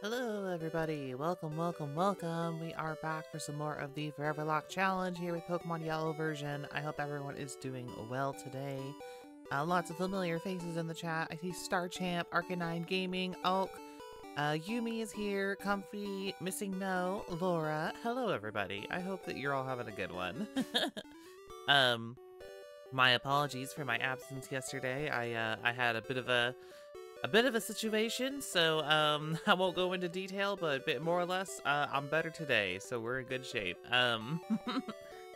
Hello everybody, welcome, welcome, welcome. We are back for some more of the Foreverlocke challenge here with Pokemon Yellow version. I hope everyone is doing well today. Lots of familiar faces in the chat. I see Star Champ, Arcanine Gaming, Oak, Yumi is here, Comfy, Missing No, Laura. Hello everybody, I hope that you're all having a good one. My apologies for my absence yesterday. I had a bit of a situation, so I won't go into detail, but a bit more or less, I'm better today, so we're in good shape.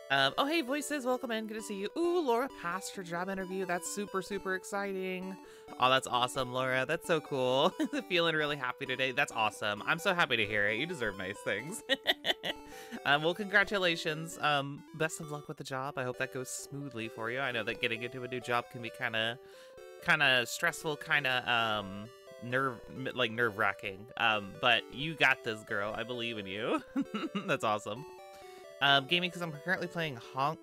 Oh hey Voices, welcome in, good to see you. Ooh, Laura passed her job interview, that's super exciting. Oh, that's awesome, Laura, that's so cool. Feeling really happy today, that's awesome. I'm so happy to hear it, you deserve nice things. Well, congratulations, best of luck with the job. I hope that goes smoothly for you. I know that getting into a new job can be kind of stressful, kind of nerve-wracking, but you got this, girl. I believe in you. That's awesome. Gaming, because I'm currently playing oh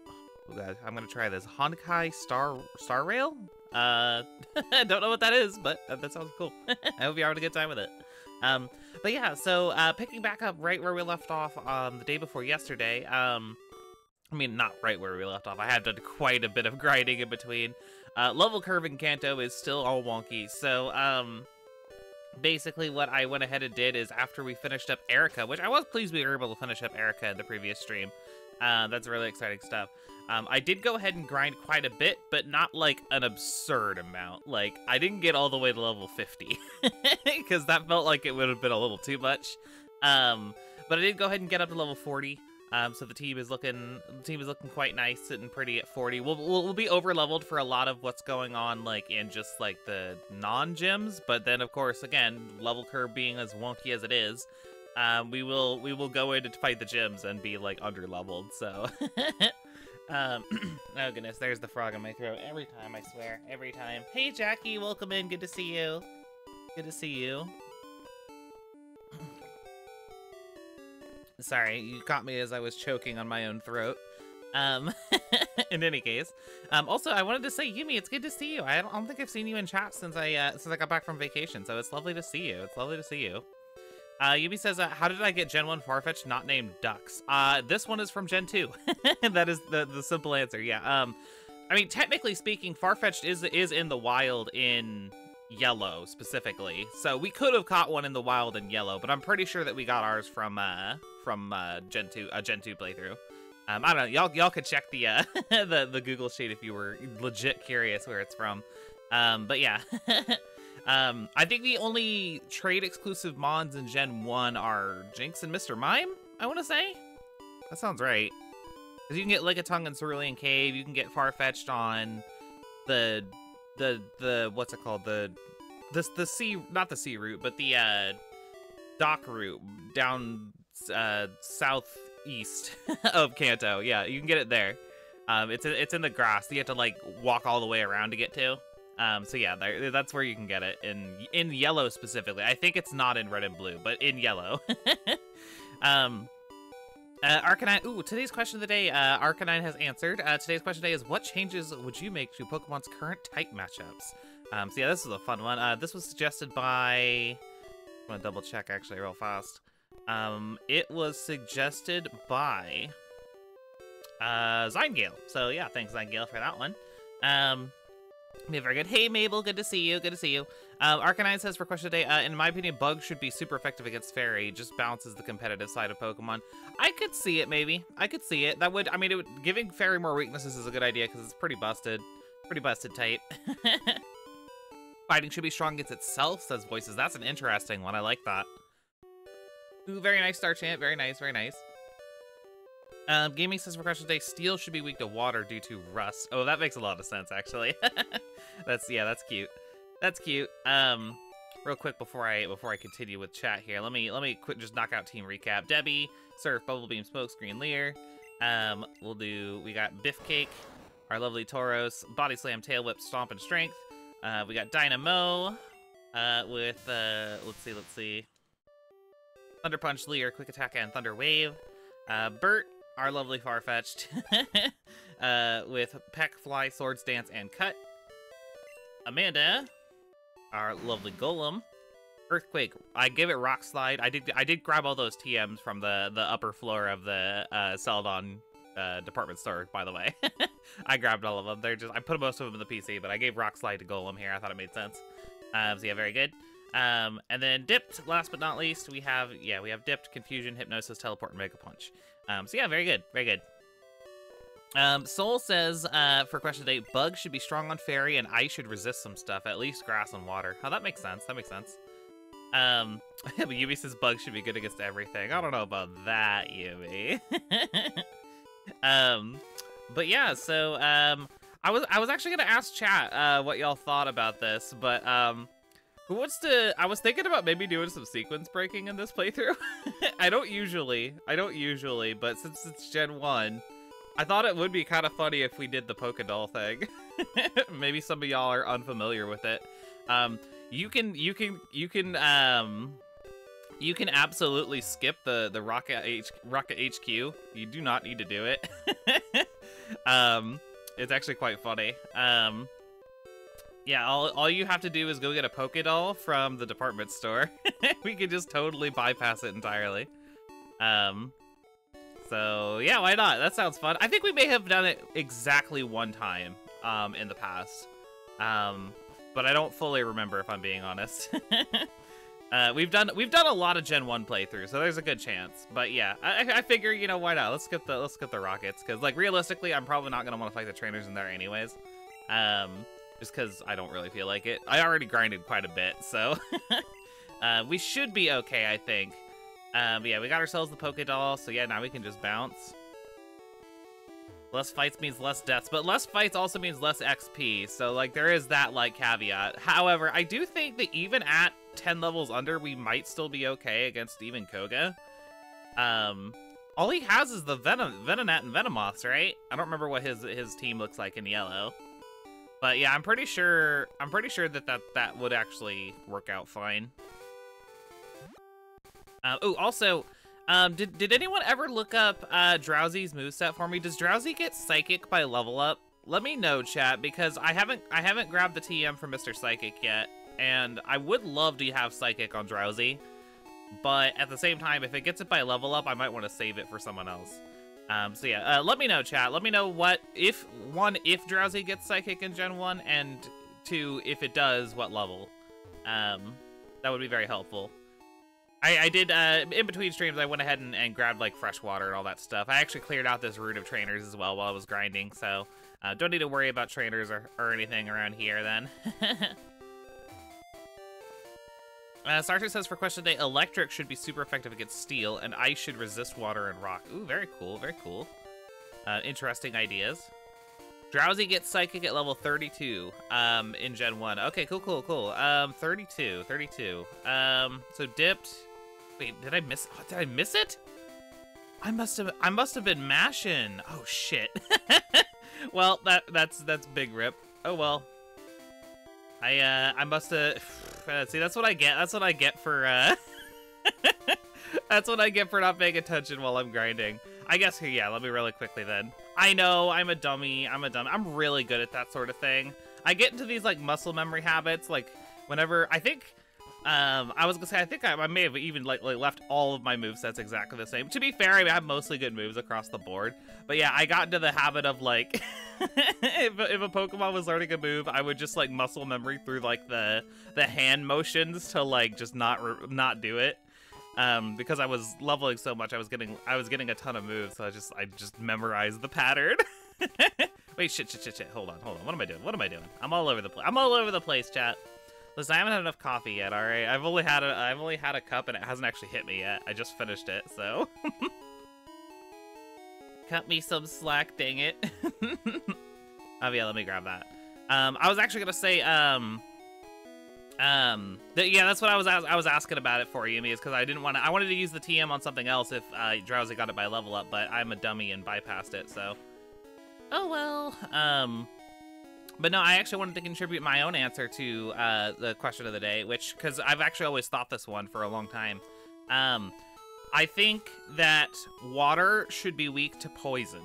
god, I'm gonna try this Honkai Star Rail. I don't know what that is, but that sounds cool. I hope you're having a good time with it. But yeah, so picking back up right where we left off the day before yesterday. I mean, not right where we left off. I have done quite a bit of grinding in between. Level curve in Kanto is still all wonky, so basically what I went ahead and did is after we finished up Erica, which I was pleased we were able to finish up Erica in the previous stream. That's really exciting stuff. I did go ahead and grind quite a bit, but not like an absurd amount. Like, I didn't get all the way to level 50, because that felt like it would have been a little too much. But I did go ahead and get up to level 40. So the team is looking quite nice, sitting pretty at 40. We'll be over leveled for a lot of what's going on, like in just like the non-gyms, but then of course again, level curve being as wonky as it is, we will go in to fight the gyms and be like under leveled. So oh goodness, there's the frog in my throat every time, I swear, every time. Hey Jackie, welcome in, good to see you. Good to see you. Sorry, you caught me as I was choking on my own throat. In any case, also I wanted to say, Yumi, it's good to see you. I don't think I've seen you in chat since I got back from vacation, so it's lovely to see you. It's lovely to see you. Yumi says, how did I get Gen 1 Farfetch not named Ducks? This one is from Gen 2. That is the simple answer. Yeah. I mean, technically speaking, Farfetch'd is in the wild in Yellow specifically, so we could have caught one in the wild in Yellow, but I'm pretty sure that we got ours from Gen 2 playthrough. I don't know, y'all could check the the Google sheet if you were legit curious where it's from. But yeah. I think the only trade exclusive mons in Gen 1 are Jinx and Mr. Mime, I want to say. That sounds right, because you can get Lickitung in Cerulean Cave, you can get Farfetch'd on the what's it called, the sea, not the sea route, but the dock route down southeast of Kanto. Yeah, you can get it there. It's in the grass. You have to like walk all the way around to get to. So yeah, that's where you can get it in Yellow specifically. I think it's not in Red and Blue, but in Yellow. Arcanine, ooh, today's question of the day, Arcanine has answered. Today's question today is, what changes would you make to Pokemon's current type matchups? So yeah, this is a fun one. This was suggested by, I'm gonna double check actually real fast. It was suggested by, Zyngale. So yeah, thanks Zyngale for that one. Yeah, very good. Hey Mabel, good to see you, good to see you. Arcanine says for question today, in my opinion, Bug should be super effective against Fairy, just balances the competitive side of Pokemon. I could see it, maybe. I could see it. That would, I mean, giving Fairy more weaknesses is a good idea, because it's pretty busted type. Fighting should be strong against itself, says Voices. That's an interesting one, I like that. Ooh, very nice, Star Champ, very nice, very nice. Gaming says for question today, Steel should be weak to water due to rust. Oh, that makes a lot of sense, actually. That's cute. That's cute. Real quick before I continue with chat here, let me quick just knock out team recap. Debbie, Surf, Bubble Beam, Smokescreen, Leer. We got Biff Cake, our lovely Tauros, Body Slam, Tail Whip, Stomp, and Strength. We got Dynamo, with let's see. Thunder Punch, Leer, Quick Attack, and Thunder Wave. Bert, our lovely Farfetch'd, with Peck, Fly, Swords Dance, and Cut. Amanda, our lovely Golem. Earthquake. I gave it Rock Slide. I did grab all those TMs from the upper floor of the Celadon department store, by the way. I grabbed all of them. I put most of them in the PC, but I gave Rock Slide to Golem here. I thought it made sense. So yeah, very good. And then Dipped, last but not least, we have Dipped, Confusion, Hypnosis, Teleport, and Mega Punch. So yeah, very good, very good. Soul says, for question 8, Bug should be strong on Fairy, and Ice should resist some stuff, at least grass and water. Oh, that makes sense, that makes sense. But Yubi says Bug should be good against everything. I don't know about that, Yubi. But yeah, so, I was actually gonna ask chat, what y'all thought about this, but, who wants to... I was thinking about maybe doing some sequence breaking in this playthrough. I don't usually, but since it's Gen 1, I thought it would be kind of funny if we did the Pokédoll thing. Maybe some of y'all are unfamiliar with it. You can absolutely skip the Rocket HQ. You do not need to do it. It's actually quite funny. Yeah, all you have to do is go get a Pokédoll from the department store. We could just totally bypass it entirely. So yeah, why not? That sounds fun. I think we may have done it exactly one time in the past. But I don't fully remember, if I'm being honest. We've done a lot of Gen 1 playthroughs, so there's a good chance. But yeah, I figure, you know, why not? Let's skip the rockets, because like realistically, I'm probably not gonna want to fight the trainers in there anyways. Just because I don't really feel like it. I already grinded quite a bit, so we should be okay, I think. But yeah, we got ourselves the Pokédoll, so yeah, now we can just bounce. Less fights means less deaths, but less fights also means less XP, so like there is that like caveat. However, I do think that even at 10 levels under, we might still be okay against even Koga. All he has is the Venonat and Venomoths, right? I don't remember what his team looks like in yellow. But yeah, I'm pretty sure that would actually work out fine. Oh, also, did anyone ever look up Drowsy's moveset for me? Does Drowsy get Psychic by level up? Let me know, chat, because I haven't grabbed the TM for Mr. Psychic yet, and I would love to have Psychic on Drowsy, but at the same time, if it gets it by level up, I might want to save it for someone else. So yeah, let me know, chat. Let me know if Drowsy gets Psychic in Gen 1, and 2, if it does, what level. That would be very helpful. I did, in between streams, I went ahead and grabbed, like, fresh water and all that stuff. I actually cleared out this route of trainers as well while I was grinding, so don't need to worry about trainers or anything around here, then. Sartre says for question day, Electric should be super effective against Steel, and Ice should resist water and rock. Ooh, very cool, very cool. Interesting ideas. Drowsy gets Psychic at level 32 in Gen 1. Okay, cool. 32. So Dipped. Wait, did I miss? Oh, did I miss it? I must have been mashing. Oh shit. Well, that's big rip. Oh well. I must have. See, that's what I get. That's what I get for. That's what I get for not paying attention while I'm grinding. I guess here, yeah. Let me really quickly then. I know I'm a dummy. I'm really good at that sort of thing. I get into these like muscle memory habits, like whenever I think. I was gonna say I think I may have even like left all of my movesets exactly the same. To be fair, I have mostly good moves across the board. But yeah, I got into the habit of like, if a Pokemon was learning a move, I would just like muscle memory through like the hand motions to like just not do it. Because I was leveling so much, I was getting a ton of moves, so I just memorized the pattern. Wait, shit. Hold on. What am I doing? I'm all over the place, chat. Listen, I haven't had enough coffee yet, all right? I've only had a cup, and it hasn't actually hit me yet. I just finished it, so. Cut me some slack, dang it. Oh yeah, let me grab that. I was actually gonna say, yeah, that's what I was asking about it for you, is because I wanted to use the TM on something else if Drowsy got it by level up, but I'm a dummy and bypassed it, so. Oh well. But no, I actually wanted to contribute my own answer to the question of the day, because I've actually always thought this one for a long time. I think that water should be weak to poison.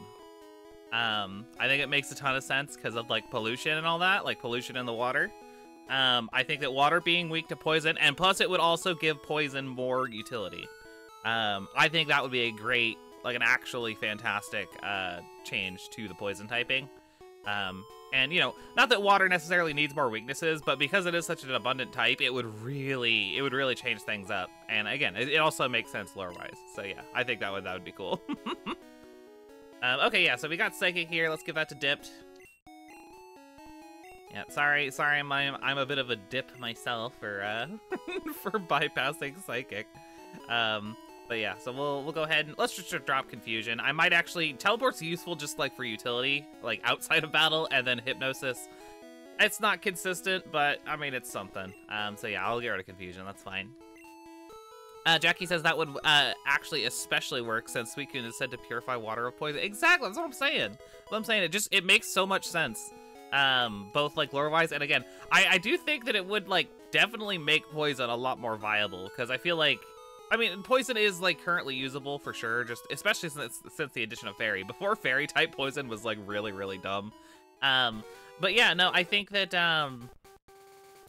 I think it makes a ton of sense because of like pollution and all that, like pollution in the water. I think that water being weak to poison, and plus it would also give poison more utility. I think that would be a great, like an actually fantastic change to the poison typing. And, you know, not that water necessarily needs more weaknesses, but because it is such an abundant type, it would really change things up. And again, it also makes sense lore-wise. So yeah, I think that would be cool. Okay, yeah, so we got Psychic here. Let's give that to Dipped. Yeah, sorry, I'm a bit of a dip myself for for bypassing Psychic. But yeah, so we'll go ahead and let's just drop Confusion. I might actually Teleport's useful just like for utility, like outside of battle, and then Hypnosis. It's not consistent, but I mean it's something. So yeah, I'll get rid of Confusion. That's fine. Jackie says that would actually especially work since Suicune is said to purify water of poison. Exactly, that's what I'm saying. It makes so much sense. Both like lore-wise, and again, I do think that it would like definitely make poison a lot more viable, because I feel like, I mean, poison is like currently usable for sure, just especially since the addition of fairy. Before fairy type poison was like really dumb. But yeah, no, I think that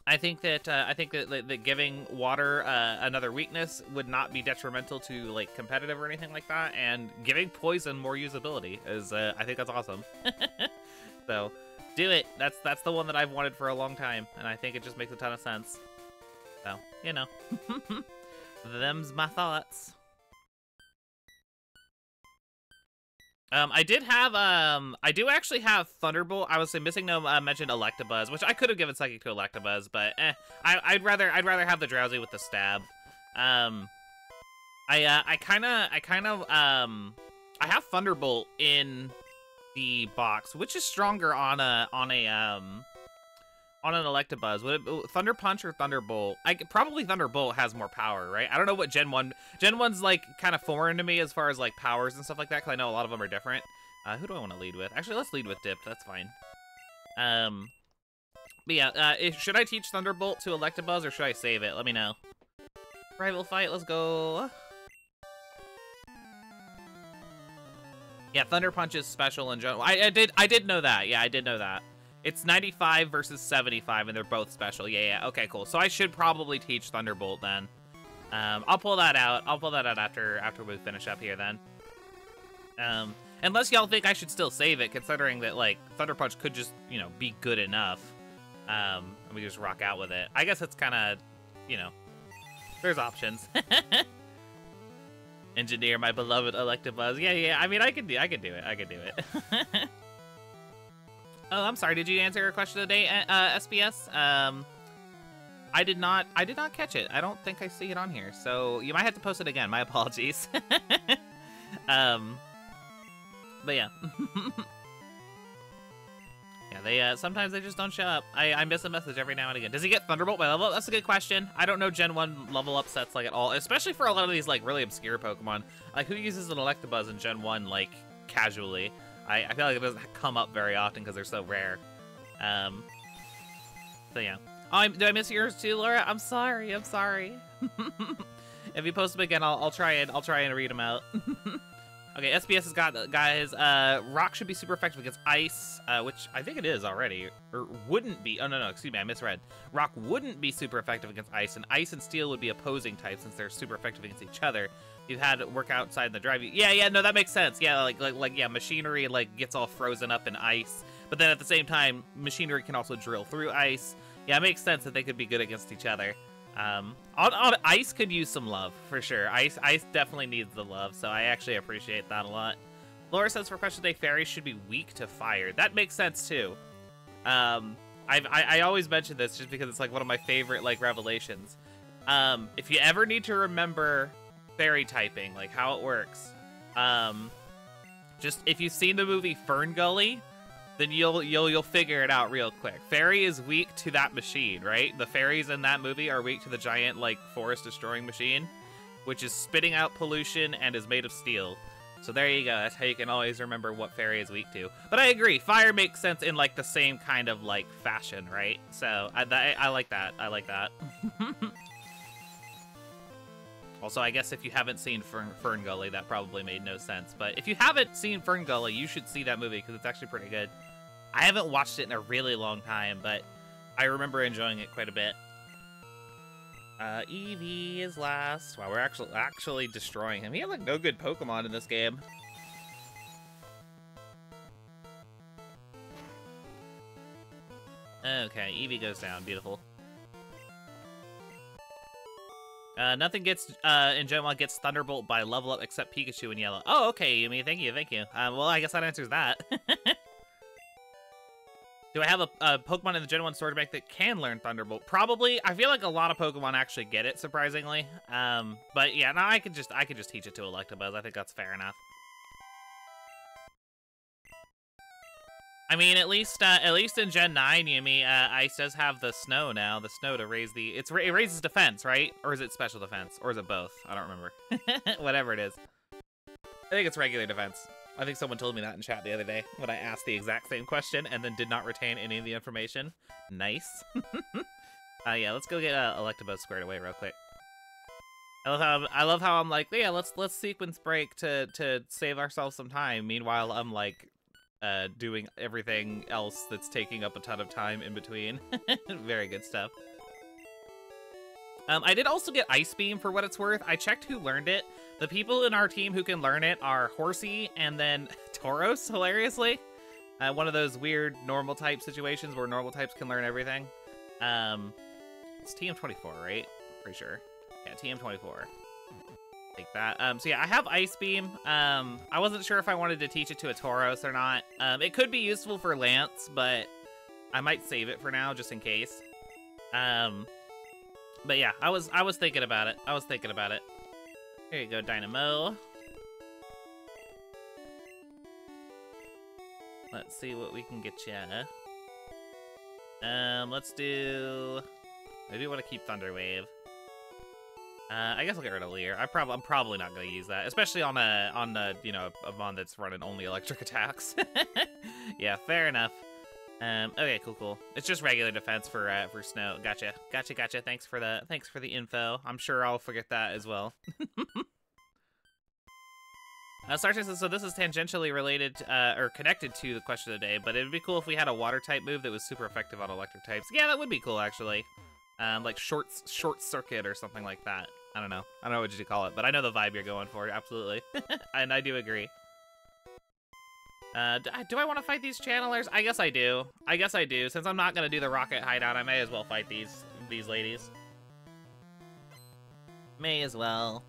that giving water another weakness would not be detrimental to like competitive or anything like that, and giving poison more usability is I think that's awesome. So do it. That's the one that I've wanted for a long time, and I think it just makes a ton of sense. So, you know. Them's my thoughts. I do actually have Thunderbolt. I was missing no mentioned Electabuzz, which I could have given Psychic to Electabuzz, but I'd rather have the Drowsy with the Stab. I have Thunderbolt in the box, which is stronger on an Electabuzz. Would it Thunder Punch or Thunderbolt? Probably Thunderbolt has more power, right? I don't know what Gen 1's like kind of foreign to me as far as like powers and stuff like that, because I know a lot of them are different. Who do I want to lead with? Actually, let's lead with Dip. That's fine. But yeah, should I teach Thunderbolt to Electabuzz or should I save it? Let me know. Rival fight, let's go. Yeah, Thunder Punch is special in general. I did know that. Yeah, I did know that. It's 95 versus 75, and they're both special. Yeah. Okay, cool. So I should probably teach Thunderbolt then. I'll pull that out. I'll pull that out after we finish up here then. Unless y'all think I should still save it, considering that like Thunder Punch could just, you know, be good enough. And we just rock out with it. I guess it's kind of, you know, there's options. Engineer, my beloved Electabuzz. Yeah. I mean, I can do it. Oh, I'm sorry. Did you answer your question today, SBS? I did not catch it. I don't think I see it on here. So you might have to post it again. My apologies. But yeah. Yeah, sometimes they just don't show up. I miss a message every now and again. Does he get Thunderbolt by level up? That's a good question. I don't know Gen 1 level up sets like at all, especially for a lot of these like really obscure Pokemon. Like who uses an Electabuzz in Gen 1 like casually? I feel like it doesn't come up very often because they're so rare. So yeah. Oh, did I miss yours too, Laura? I'm sorry. If you post them again, I'll try and read them out. Okay, SBS has got guys. Rock should be super effective against Ice, which I think it is already, or wouldn't be. Oh no, excuse me, I misread. Rock wouldn't be super effective against Ice, and Ice and Steel would be opposing types since they're super effective against each other. You've had it work outside the drive. Yeah, no, that makes sense. Yeah, like yeah, Machinery like gets all frozen up in ice, but then at the same time, Machinery can also drill through ice. Yeah, it makes sense that they could be good against each other. Ice could use some love for sure. Ice definitely needs the love, so I actually appreciate that a lot. Laura says for question today, fairies should be weak to fire. That makes sense too. I always mention this just because it's like one of my favorite like revelations. If you ever need to remember fairy typing, like how it works, just if you've seen the movie Fern Gully, then you'll figure it out real quick. Fairy is weak to that machine, right? The fairies in that movie are weak to the giant like forest destroying machine, which is spitting out pollution and is made of steel. So there you go. That's how you can always remember what fairy is weak to. But I agree, fire makes sense in like the same kind of like fashion, right? So I like that. I like that. Also, I guess if you haven't seen Fern Gully, that probably made no sense. But if you haven't seen Fern Gully, you should see that movie because it's actually pretty good. I haven't watched it in a really long time, but I remember enjoying it quite a bit. Eevee is last. Wow, we're actually destroying him. He had like no good Pokemon in this game. Okay, Eevee goes down. Beautiful. Nothing gets in Gen 1 gets Thunderbolt by level up except Pikachu in yellow. Oh, okay, Yumi. Thank you, thank you. Well, I guess that answers that. Do I have a Pokemon in the Gen 1 Sword Bank that can learn Thunderbolt? Probably. I feel like a lot of Pokemon actually get it, surprisingly. But yeah, no, I could just teach it to Electabuzz. I think that's fair enough. I mean, at least in Gen 9, Yumi, Ice does have the snow now. The snow to raise the... it raises defense, right? Or is it special defense? Or is it both? I don't remember. Whatever it is. I think it's regular defense. I think someone told me that in chat the other day when I asked the exact same question and then did not retain any of the information. Nice. Yeah, let's go get Electabuzz squared away real quick. I love how I'm like, yeah, let's sequence break to save ourselves some time. Meanwhile, I'm like... doing everything else that's taking up a ton of time in between. Very good stuff. I did also get Ice Beam for what it's worth. I checked who learned it. The people in our team who can learn it are Horsey and then Tauros, hilariously. One of those weird normal type situations where normal types can learn everything. It's TM24, right? Pretty sure. Yeah, TM24. Take that. So yeah, I have Ice Beam. I wasn't sure if I wanted to teach it to a Tauros or not. It could be useful for Lance, but I might save it for now just in case. But yeah, I was thinking about it. Here you go, Dynamo. Let's see what we can get you. Let's do... I do want to keep Thunder Wave. I guess I'll get rid of Leer. I'm probably not going to use that, especially on a you know, a mon that's running only electric attacks. Yeah, fair enough. Okay, cool. It's just regular defense for Snow. Gotcha. Thanks for the info. I'm sure I'll forget that as well. Sartre says, so this is tangentially related, or connected to the question of the day, but it'd be cool if we had a water type move that was super effective on electric types. Yeah, that would be cool, actually. Like short circuit or something like that. I don't know what you call it, but I know the vibe you're going for, absolutely. And I do agree. Do I want to fight these channelers? I guess I do. Since I'm not gonna do the rocket hideout, I may as well fight these ladies. May as well.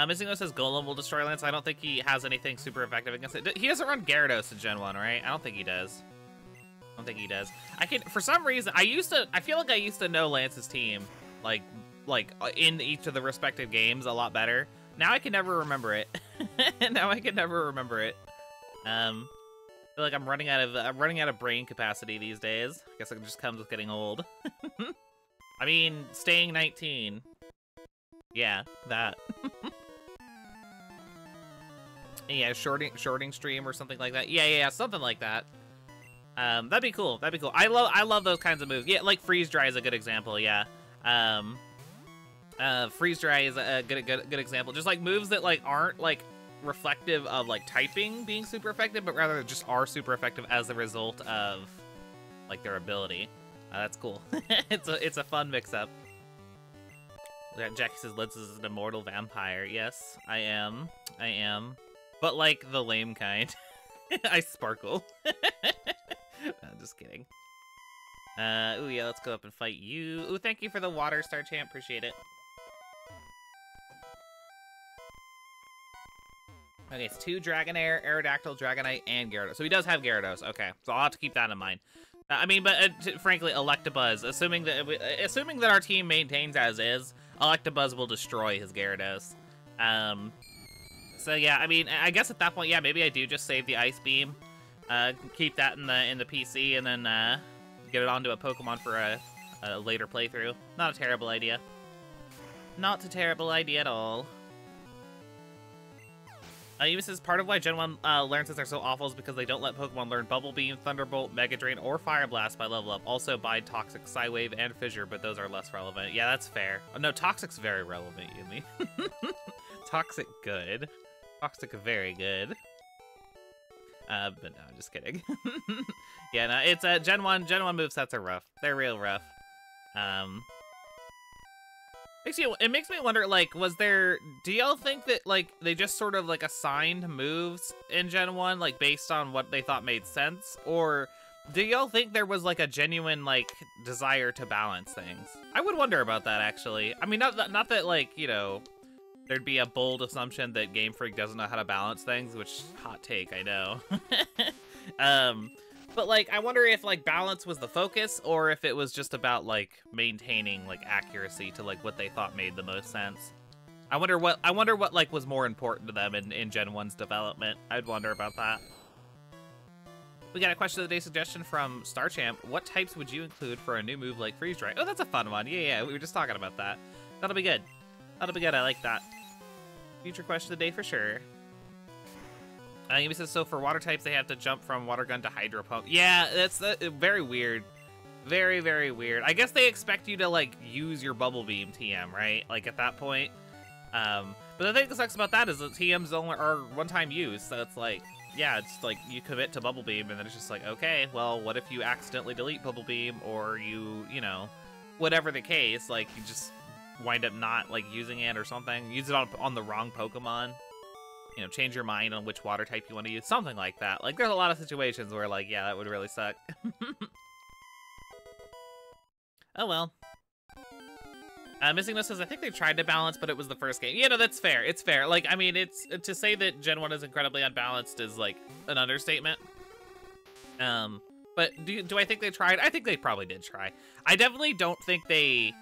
Missing says Golem will destroy Lance. I don't think he has anything super effective against it. He doesn't run Gyarados in Gen 1, right? I don't think he does. For some reason, I feel like I used to know Lance's team, like in each of the respective games a lot better. Now I can never remember it. I feel like I'm running out of brain capacity these days. I guess it just comes with getting old. I mean, staying 19. Yeah, that. Yeah, shorting stream or something like that. Yeah, something like that. That'd be cool. I love those kinds of moves. Yeah, like Freeze Dry is a good example. Yeah. Freeze Dry is a good example. Just like moves that like aren't like reflective of like typing being super effective, but rather just are super effective as a result of like their ability. That's cool. It's a fun mix-up. Jackie says Liz is an immortal vampire. Yes, I am. But like the lame kind. I sparkle. I'm just kidding. Ooh, yeah, let's go up and fight you. Ooh, thank you for the water star champ. Appreciate it. Okay, it's 2 Dragonair, Aerodactyl, Dragonite, and Gyarados. So he does have Gyarados. Okay, so I'll have to keep that in mind. I mean, but frankly, Electabuzz, assuming that our team maintains as is, Electabuzz will destroy his Gyarados. So yeah, I mean, I guess at that point, yeah, maybe I do just save the Ice Beam, keep that in the PC, and then get it onto a Pokemon for a later playthrough. Not a terrible idea. Not a terrible idea at all. Even says part of why Gen 1 learns are so awful is because they don't let Pokemon learn Bubble Beam, Thunderbolt, Mega Drain, or Fire Blast by level up. Also by Toxic, Psywave, and Fissure, but those are less relevant. Yeah, that's fair. Oh, no, Toxic's very relevant, Yumi. Toxic good. Toxic very good. But no, I'm just kidding. Yeah, no, it's Gen 1 movesets are rough. They're real rough. It makes me wonder, like, do y'all think that, like, they just sort of, like, assigned moves in Gen 1, like, based on what they thought made sense? Or do y'all think there was, like, a genuine, like, desire to balance things? I would wonder about that, actually. I mean, not that, like, you know, there'd be a bold assumption that Game Freak doesn't know how to balance things, which, hot take, I know. But, like, I wonder if, like, balance was the focus, or if it was just about, like, maintaining, like, accuracy to, like, what they thought made the most sense. I wonder what, like, was more important to them in Gen 1's development. I'd wonder about that. We got a question of the day suggestion from StarChamp. What types would you include for a new move like Freeze Dry? Oh, that's a fun one. Yeah, we were just talking about that. That'll be good. That'll be good. I like that. Future question of the day for sure. Amy says, so for water types, they have to jump from water gun to hydro pump. Yeah, that's very weird. Very, very weird. I guess they expect you to, like, use your bubble beam TM, right? Like, at that point. But the thing that sucks about that is that TMs only are one-time use. So it's like, yeah, it's like you commit to bubble beam, and then it's just like, okay, well, what if you accidentally delete bubble beam, or you know, whatever the case, like, you just wind up not, like, using it or something. Use it on the wrong Pokemon. You know, change your mind on which water type you want to use. Something like that. Like, there's a lot of situations where, like, yeah, that would really suck. Oh, well. Missing This says, I think they tried to balance, but it was the first game. Yeah, no, that's fair. It's fair. Like, I mean, it's to say that Gen 1 is incredibly unbalanced is, like, an understatement. But do I think they tried? I think they probably did try. I definitely don't think they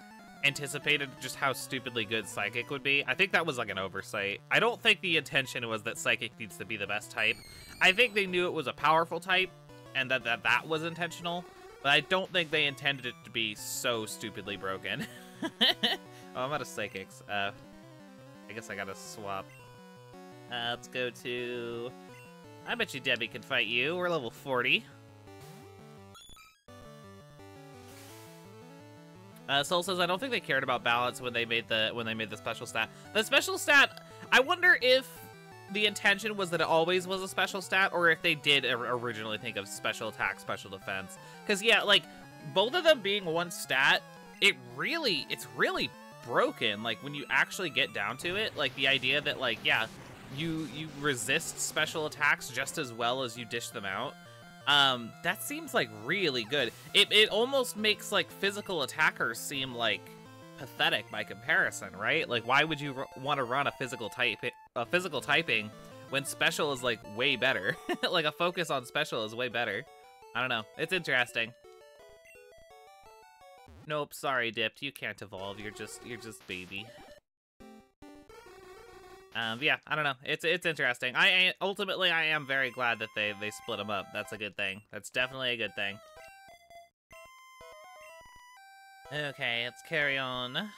anticipated just how stupidly good Psychic would be. I think that was like an oversight. I don't think the intention was that Psychic needs to be the best type. I think they knew it was a powerful type and that was intentional, but I don't think they intended it to be so stupidly broken. Oh, I'm out of Psychics. I guess I gotta swap. Let's go to... I bet you Debbie can fight you. We're level 40. Soul says, I don't think they cared about balance when they made the special stat. The special stat, I wonder if the intention was that it always was a special stat, or if they did originally think of special attack, special defense. Because yeah, like, both of them being one stat, it's really broken. Like, when you actually get down to it, like, the idea that, like, yeah, you resist special attacks just as well as you dish them out. That seems like really good. It almost makes, like, physical attackers seem like pathetic by comparison, right? Like, why would you want to run a physical typing when special is, like, way better? Like, a focus on special is way better. I don't know. It's interesting. Nope, sorry, Dipped. You can't evolve. You're just baby. Yeah, I don't know. It's interesting. Ultimately, I am very glad that they split them up. That's a good thing. That's definitely a good thing. Okay, let's carry on.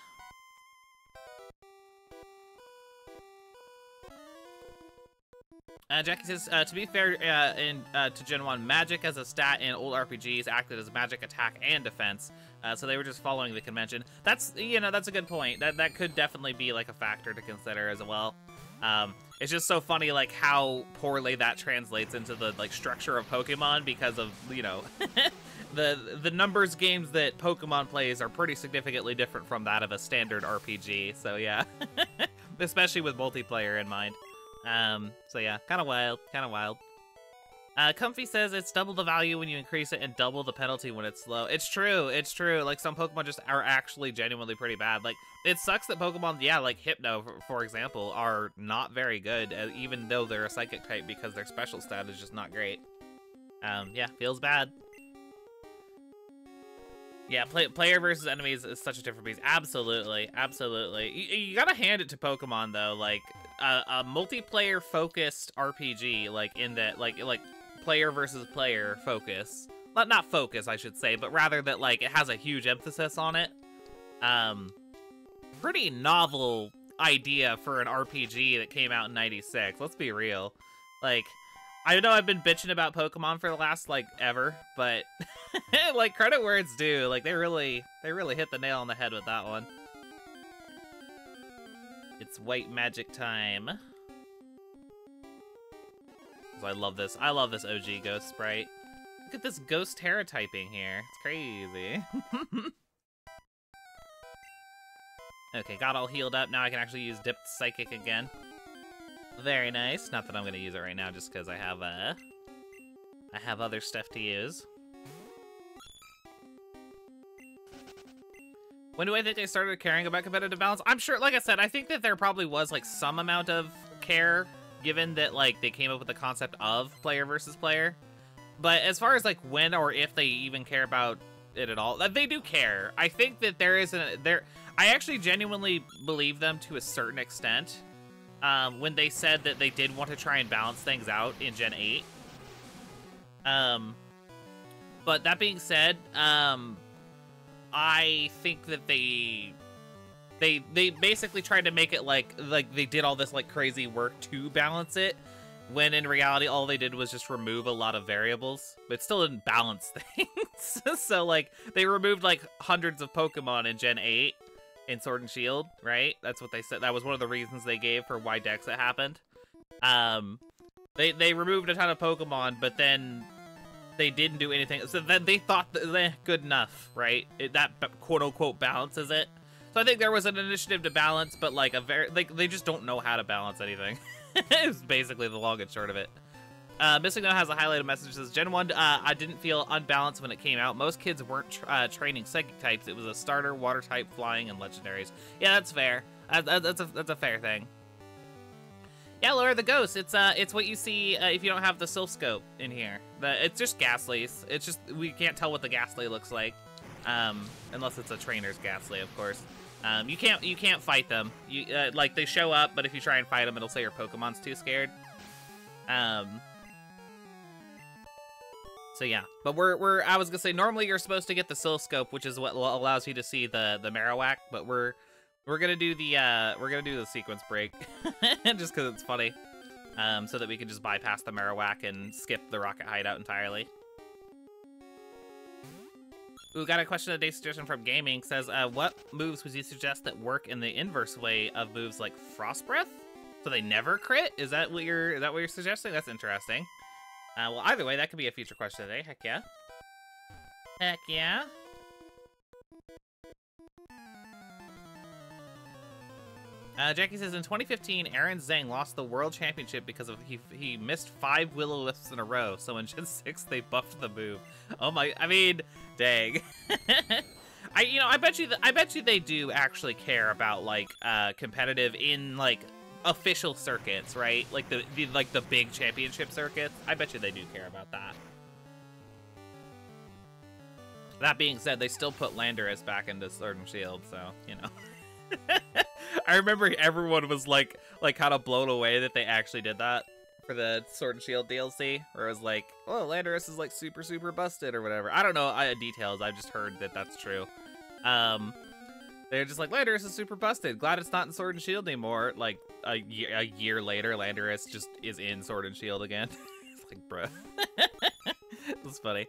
Jackie says, to be fair, to Gen 1, magic as a stat in old RPGs acted as magic attack and defense. So they were just following the convention. That's, you know, that's a good point. That could definitely be, like, a factor to consider as well. It's just so funny, like, how poorly that translates into the, like, structure of Pokemon because of, you know, the numbers games that Pokemon plays are pretty significantly different from that of a standard RPG. So yeah, especially with multiplayer in mind. So yeah, kind of wild, Comfy says it's double the value when you increase it and double the penalty when it's slow. It's true. Like, some Pokemon just are actually genuinely pretty bad. Like, it sucks that Pokemon, yeah, like Hypno, for example, are not very good, even though they're a Psychic type, because their special stat is just not great. Yeah, feels bad. Yeah, player versus enemies is such a different beast. Absolutely. You gotta hand it to Pokemon, though. Like, a multiplayer-focused RPG, like, in that, like player versus player focus. Not focus, I should say, but rather that, like, it has a huge emphasis on it. Pretty novel idea for an RPG that came out in '96. Let's be real. Like, I know I've been bitching about Pokemon for the last, like, ever, but like, credit where it's due. Like, they really hit the nail on the head with that one. It's white magic time. because I love this. I love this OG ghost sprite. Look at this ghost Terra typing here. It's crazy. Okay, got all healed up. Now I can actually use Dipped Psychic again. Very nice. Not that I'm gonna use it right now, just because I have other stuff to use. When do I think they started caring about competitive balance? I'm sure, like I said, I think that there probably was like some amount of care, given that like they came up with the concept of player versus player. But as far as like when or if they even care about it at all, they do care. I think that I actually genuinely believe them to a certain extent when they said that they did want to try and balance things out in Gen 8. But that being said, I think that they basically tried to make it like they did all this like crazy work to balance it, when in reality all they did was just remove a lot of variables, but still didn't balance things. So like they removed like hundreds of Pokemon in Gen 8 in Sword and Shield, right? That's what they said. That was one of the reasons they gave for why Dexa happened. They removed a ton of Pokemon, but then they didn't do anything. So then they thought that good enough, right? That quote unquote balances it. So I think there was an initiative to balance, but like they just don't know how to balance anything. It's basically the long and short of it. Missing Note has a highlighted message that says, Gen 1, I didn't feel unbalanced when it came out. Most kids weren't training psychic types. It was a starter, water type, flying, and legendaries. Yeah, that's fair. That's a fair thing. Yeah, Laura the Ghost. It's what you see if you don't have the Sylph Scope in here. It's just Ghastlies. It's just, we can't tell what the Ghastly looks like. Unless it's a trainer's Ghastly, of course. You can't fight them. Like, they show up, but if you try and fight them, it'll say your Pokemon's too scared. So yeah, but I was gonna say, normally you're supposed to get the Sylph Scope, which is what allows you to see the Marowak, but we're gonna do the sequence break just because it's funny, so that we can just bypass the Marowak and skip the Rocket Hideout entirely. Ooh, got a question of the day suggestion from Gaming. Says, what moves would you suggest that work in the inverse way of moves like Frost Breath, so they never crit? Is that what you're suggesting? That's interesting. Well, either way, that could be a future question today. Heck yeah. Heck yeah. Jackie says, in 2015, Aaron Zhang lost the World Championship because he missed 5 Will-O-Wisps in a row. So in Gen 6, they buffed the move. Oh my, I mean, dang. I bet you they do actually care about like competitive in like official circuits, right? Like the big championship circuits. I bet you they do care about that. That being said, they still put Landorus back into Sword and Shield, so you know. I remember everyone was like kind of blown away that they actually did that for the Sword and Shield DLC, where it was like, oh, Landorus is like super busted or whatever. I don't know details. I've just heard that that's true. They're just like, Landorus is super busted. Glad it's not in Sword and Shield anymore. Like a year later, Landorus just is in Sword and Shield again. It's like, bruh. That's funny.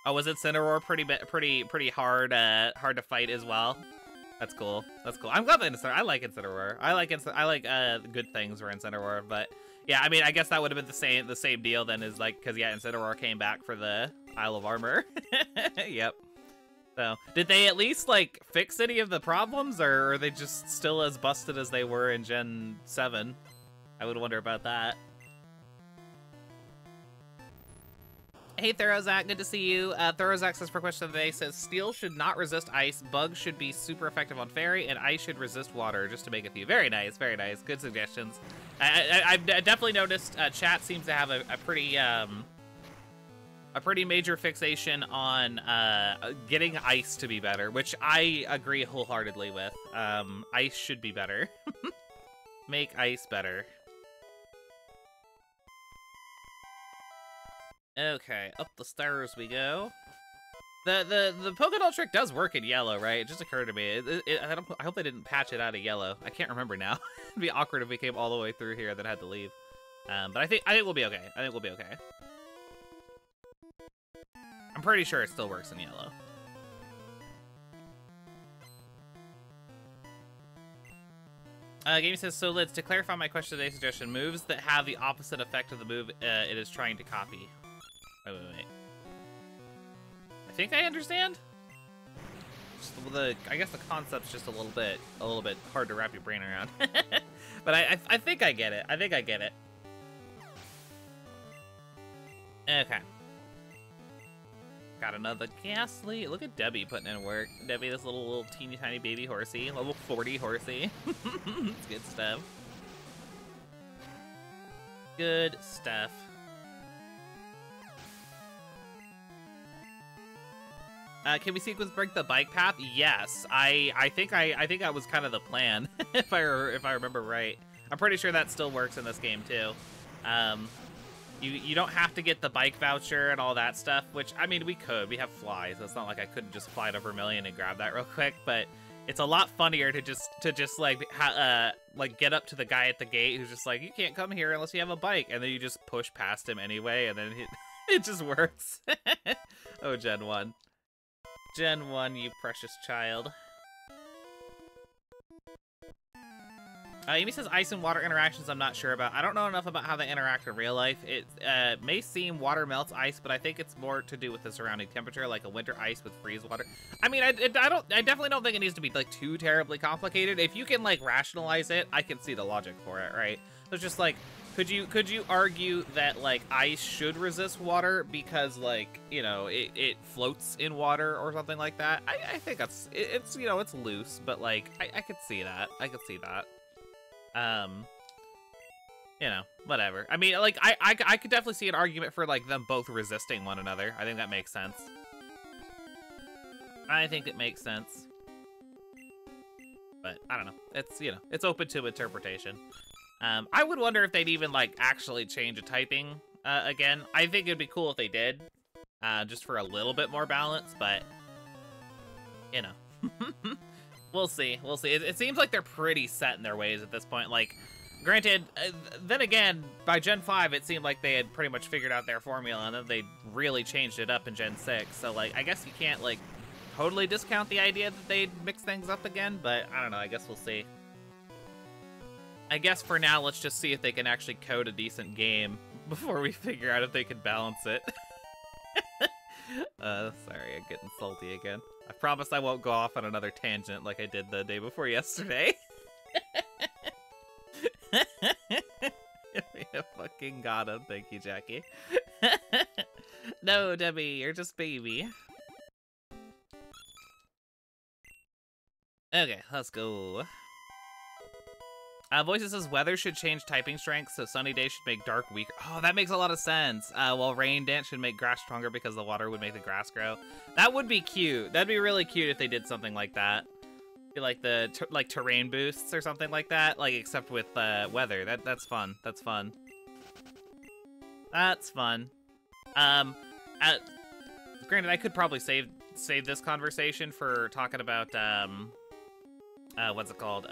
Oh, was it Cineroar pretty hard to fight as well? That's cool. That's cool. I'm glad that I like Incineroar. I like good things for Incineroar, but yeah, I mean, I guess that would have been the same deal then, is like, because yeah, Incineroar came back for the Isle of Armor. Yep. So, did they at least like fix any of the problems, or are they just still as busted as they were in Gen 7? I would wonder about that. Hey Thorozak, good to see you. Thorozak says, for question of the day, says Steel should not resist ice, Bug should be super effective on Fairy, and Ice should resist water, just to make a few. Very nice, very nice. Good suggestions. I've definitely noticed chat seems to have a pretty major fixation on getting Ice to be better, which I agree wholeheartedly with. Ice should be better. Make Ice better. Okay, up the stairs we go. The Pokédoll trick does work in yellow, right? It just occurred to me. I hope they didn't patch it out of yellow. I can't remember now. It'd be awkward if we came all the way through here and then had to leave. But I think we'll be okay. I think we'll be okay. I'm pretty sure it still works in yellow. Gaming says, so Liz, to clarify my question today, suggestion, moves that have the opposite effect of the move it is trying to copy. Wait. I think I understand? I guess the concept's just a little bit hard to wrap your brain around. But I think I get it. I think I get it. Okay. Got another ghastly. Look at Debbie putting in work. Debbie, this little teeny tiny baby horsey. Level 40 horsey. It's good stuff. Good stuff. Can we sequence break the bike path? Yes. I think that was kind of the plan, if I remember right. I'm pretty sure that still works in this game too. You don't have to get the bike voucher and all that stuff, which, I mean, we could. We have flies. It's not like I couldn't just fly to Vermilion and grab that real quick, but it's a lot funnier to just like get up to the guy at the gate who's just like, you can't come here unless you have a bike, and then you just push past him anyway, and then it just works. Oh, Gen 1. Gen 1, you precious child. Amy says ice and water interactions I'm not sure about. I don't know enough about how they interact in real life. It may seem water melts ice, but I think it's more to do with the surrounding temperature, like a winter ice with freeze water. I mean, I definitely don't think it needs to be like too terribly complicated. If you can like rationalize it, I can see the logic for it, right? So it's just like, could you argue that like ice should resist water because like, you know, it floats in water or something like that? I think it's you know, it's loose, but like I could see that. I could see that. You know, whatever. I mean, like, I could definitely see an argument for, like, them both resisting one another. I think that makes sense. I think it makes sense. But, I don't know. It's, you know, it's open to interpretation. I would wonder if they'd even, like, actually change a typing, again. I think it'd be cool if they did, just for a little bit more balance, but, you know. We'll see. We'll see. It seems like they're pretty set in their ways at this point. Like, granted, then again, by Gen 5, it seemed like they had pretty much figured out their formula, and then they really changed it up in Gen 6. So, like, I guess you can't, like, totally discount the idea that they'd mix things up again, but I don't know. I guess we'll see. I guess for now, let's just see if they can actually code a decent game before we figure out if they can balance it. Sorry, I'm getting salty again. I promise I won't go off on another tangent like I did the day before yesterday. We have fucking got him. Thank you, Jackie. No, Debbie, you're just baby. Okay, let's go. Voices says weather should change typing strength, so sunny days should make dark weaker. Oh, that makes a lot of sense. While rain dance should make grass stronger because the water would make the grass grow. That would be cute. That'd be really cute if they did something like that. Like the terrain boosts or something like that, like except with weather. That's fun. That's fun. That's fun. Granted, I could probably save this conversation for talking about what's it called?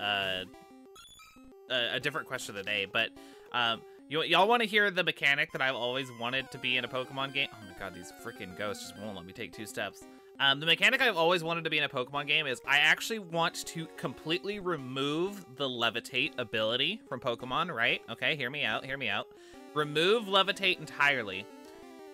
A different question of the day, but y'all want to hear the mechanic that I've always wanted to be in a Pokemon game? Oh my god, these freaking ghosts just won't let me take 2 steps. The mechanic I've always wanted to be in a Pokemon game is I actually want to completely remove the Levitate ability from Pokemon, right? Okay, hear me out, hear me out. Remove Levitate entirely.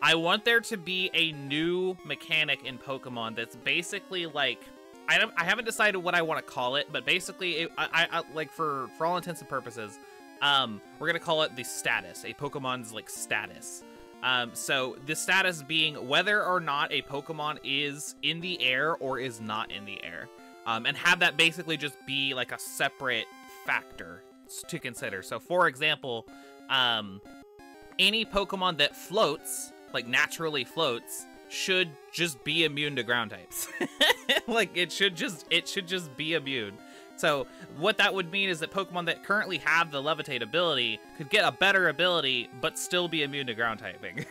I want there to be a new mechanic in Pokemon that's basically like, I haven't decided what I want to call it, but basically, I like for all intents and purposes, we're gonna call it the status, a Pokemon's like status. So the status being whether or not a Pokemon is in the air or is not in the air, and have that basically just be like a separate factor to consider. So for example, any Pokemon that floats, like naturally floats, should just be immune to ground types. Like it should just be immune. So what that would mean is that Pokemon that currently have the Levitate ability could get a better ability but still be immune to ground typing.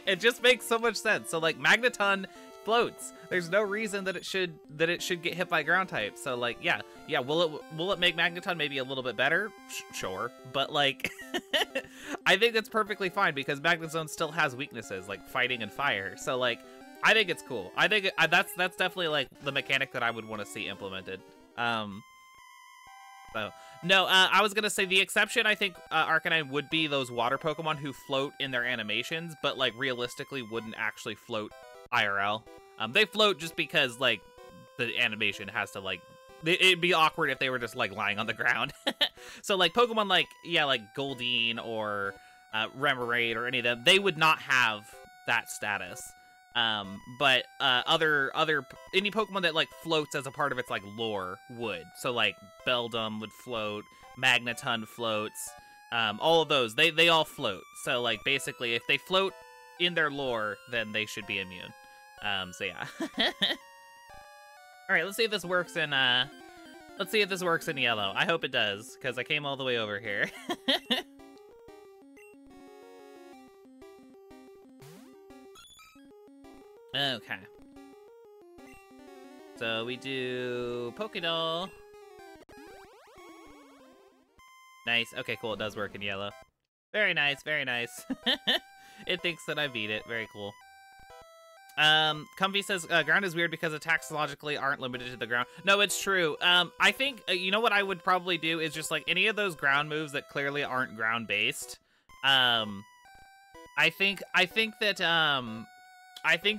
It just makes so much sense. So like Magneton floats. There's no reason that it should get hit by ground types. So like yeah, will it make Magneton maybe a little bit better? Sure, but like I think it's perfectly fine because Magneton still has weaknesses like fighting and fire. So like I think it's cool. I think that's definitely like the mechanic that I would want to see implemented. So, no, I was gonna say the exception, I think, Arcanine would be those water Pokemon who float in their animations, but, like, realistically wouldn't actually float IRL. They float just because, like, the animation has to, like, it'd be awkward if they were just, like, lying on the ground. So, like, Pokemon like, yeah, like Goldeen or Remoraid or any of them, they would not have that status. But any Pokemon that like floats as a part of its like lore would. So like Beldum would float, Magneton floats, all of those, they all float. So like basically if they float in their lore, then they should be immune. So yeah. All right, let's see if this works in yellow. I hope it does, because I came all the way over here. Okay. So we do Pokédoll. Nice. Okay, cool. It does work in yellow. Very nice, very nice. It thinks that I beat it. Very cool. Comfy says, ground is weird because attacks logically aren't limited to the ground. No, it's true. I think, you know what I would probably do is just, like, any of those ground moves that clearly aren't ground-based. I think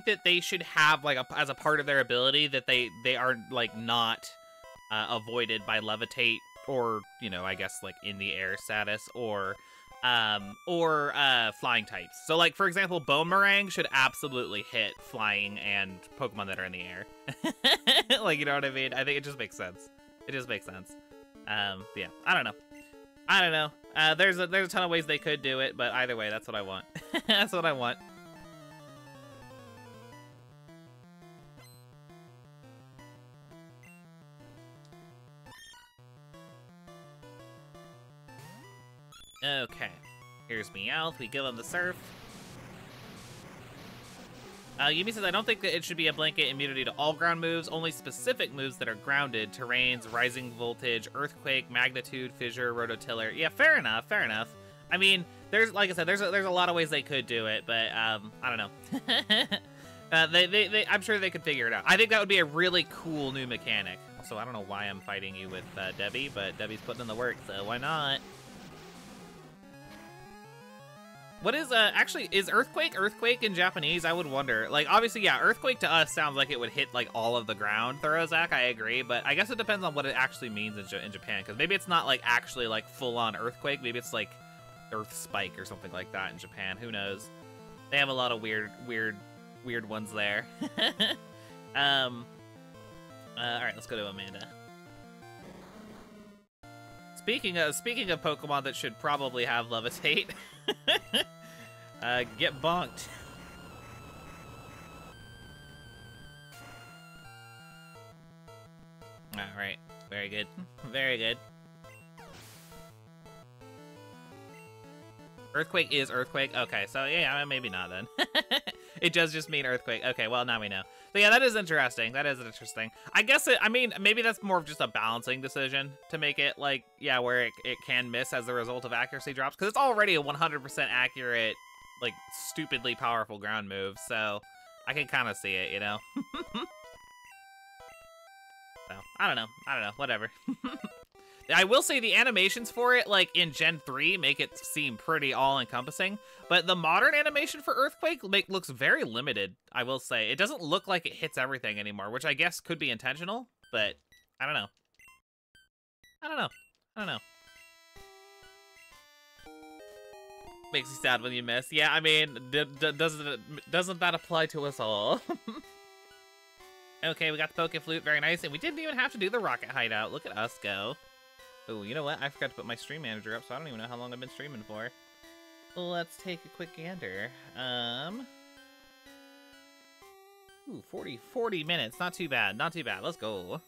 that they should have, like, as a part of their ability that they are, like, not avoided by Levitate or, you know, I guess, like, in the air status or flying types. So, like, for example, Boomerang should absolutely hit flying and Pokemon that are in the air. Like, you know what I mean? I think it just makes sense. It just makes sense. Yeah, I don't know. There's a ton of ways they could do it, but either way, that's what I want. That's what I want. Okay, here's Meowth. We give him the Surf. Yumi says, I don't think that it should be a blanket immunity to all ground moves, only specific moves that are grounded. Terrains, Rising Voltage, Earthquake, Magnitude, Fissure, Rototiller. Yeah, fair enough, fair enough. I mean, there's, like I said, there's a lot of ways they could do it, but, I don't know. I'm sure they could figure it out. I think that would be a really cool new mechanic. Also, I don't know why I'm fighting you with Debbie, but Debbie's putting in the work, so why not? What is, actually, is Earthquake in Japanese? I would wonder. Like, obviously, yeah, Earthquake to us sounds like it would hit, like, all of the ground, Thorozak, I agree, but I guess it depends on what it actually means in Japan, because maybe it's not, like, actually, like, full-on Earthquake. Maybe it's, like, Earth Spike or something like that in Japan. Who knows? They have a lot of weird ones there. All right, let's go to Amanda. Speaking of Pokemon that should probably have Levitate, get bonked. All right, very good, very good. Earthquake is Earthquake. Okay, so yeah, maybe not then. It does just mean Earthquake. Okay, well, now we know. So yeah, that is interesting. That is interesting. I guess I mean, maybe that's more of just a balancing decision to make it, like, yeah, where it can miss as a result of accuracy drops. Because it's already a 100% accurate, like, stupidly powerful ground move. So I can kind of see it, you know? So, I don't know. Whatever. I will say the animations for it, like, in Gen 3, make it seem pretty all-encompassing, but the modern animation for Earthquake looks very limited, I will say. It doesn't look like it hits everything anymore, which I guess could be intentional, but I don't know. I don't know. Makes you sad when you miss. Yeah, I mean, doesn't that apply to us all? Okay, we got the Poke Flute, very nice, and we didn't even have to do the Rocket Hideout. Look at us go. Oh, you know what? I forgot to put my stream manager up, so I don't even know how long I've been streaming for. Let's take a quick gander. Ooh, 40 minutes. Not too bad. Not too bad. Let's go.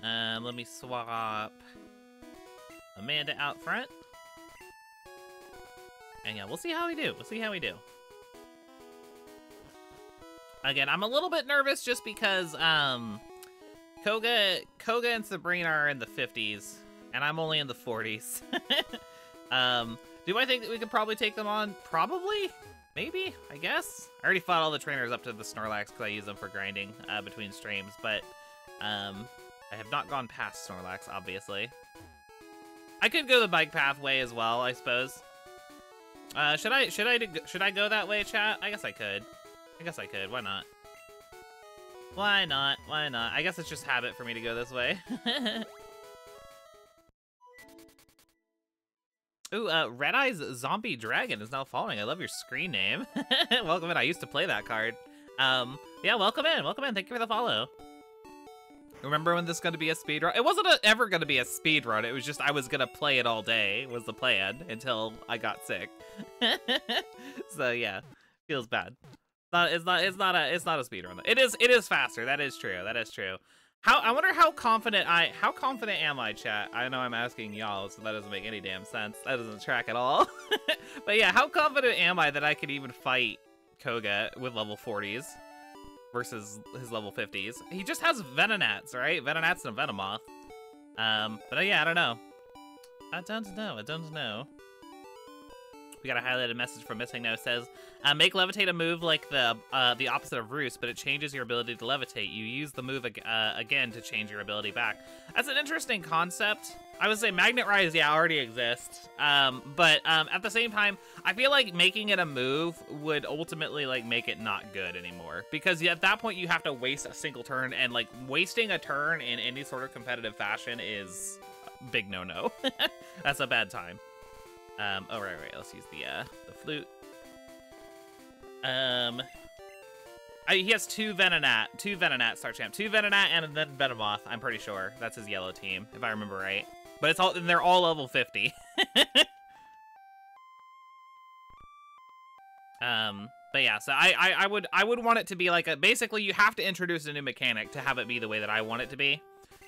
Let me swap Amanda out front. And yeah, we'll see how we do. Again, I'm a little bit nervous just because, Koga and Sabrina are in the 50s, and I'm only in the 40s. Do I think that we could probably take them on? Probably? Maybe? I guess? I already fought all the trainers up to the Snorlax because I use them for grinding between streams, but I have not gone past Snorlax, obviously. I could go the bike pathway as well, I suppose. Should I go that way, chat? I guess I could. Why not? Why not? Why not? I guess it's just habit for me to go this way. Ooh, Red Eyes Zombie Dragon is now following. I love your screen name. Welcome in. I used to play that card. Yeah, welcome in. Welcome in. Thank you for the follow. Remember when this was going to be a speed run? It wasn't ever going to be a speed run. It was just I was going to play it all day was the plan until I got sick. So yeah, feels bad. It's not a speed run. It is faster. That is true. I wonder how confident am I, chat? I know I'm asking y'all, so that doesn't make any damn sense. That doesn't track at all. But yeah, how confident am I that I could even fight Koga with level 40s versus his level 50s? He just has Venonats, right? Venonats and Venomoth. But yeah, I don't know. I don't know. We got a highlighted message from Missing No. It says, make levitate a move like the opposite of Roost, but it changes your ability to levitate. You use the move again to change your ability back. That's an interesting concept. I would say Magnet Rise, yeah, already exists. But at the same time, I feel like making it a move would ultimately like make it not good anymore. Because at that point, you have to waste a single turn, and like wasting a turn in any sort of competitive fashion is a big no-no. That's a bad time. Oh, right, let's use the flute. He has two Venonat Star Champ. Two Venonat and then Venomoth, I'm pretty sure. That's his yellow team, if I remember right. But it's all, and they're all level 50. But yeah, so I would want it to be like basically you have to introduce a new mechanic to have it be the way that I want it to be.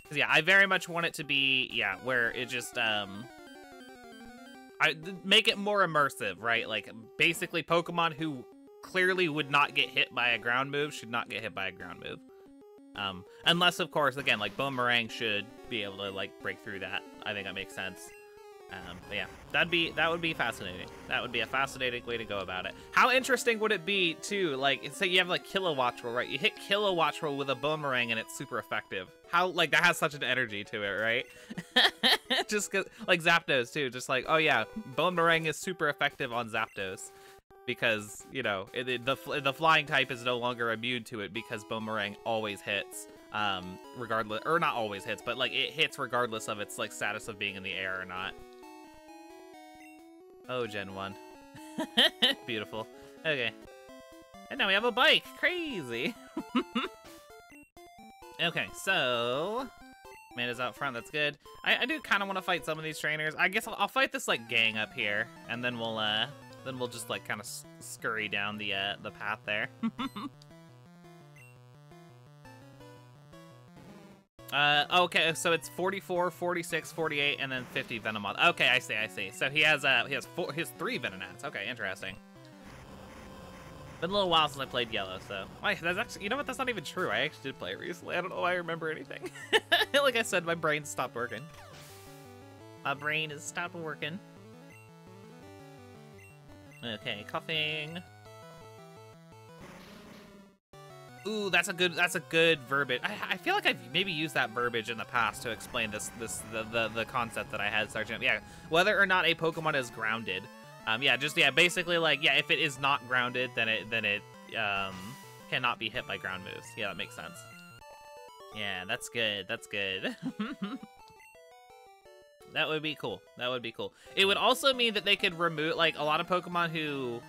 Cause yeah, I very much want it to be, yeah, where it just, I make it more immersive, right? Like, basically, Pokemon who clearly would not get hit by a ground move should not get hit by a ground move. Unless, of course, again, like, Boomerang should be able to, like, break through that. I think that makes sense. But yeah, that would be fascinating. That would be a fascinating way to go about it. How interesting would it be, too, like, say you have, like, Kilowatch Roll, right? You hit Kilowatch Roll with a Boomerang and it's super effective. How, like, that has such an energy to it, right? Just cause, like, Zapdos, too. Just like, oh yeah, Boomerang is super effective on Zapdos. Because, you know, the flying type is no longer immune to it because Boomerang always hits. Regardless, or not always hits, but, like, it hits regardless of its, like, status of being in the air or not. Oh, Gen 1. Beautiful. Okay. And now we have a bike. Crazy. Okay, so Amanda's out front. That's good. I do kind of want to fight some of these trainers. I guess I'll fight this like gang up here, and then we'll just like kind of scurry down the path there. Okay, so it's 44, 46, 48, and then 50 Venomoth. Okay, I see. So he has 3 Venonats. Okay, interesting. Been a little while since I played Yellow, so that's actually, you know what? That's not even true. I actually did play it recently. I don't know why I remember anything. Like I said, my brain stopped working. My brain has stopped working. Okay, coughing. Ooh, that's a good verbiage. I feel like I've maybe used that verbiage in the past to explain the concept that I had, Sergeant. Yeah, whether or not a Pokemon is grounded. Yeah, basically like, yeah, if it is not grounded, then it cannot be hit by ground moves. Yeah, that makes sense. Yeah, that's good. That would be cool. It would also mean that they could remove, like, a lot of Pokemon who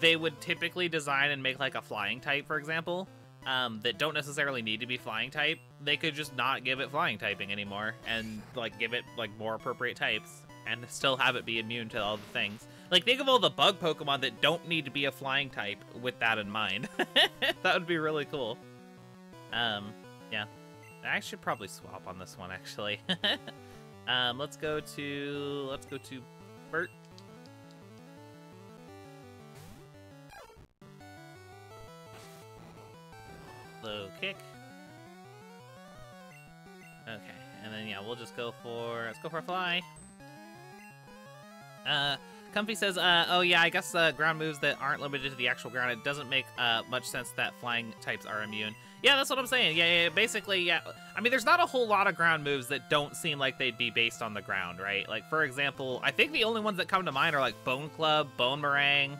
they would typically design and make like a flying type, for example, that don't necessarily need to be flying type. They could just not give it flying typing anymore and like give it like more appropriate types and still have it be immune to all the things. Like, think of all the bug Pokemon that don't need to be a flying type with that in mind. That would be really cool. Yeah. I should probably swap on this one, actually. Let's go to Bert. Low kick. Okay, and then yeah, we'll just let's go for a fly. Comfy says, oh yeah, I guess ground moves that aren't limited to the actual ground, it doesn't make much sense that flying types are immune. Yeah, that's what I'm saying. Yeah, basically, yeah. I mean, there's not a whole lot of ground moves that don't seem like they'd be based on the ground, right? Like, for example, I think the only ones that come to mind are like Bone Club, Bone Meringue,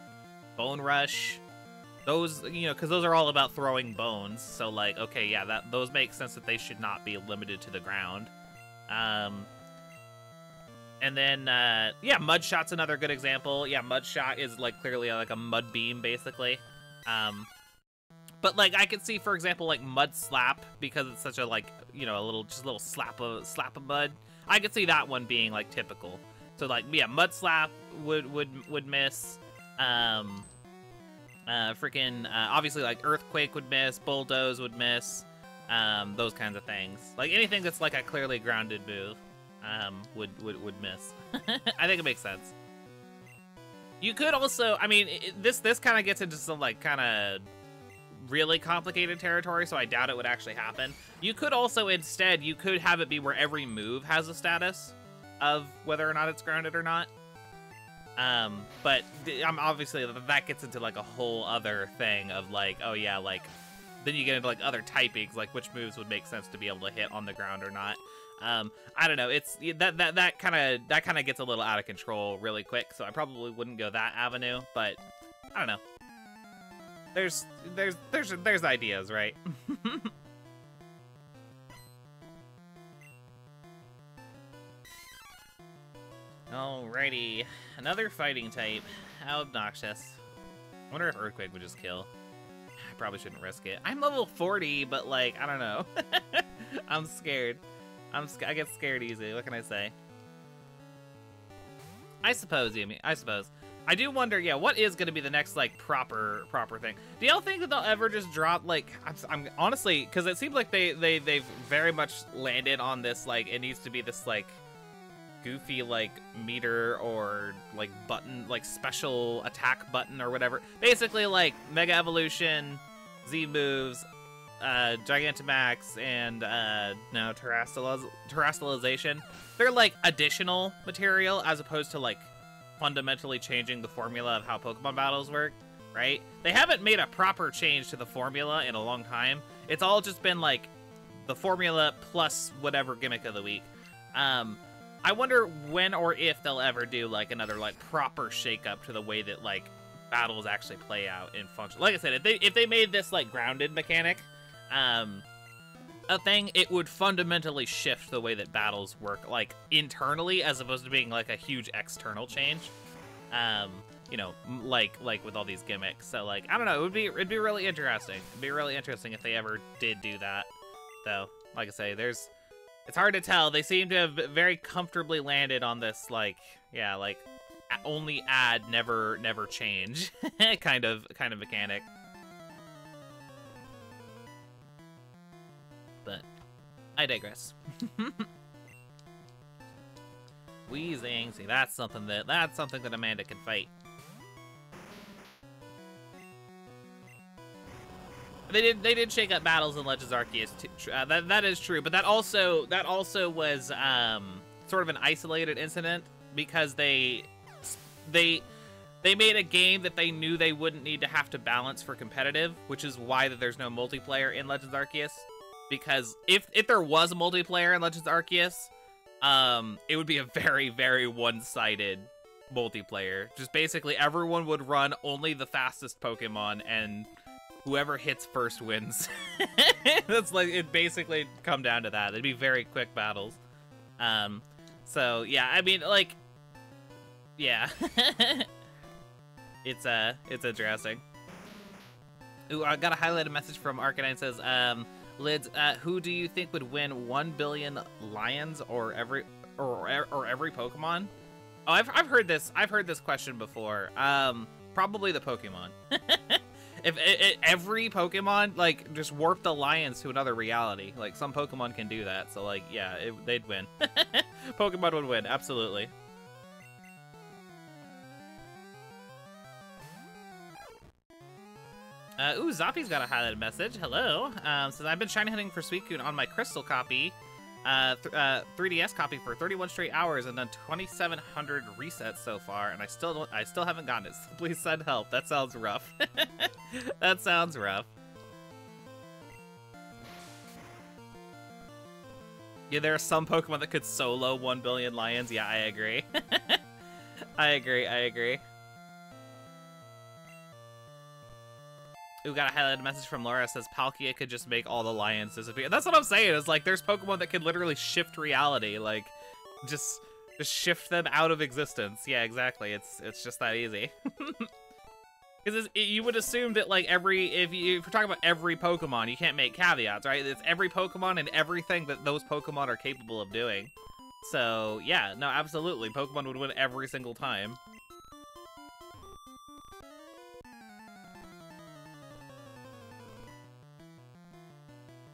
Bone Rush. Those, you know, because those are all about throwing bones. So, like, okay, yeah, those make sense that they should not be limited to the ground. And then, yeah, Mud Shot's another good example. Yeah, Mud Shot is, like, clearly, like, a mud beam, basically. But, like, I could see, for example, like, Mud Slap, because it's such a, like, you know, just a little slap of mud. I could see that one being, like, typical. So, like, yeah, Mud Slap would miss. Obviously, like, Earthquake would miss. Bulldoze would miss. Those kinds of things. Like, anything that's, like, a clearly grounded move. Would miss. I think it makes sense. You could also, I mean, this kind of gets into some, like, kind of really complicated territory, so I doubt it would actually happen. You could also, instead, you could have it be where every move has a status of whether or not it's grounded or not. But obviously that gets into, like, a whole other thing of, like, oh yeah, like, then you get into, like, other typings, like which moves would make sense to be able to hit on the ground or not. I don't know. It's that kind of gets a little out of control really quick, so I probably wouldn't go that avenue. But I don't know. There's ideas, right? Alrighty, another fighting type. How obnoxious. I wonder if Earthquake would just kill. I probably shouldn't risk it. I'm level 40, but, like, I don't know. I'm scared. I get scared easy. What can I say? I suppose, Yumi. I suppose. I do wonder, yeah, what is going to be the next, like, proper thing? Do y'all think that they'll ever just drop, like, I'm honestly, because it seems like they've very much landed on this, like, it needs to be this, like, goofy, like, meter or, like, button, like, special attack button or whatever. Basically, like, Mega Evolution, Z moves, Gigantamax, and now Terrestrialization. They're, like, additional material as opposed to, like, fundamentally changing the formula of how Pokemon battles work, right? They haven't made a proper change to the formula in a long time. It's all just been, like, the formula plus whatever gimmick of the week. I wonder when or if they'll ever do, like, another, like, proper shake-up to the way that, like, battles actually play out in function. Like I said, if they made this, like, grounded mechanic a thing, it would fundamentally shift the way that battles work, like, internally, as opposed to being, like, a huge external change. You know, like with all these gimmicks. So, like, I don't know, it'd be really interesting. It'd be really interesting if they ever did do that. Though, like I say, it's hard to tell. They seem to have very comfortably landed on this, like, yeah, like, only add, never change kind of mechanic. But I digress. Wheezing. See, that's something that Amanda can fight. They did shake up battles in Legends Arceus too. That is true, but that also was sort of an isolated incident because they made a game that they knew they wouldn't need to have to balance for competitive, which is why that there's no multiplayer in Legends Arceus. Because if there was a multiplayer in Legends Arceus, it would be a very, very one-sided multiplayer. Just basically everyone would run only the fastest Pokemon, and whoever hits first wins. That's like, it basically come down to that. It'd be very quick battles. So yeah, I mean, like, yeah. It's interesting. Ooh, I got a highlighted message from Arcanine. Says, Lids, who do you think would win 1 billion lions or every Pokemon? Oh, I've heard this question before. Probably the Pokemon. If every Pokemon, like, just warp the lions to another reality, like, some Pokemon can do that, so, like, yeah, they'd win. Pokemon would win, absolutely. Ooh, Zoppy's got a highlighted message. Hello. Says, I've been shiny hunting for Suicune on my crystal copy. 3DS copy for 31 straight hours and done 2,700 resets so far, and I still haven't gotten it. So please send help. That sounds rough. That sounds rough. Yeah, there are some Pokemon that could solo 1 billion lions. Yeah, I agree. I agree. Ooh, got a highlighted message from Laura. Says Palkia could just make all the lions disappear. That's what I'm saying. It's like there's Pokemon that could literally shift reality, like just shift them out of existence. Yeah, exactly. It's just that easy. Because you would assume that like if you're talking about every Pokemon, you can't make caveats, right? It's every Pokemon and everything that those Pokemon are capable of doing. So yeah, no, absolutely, Pokemon would win every single time.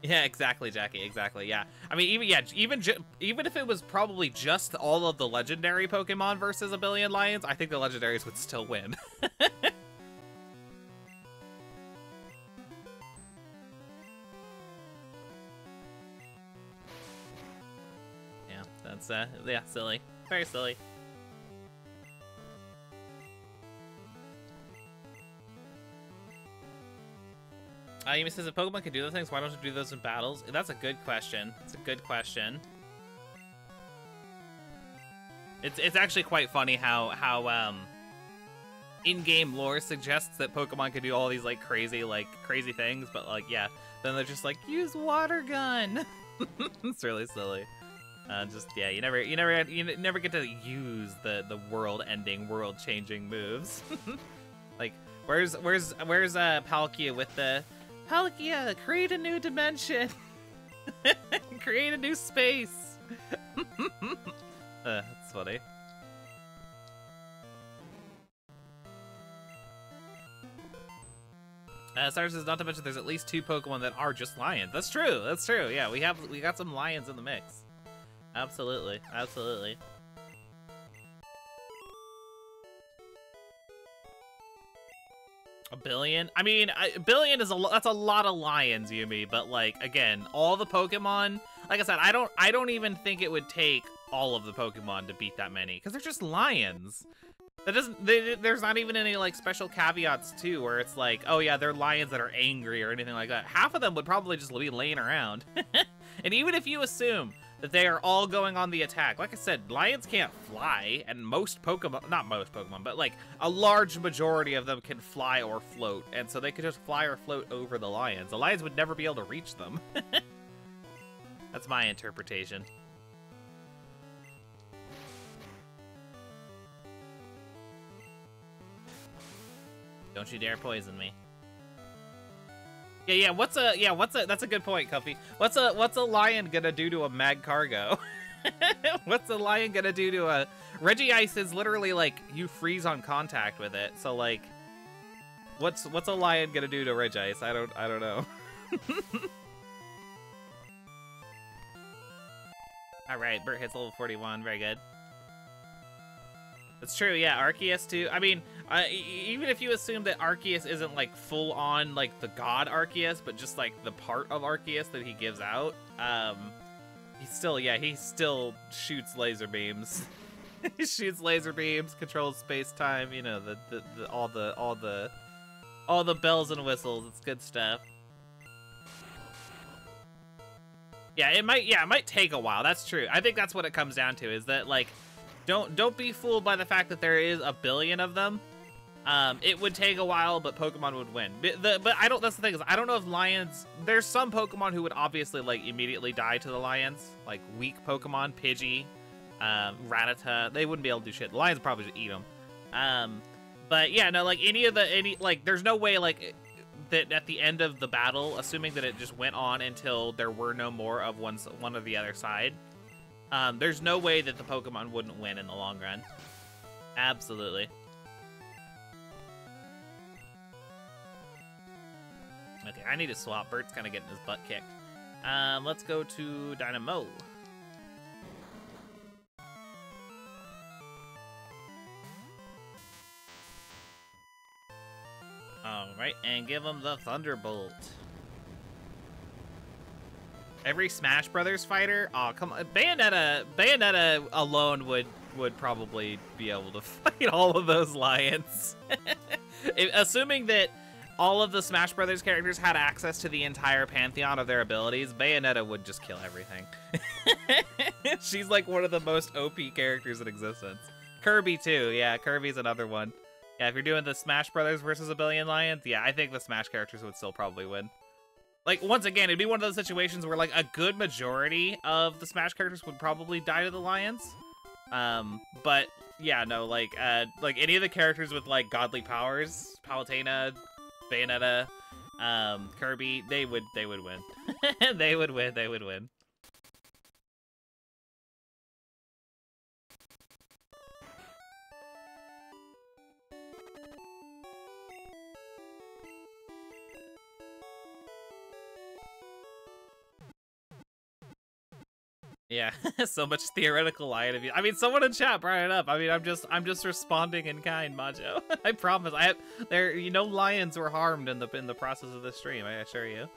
Yeah, exactly, Jackie. Exactly. Yeah. I mean, even if it was probably just all of the legendary Pokemon versus a billion lions, I think the legendaries would still win. Yeah, that's yeah, silly. Very silly. Yumi says, if Pokemon can do those things, why don't you do those in battles? That's a good question. It's a good question. It's actually quite funny how in-game lore suggests that Pokemon can do all these like crazy things, but like yeah, then they're just like use water gun. It's really silly. Just yeah, you never get to use the world-ending, world-changing moves. Like where's Palkia with the Palkia, create a new dimension. Create a new space. That's funny. Cyrus says, not to mention there's at least 2 Pokemon that are just lions. That's true. That's true. Yeah, we got some lions in the mix. Absolutely. Absolutely. A billion? I mean, a billion is that's a lot of lions, Yumi. But like, again, all the Pokemon. Like I said, I don't even think it would take all of the Pokemon to beat that many, because they're just lions. That doesn't. There's not even any like special caveats too, where it's like, oh yeah, they're lions that are angry or anything like that. Half of them would probably just be laying around. And even if you assume that they are all going on the attack. Like I said, lions can't fly, and most Pokemon, not most Pokemon, but like a large majority of them can fly or float, and so they could just fly or float over the lions. The lions would never be able to reach them. That's my interpretation. Don't you dare poison me. Yeah, that's a good point, Cuffy. What's a lion gonna do to a Magcargo? What's a lion gonna do to a Regice is literally like you freeze on contact with it. So like what's a lion gonna do to Regice? I don't know. Alright, Bert hits level 41, very good. That's true, yeah, Arceus too. I mean, even if you assume that Arceus isn't like full on like the god Arceus, but just like the part of Arceus that he gives out, he still shoots laser beams. He shoots laser beams, controls space-time, you know, all the bells and whistles. It's good stuff. Yeah, it might take a while. That's true. I think that's what it comes down to, is that like don't be fooled by the fact that there is a billion of them. It would take a while, but Pokemon would win. But I don't. That's the thing, is I don't know if lions. There's some Pokemon who would obviously like immediately die to the lions, like weak Pokemon, Pidgey, Rattata. They wouldn't be able to do shit. The lions would probably just eat them. But yeah, no, like there's no way like that at the end of the battle, assuming that it just went on until there were no more of one of the other side. There's no way that the Pokemon wouldn't win in the long run. Absolutely. Okay, I need to swap. Bert's kind of getting his butt kicked. Let's go to Dynamo. Alright, and give him the Thunderbolt. Every Smash Brothers fighter? Oh, come on. Bayonetta alone would probably be able to fight all of those lions. Assuming that all of the Smash Brothers characters had access to the entire pantheon of their abilities, Bayonetta would just kill everything. She's like one of the most OP characters in existence. Kirby too, yeah, Kirby's another one. Yeah, if you're doing the Smash Brothers versus a billion lions, yeah, I think the Smash characters would still probably win. Like, once again, it'd be one of those situations where, like, a good majority of the Smash characters would probably die to the lions. But, yeah, no, like any of the characters with, like, godly powers, Palutena, Bayonetta, Kirby, they would win. They would win. Yeah, so much theoretical lion of you. I mean, someone in chat brought it up. I mean, I'm just responding in kind, Majo. I promise. Lions were harmed in the process of this stream. I assure you.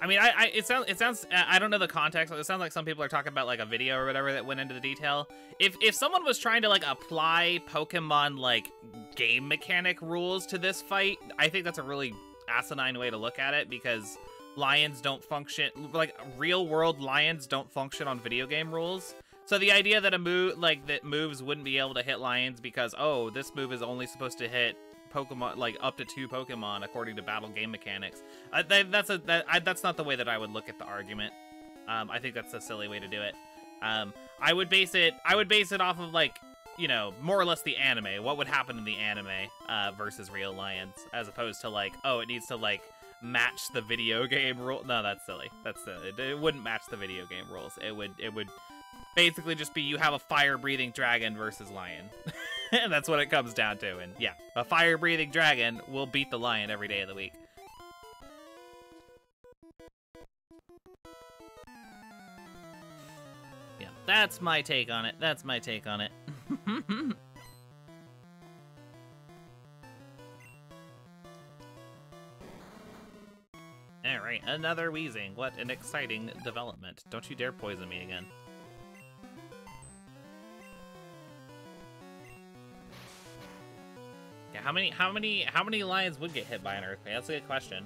I mean, it sounds. I don't know the context. It sounds like some people are talking about like a video or whatever that went into the detail. If someone was trying to like apply Pokemon like game mechanic rules to this fight, I think that's a really asinine way to look at it because lions don't function like real world lions don't function on video game rules. So the idea that moves wouldn't be able to hit lions because this move is only supposed to hit Pokemon like up to 2 Pokemon according to battle game mechanics. That's not the way that I would look at the argument. I think that's a silly way to do it. I would base it off of like, you know, more or less the anime. What would happen in the anime versus real lions, as opposed to like, it needs to like match the video game rule. No, that's silly. That's silly. It wouldn't match the video game rules. It would basically just be you have a fire-breathing dragon versus lion. And that's what it comes down to. And yeah, a fire-breathing dragon will beat the lion every day of the week. Yeah, that's my take on it. That's my take on it. Alright, another wheezing. What an exciting development. Don't you dare poison me again. Yeah, how many lions would get hit by an earthquake? That's a good question.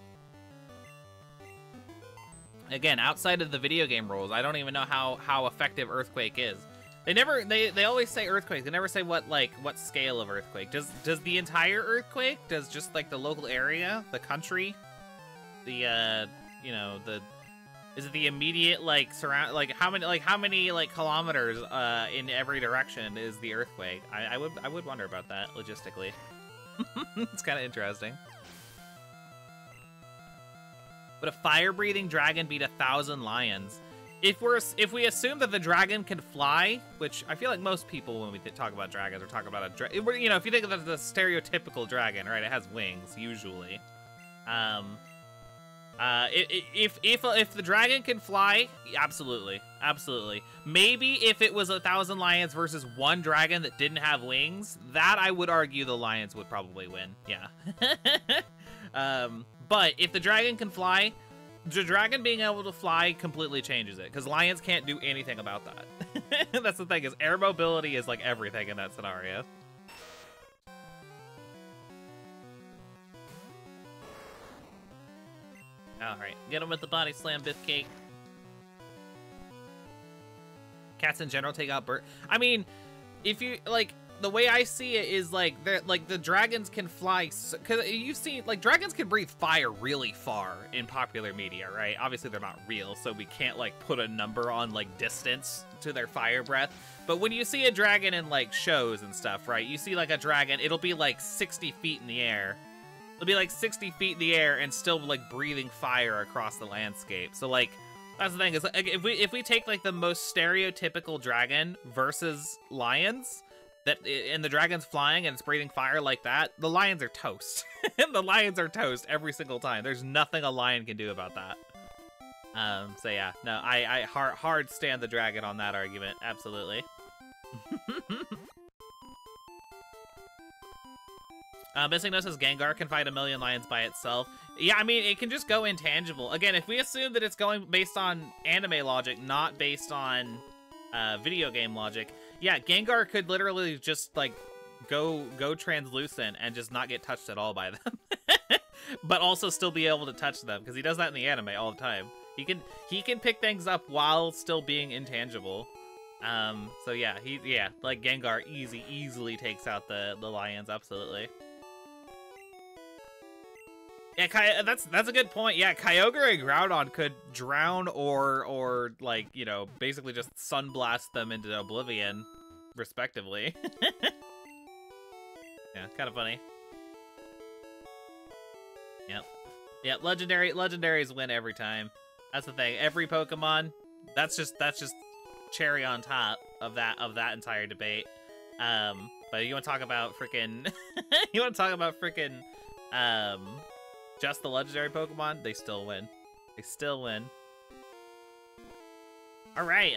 Again, outside of the video game rules, I don't even know how effective earthquake is. They always say earthquake. They never say what scale of earthquake. Does the entire earthquake? Does just like the local area, the country? The is it the immediate like surround how many kilometers in every direction is the earthquake? I would wonder about that logistically. It's kind of interesting. But a fire-breathing dragon beat 1,000 lions. If we assume that the dragon can fly, which I feel like most people when we talk about dragons are talking about a dragon. You know, if you think of the stereotypical dragon, right? It has wings usually. If the dragon can fly, absolutely. Maybe if it was 1,000 lions versus 1 dragon that didn't have wings, that I would argue the lions would probably win. Yeah. But if the dragon can fly, the dragon being able to fly completely changes it, because lions can't do anything about that. That's the thing, is air mobility is like everything in that scenario. Alright, get him with the body slam, Biffcake. Cats in general take out bird. I mean, if you, like, the way I see it is, like, the dragons can fly, because you've seen, like, dragons can breathe fire really far in popular media, right? Obviously, they're not real, so we can't, like, put a number on, like, distance to their fire breath. But when you see a dragon in, like, shows and stuff, right? You see, like, a dragon, it'll be, like, 60 feet in the air. It'll be like 60 feet in the air and still like breathing fire across the landscape. So like, that's the thing, is like, if we take like the most stereotypical dragon versus lions, and the dragon's flying and it's breathing fire like that, the lions are toast. The lions are toast every single time. There's nothing a lion can do about that. So yeah, no, I hard stand the dragon on that argument. Absolutely. Missing Note says Gengar can fight a million lions by itself. Yeah, I mean, it can just go intangible. Again, if we assume that it's going based on anime logic, not based on video game logic, yeah, Gengar could literally just, like, go translucent and just not get touched at all by them. But also still be able to touch them, because he does that in the anime all the time. He can pick things up while still being intangible. So yeah, like Gengar easily takes out the lions, absolutely. Yeah, that's a good point. Yeah, Kyogre and Groudon could drown or like, you know, basically just sunblast them into oblivion, respectively. Yeah, kind of funny. Yep. Yeah, legendaries win every time. That's the thing. Every Pokemon, that's just cherry on top of that entire debate. But you want to talk about freaking just the legendary Pokemon, they still win. They still win. All right,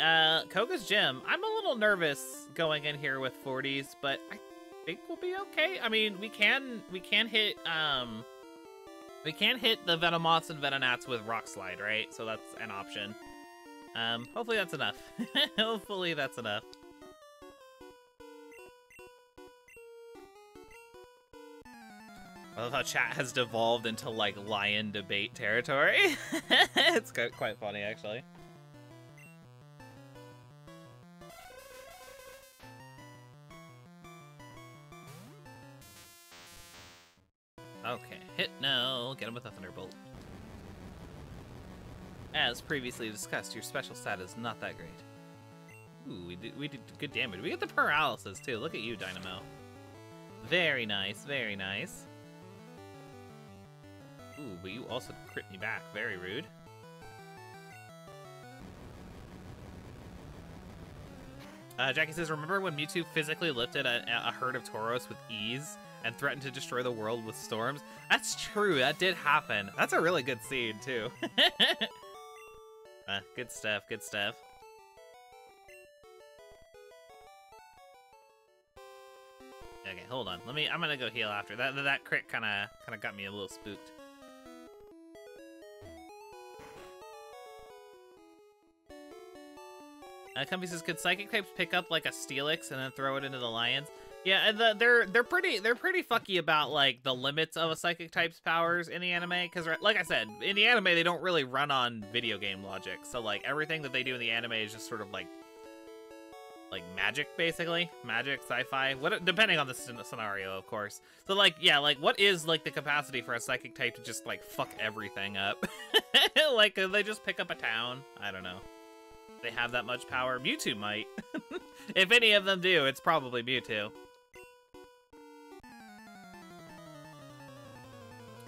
Koga's Gym. I'm a little nervous going in here with 40s, but I think we'll be okay. I mean, we can hit the Venomoths and Venonats with Rock Slide, right? So that's an option. Hopefully that's enough. Hopefully that's enough. I love how chat has devolved into, like, lion debate territory. It's quite funny, actually. Okay, hit no. Get him with a Thunderbolt. As previously discussed, your special stat is not that great. Ooh, we did good damage. We get the paralysis, too. Look at you, Dynamo. Very nice, very nice. Ooh, but you also crit me back. Very rude. Jackie says, remember when Mewtwo physically lifted a herd of Tauros with ease and threatened to destroy the world with storms? That's true. That did happen. That's a really good scene, too. Good stuff. Good stuff. Okay, hold on. I'm gonna go heal after that. That crit kind of got me a little spooked. Comfy says, could psychic types pick up like a Steelix and then throw it into the lions? Yeah, they're pretty fucky about like the limits of a psychic type's powers in the anime, because like I said, in the anime they don't really run on video game logic. So like everything that they do in the anime is just sort of like magic, basically. Magic, sci-fi, depending on the scenario, of course. So like, yeah, like what is like the capacity for a psychic type to just like fuck everything up? Like, could they just pick up a town? I don't know. They have that much power. Mewtwo might. If any of them do, it's probably Mewtwo.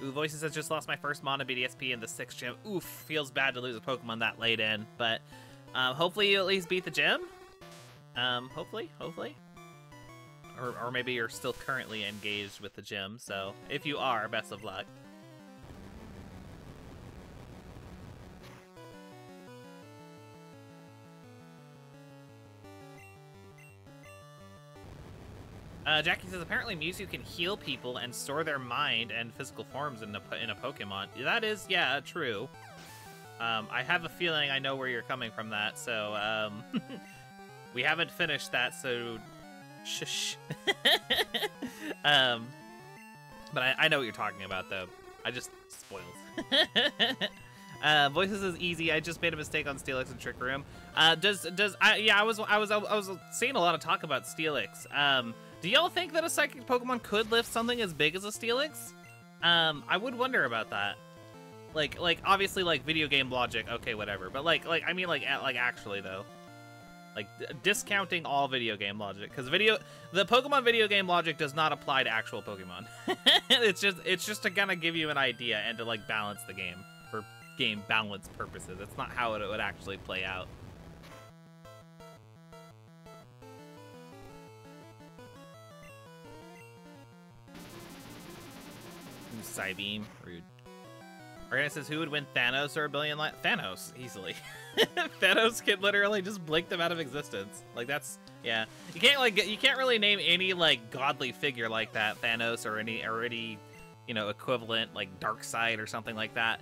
Ooh, Voices has just lost my first Mana BDSP in the 6th gym. Oof, feels bad to lose a Pokemon that late in, but hopefully you at least beat the gym. Hopefully. Or maybe you're still currently engaged with the gym, so if you are, best of luck. Jackie says, apparently Mewtwo can heal people and store their mind and physical forms in a Pokemon. That is, yeah, true. I have a feeling I know where you're coming from that, so, we haven't finished that, so shush. But I know what you're talking about, though. I just spoiled. Voices is easy. I just made a mistake on Steelix and Trick Room. I was seeing a lot of talk about Steelix. Do y'all think that a psychic Pokemon could lift something as big as a Steelix? I would wonder about that. Like obviously like video game logic, okay, whatever. But I mean like actually though. Like discounting all video game logic, because the Pokemon video game logic does not apply to actual Pokemon. it's just to kind of give you an idea and to like balance the game for game balance purposes. That's not how it would actually play out. Psybeam, rude. Arena says, who would win, Thanos or a billion lions? Thanos, easily. Thanos can literally just blink them out of existence. Like, that's Yeah, you can't really name any like godly figure like that, Thanos or any you know, equivalent like Darkseid or something like that.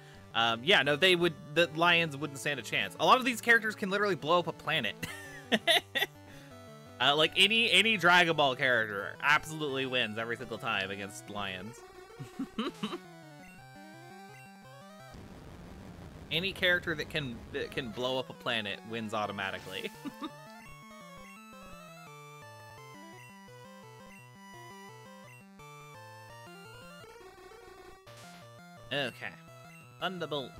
Yeah, no, the Lions wouldn't stand a chance. A lot of these characters can literally blow up a planet. Like any Dragon Ball character absolutely wins every single time against Lions. Any character that can blow up a planet wins automatically. Okay. Thunderbolt.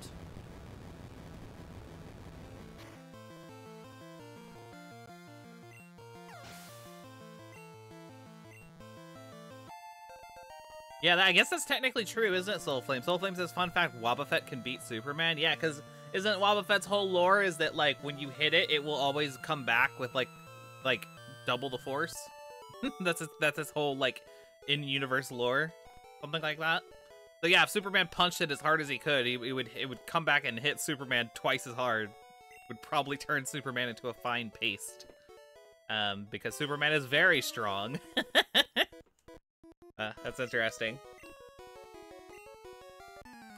Yeah, I guess that's technically true, isn't it, Soul Flame? Soul Flame says, fun fact, Wobbuffet can beat Superman. Yeah, because isn't Wobbuffet's whole lore is that, like, when you hit it, it will always come back with, like double the force? That's its whole, like, in-universe lore. Something like that. So yeah, if Superman punched it as hard as he could, it would come back and hit Superman twice as hard. Would probably turn Superman into a fine paste. Because Superman is very strong. That's interesting.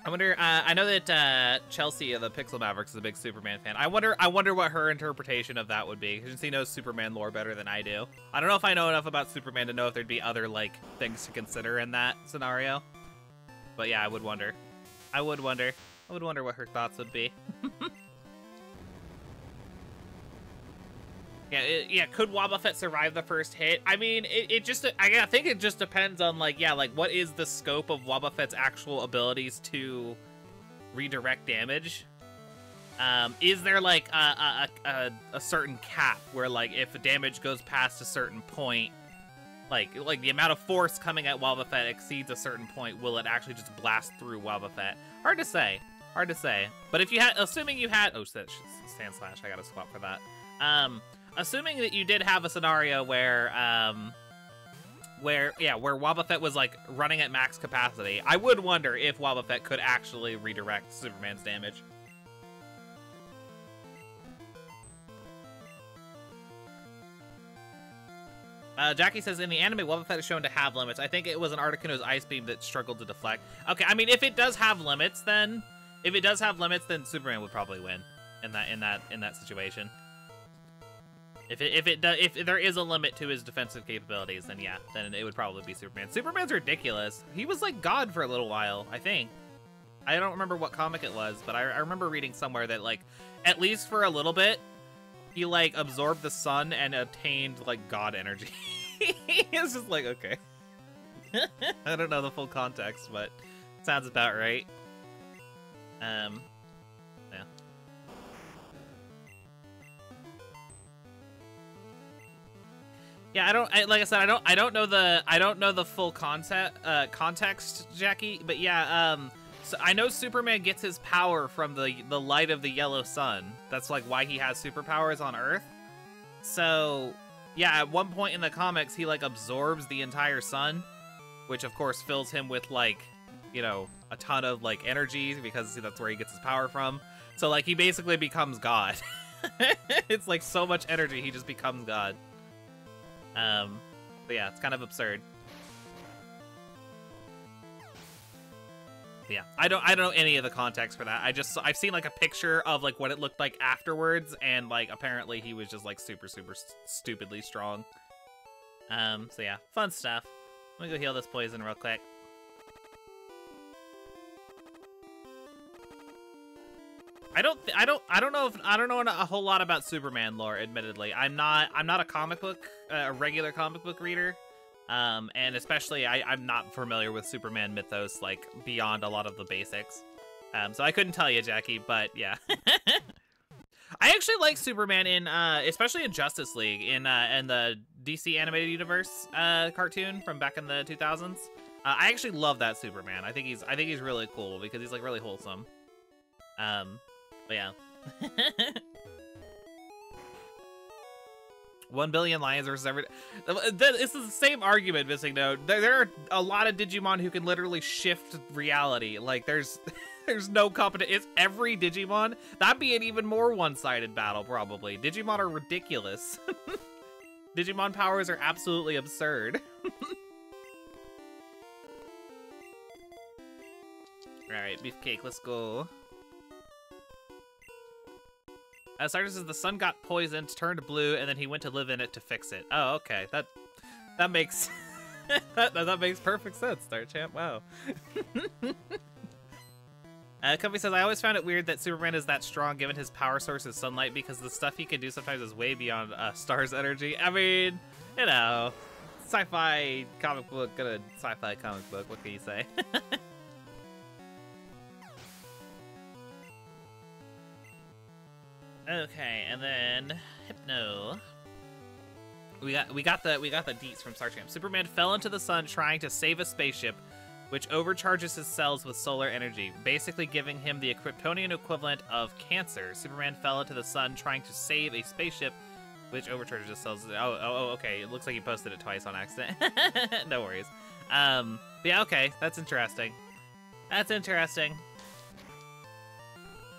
I wonder, I know that Chelsea of the Pixel Mavericks is a big Superman fan. I wonder what her interpretation of that would be, because she knows Superman lore better than I do. I don't know if I know enough about Superman to know if there'd be other, like, things to consider in that scenario. But yeah, I would wonder. I would wonder what her thoughts would be. Yeah, could Wobbuffet survive the first hit? I mean, I think it just depends on, like, yeah, like, what is the scope of Wobbuffet's actual abilities to redirect damage? Is there, like, a certain cap where, like, if damage goes past a certain point, like the amount of force coming at Wobbuffet exceeds a certain point, will it actually just blast through Wobbuffet? Hard to say. Hard to say. But if you had, assuming you had, oh, Sand Slash, I gotta swap for that. Assuming that you did have a scenario where Wobbuffet was, like, running at max capacity, I would wonder if Wobbuffet could actually redirect Superman's damage. Jackie says, in the anime, Wobbuffet is shown to have limits. I think it was an Articuno's ice beam that struggled to deflect. Okay, I mean, if it does have limits, then Superman would probably win in that situation. If there is a limit to his defensive capabilities, then yeah, then it would probably be Superman. Superman's ridiculous. He was like God for a little while, I think. I don't remember what comic it was, but I remember reading somewhere that, like, at least for a little bit, he, like, absorbed the sun and attained, like, God energy. It's just like, okay. I don't know the full context, but sounds about right. Yeah. Yeah, like I said, I don't know the full context, Jackie, but yeah, so I know Superman gets his power from the light of the yellow sun. That's, like, why he has superpowers on Earth. So, yeah, at one point in the comics, he, like, absorbs the entire sun, which, of course, fills him with, like, you know, a ton of, like, energy, because that's where he gets his power from. So, like, he basically becomes God. It's, like, so much energy, he just becomes God. But yeah, it's kind of absurd. Yeah, I don't know any of the context for that. I've seen, like, a picture of, like, what it looked like afterwards, and, like, apparently he was just, like, super stupidly strong. So yeah, fun stuff. Let me go heal this poison real quick. I don't know a whole lot about Superman lore, admittedly. I'm not a regular comic book reader. And especially I'm not familiar with Superman mythos, like, beyond a lot of the basics. So I couldn't tell you, Jackie, but yeah. I actually like Superman in especially in Justice League in the DC animated universe cartoon from back in the 2000s. I actually love that Superman. I think he's really cool because he's, like, really wholesome. But yeah. 1 billion lions versus every... It's the same argument, Missing Note. There are a lot of Digimon who can literally shift reality. Like, there's no competition. It's every Digimon. That'd be an even more one-sided battle, probably. Digimon are ridiculous. Digimon powers are absolutely absurd. Alright, Beefcake, let's go. Sarge says the sun got poisoned, turned blue, and then he went to live in it to fix it. Oh, okay. That makes that makes perfect sense, Star Champ. Wow. Company says, I always found it weird that Superman is that strong given his power source is sunlight because the stuff he can do sometimes is way beyond Star's energy. I mean, you know, sci-fi comic book, good sci-fi comic book. What can you say? Okay, and then Hypno. We got the deets from Star Champ. Superman fell into the sun trying to save a spaceship, which overcharges his cells with solar energy, basically giving him the Kryptonian equivalent of cancer. Superman fell into the sun trying to save a spaceship, which overcharges his cells. Oh, okay. It looks like he posted it twice on accident. No worries. But yeah, okay. That's interesting. That's interesting.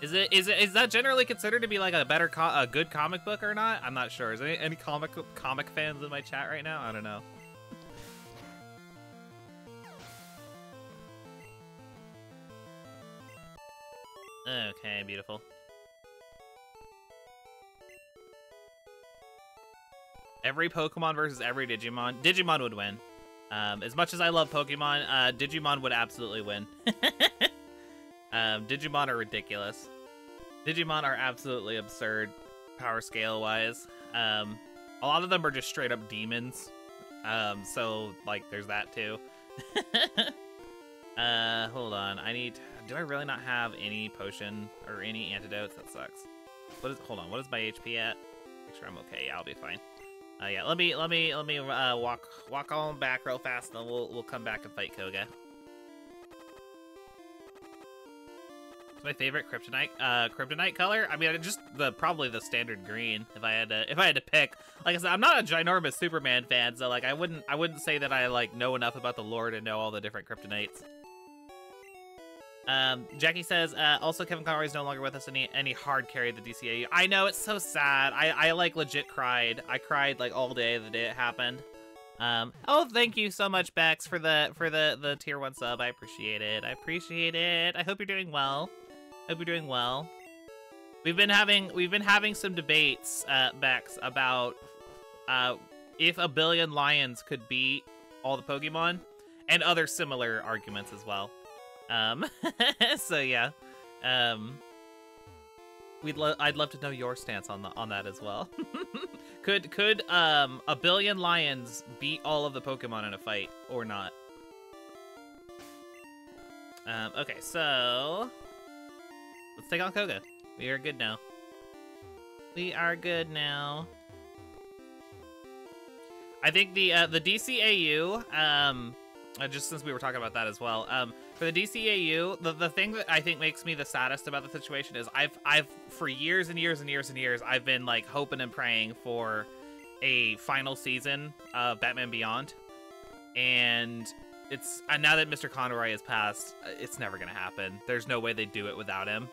Is that generally considered to be like a good comic book or not? I'm not sure. Is there any comic fans in my chat right now? I don't know. Okay, beautiful. Every Pokemon versus every Digimon. Digimon would win. As much as I love Pokemon, Digimon would absolutely win. Digimon are ridiculous. Digimon are absolutely absurd, power scale wise. A lot of them are just straight up demons. So like there's that too. Hold on. Do I really not have any potion or any antidotes? That sucks. Hold on. What is my HP at? Make sure I'm okay. Yeah, I'll be fine. Yeah. Let me walk on back real fast, and then we'll come back and fight Koga. It's my favorite kryptonite color. I mean, just probably the standard green. If I had to pick, like I said, I'm not a ginormous Superman fan, so like I wouldn't say that I like know enough about the lore to know all the different kryptonites. Jackie says, also Kevin Conroy is no longer with us. Any hard carry the DCAU. I know, it's so sad. I like legit cried. I cried like all day the day it happened. Oh, thank you so much, Bex, for the tier 1 sub. I appreciate it. I hope you're doing well. We've been having some debates, Bex, about if a billion lions could beat all the Pokemon, and other similar arguments as well. So yeah, I'd love to know your stance on that as well. Could a billion lions beat all of the Pokemon in a fight or not? Okay, so let's take on Koga. We are good now. I think the DCAU, just since we were talking about that as well, for the DCAU, the thing that I think makes me the saddest about the situation is I've for years and years and years and years, I've been like hoping and praying for a final season of Batman Beyond, and now that Mr. Conroy has passed, it's never gonna happen. There's no way they'd do it without him,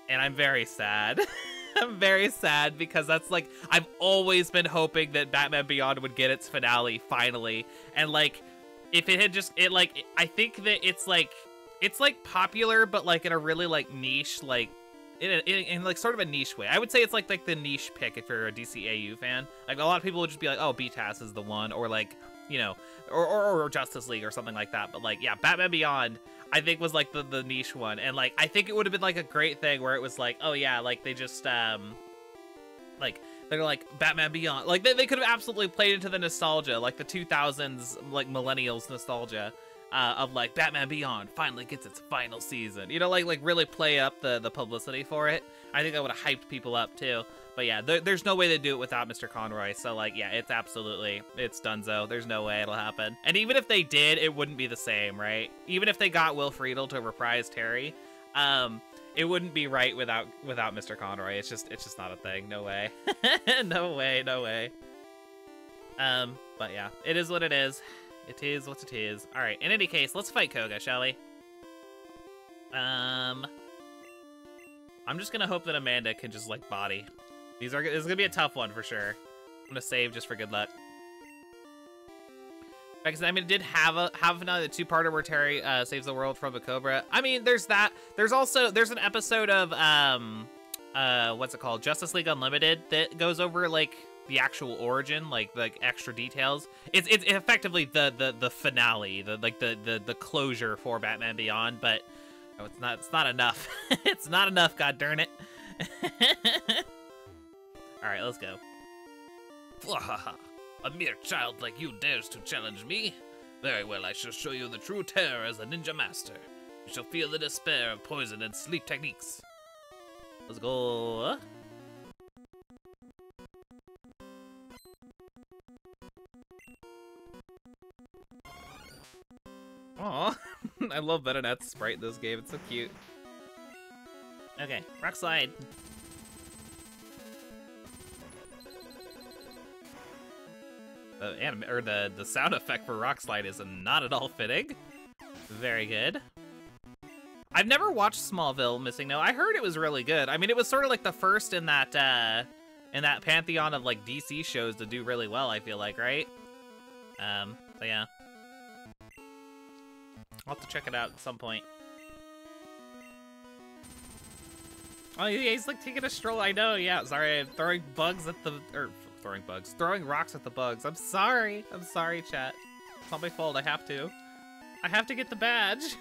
and I'm very sad. I'm very sad because that's like, I've always been hoping that Batman Beyond would get its finale finally, and like, if it had just, I think that it's like popular, but like in a really like niche, like in like sort of a niche way. I would say it's like the niche pick if you're a DCAU fan. Like a lot of people would just be like, oh, BTAS is the one, or like, you know, or Justice League or something like that. But like, yeah, Batman Beyond, I think was like the niche one, and like I think it would have been like a great thing where it was like, oh yeah, like they just like they're like Batman Beyond, like they could have absolutely played into the nostalgia, like the 2000s, like millennials nostalgia, of like Batman Beyond finally gets its final season, you know, like really play up the publicity for it. I think that would have hyped people up too. But yeah, there's no way to do it without Mr. Conroy. So like, yeah, it's donezo. There's no way it'll happen. And even if they did, it wouldn't be the same, right? Even if they got Will Friedle to reprise Terry, it wouldn't be right without Mr. Conroy. It's just not a thing. No way. No way. But yeah, it is what it is. It is what it is. All right. In any case, let's fight Koga, shall we? I'm just gonna hope that Amanda can just like body. This is gonna be a tough one for sure. I'm gonna save just for good luck. Because I mean, it did have another two-parter where Terry saves the world from a cobra. I mean, there's that. There's an episode of what's it called? Justice League Unlimited that goes over like the actual origin, like extra details. It's effectively the finale, the closure for Batman Beyond, but oh, it's not enough. It's not enough, god darn it. All right, let's go. A mere child like you dares to challenge me? Very well, I shall show you the true terror as a ninja master. You shall feel the despair of poison and sleep techniques. Let's go. Aw, I love Venonet's sprite in this game. It's so cute. Okay, rock slide. The sound effect for rock slide is not at all fitting. Very good. I've never watched Smallville Missing No. I heard it was really good. I mean, it was sort of like the first in that pantheon of like DC shows to do really well, I feel like, right? So yeah. I'll have to check it out at some point. Oh yeah, he's like taking a stroll. I know, yeah. Sorry, I'm throwing bugs at the throwing rocks at the bugs. I'm sorry, chat. It's not my fault. I have to get the badge.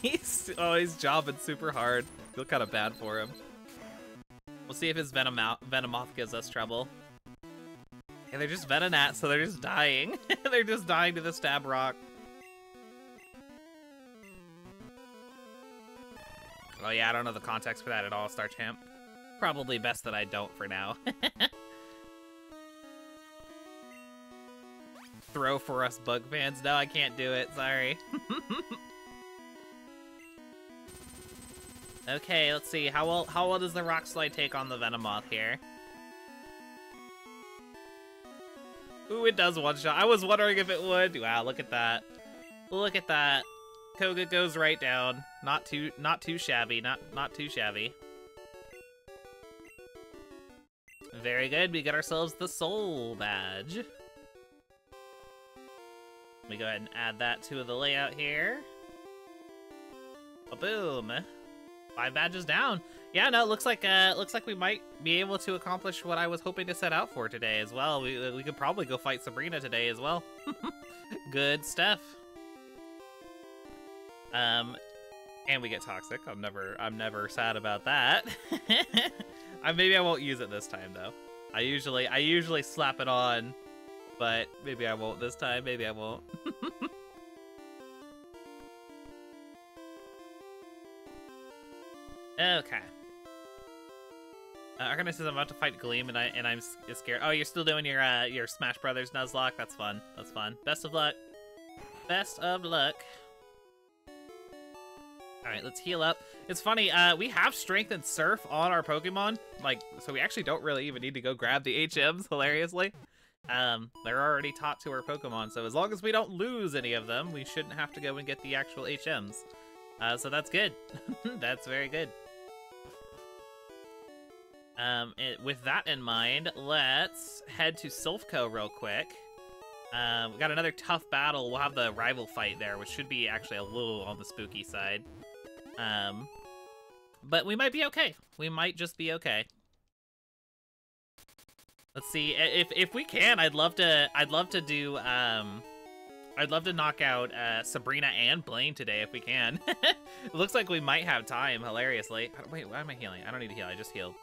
he's jobbing super hard. Feel kind of bad for him. We'll see if his Venomoth gives us trouble. Yeah, they're just Venonat, so they're just dying. They're just dying to the stab rock. Oh yeah, I don't know the context for that at all, Star Champ. Probably best that I don't for now. Throw for us bug fans. No, I can't do it, sorry. Okay, let's see. How well does the rock slide take on the Venomoth here? Ooh, it does one shot. I was wondering if it would. Wow, look at that. Look at that. Koga goes right down. Not too shabby. Not too shabby. Very good. We got ourselves the soul badge. Let me go ahead and add that to the layout here. Boom. 5 badges down. Yeah, no, it looks like we might be able to accomplish what I was hoping to set out for today as well. We could probably go fight Sabrina today as well. Good stuff. And we get toxic. I'm never sad about that. Maybe I won't use it this time though. I usually slap it on, but maybe I won't this time. Maybe I won't. Okay. Arcanist says I'm about to fight Gleam, and I'm scared. Oh, you're still doing your Smash Brothers Nuzlocke. That's fun. That's fun. Best of luck. Best of luck. All right, let's heal up. It's funny. We have Strength and Surf on our Pokemon, like, so we actually don't really even need to go grab the HMs. Hilariously, they're already taught to our Pokemon. So as long as we don't lose any of them, we shouldn't have to go and get the actual HMs. So that's good. That's very good. With that in mind, let's head to Silphco real quick. We got another tough battle. We'll have the rival fight there, which should be actually a little on the spooky side. But we might be okay. We might just be okay. Let's see. If we can, I'd love to do I'd love to knock out Sabrina and Blaine today if we can. It looks like we might have time, hilariously. Wait, why am I healing? I don't need to heal, I just healed.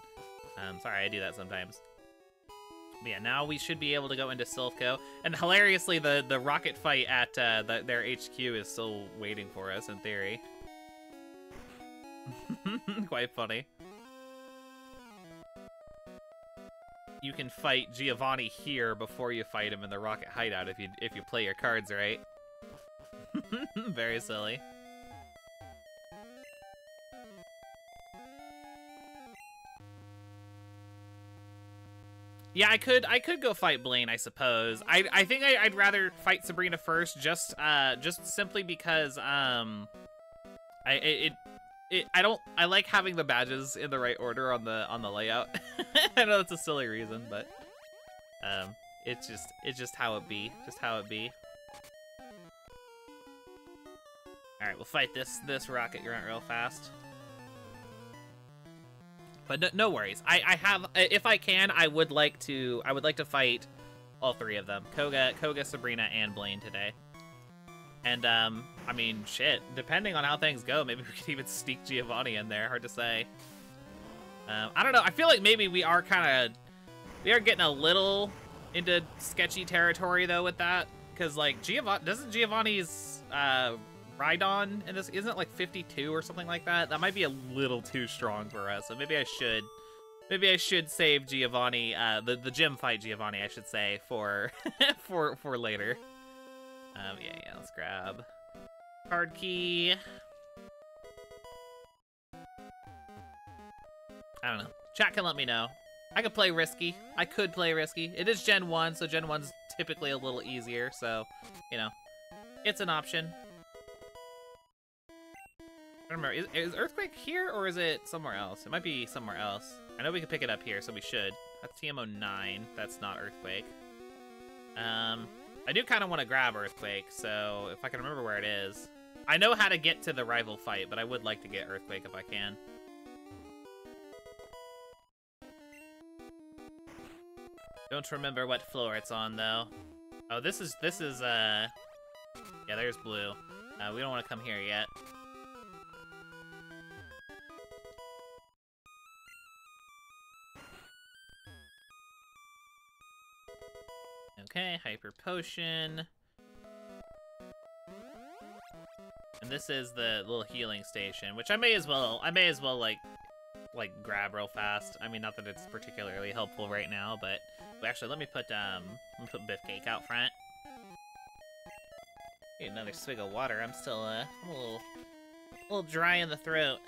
Sorry, I do that sometimes. But yeah, now we should be able to go into Silphco. And hilariously, the rocket fight at their HQ is still waiting for us, in theory. Quite funny. You can fight Giovanni here before you fight him in the rocket hideout if you play your cards right. Very silly. Yeah, I could go fight Blaine, I suppose. I think I'd rather fight Sabrina first, just simply because I like having the badges in the right order on the layout. I know that's a silly reason, but it's just how it be. Just how it be. Alright, we'll fight this rocket grunt real fast. But no worries. I have, if I can, I would like to fight all three of them. Koga, Sabrina, and Blaine today. And I mean, shit, depending on how things go, maybe we could even sneak Giovanni in there. Hard to say. I don't know. I feel like maybe we are getting a little into sketchy territory though with that, because like doesn't Giovanni's Rhydon in this, isn't it like 52 or something like that? That might be a little too strong for us. So maybe I should save Giovanni, the gym fight Giovanni, I should say, for for later. Yeah, let's grab card key. I don't know. Chat can let me know. I could play risky. I could play risky. It is Gen 1, so Gen 1's typically a little easier, so, you know, it's an option. I don't remember, is Earthquake here, or is it somewhere else? It might be somewhere else. I know we can pick it up here, so we should. That's TMO 9. That's not Earthquake. I do kind of want to grab Earthquake, so if I can remember where it is. I know how to get to the rival fight, but I would like to get Earthquake if I can. Don't remember what floor it's on, though. Oh, this is, yeah, there's blue. We don't want to come here yet. Okay, Hyper Potion. And this is the little healing station, which I may as well like grab real fast. I mean, not that it's particularly helpful right now, but actually let me put Beefcake out front. Need another swig of water. I'm still I'm a little dry in the throat.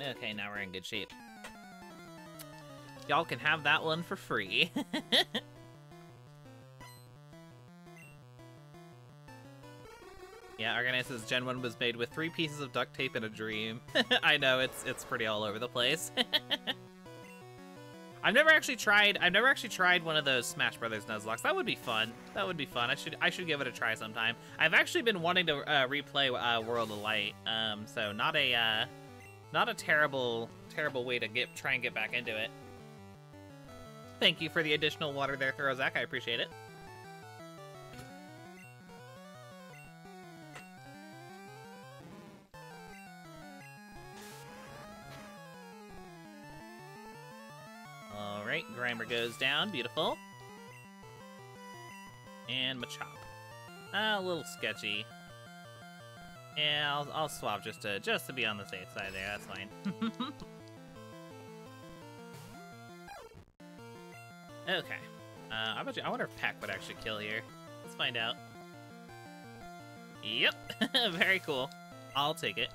Okay, now we're in good shape. Y'all can have that one for free. Yeah, Argonite says Gen 1 was made with 3 pieces of duct tape and a dream. I know, it's pretty all over the place. I've never actually tried one of those Smash Brothers Nuzlocke. That would be fun. That would be fun. I should give it a try sometime. I've actually been wanting to replay World of Light. So not a terrible way to try and get back into it. Thank you for the additional water there, Throzak. I appreciate it. Alright, Grimer goes down. Beautiful. And Machop. A little sketchy. Yeah, I'll swap just to be on the safe side there. That's fine. Okay. I wonder if Peck would actually kill here. Let's find out. Yep. Very cool. I'll take it.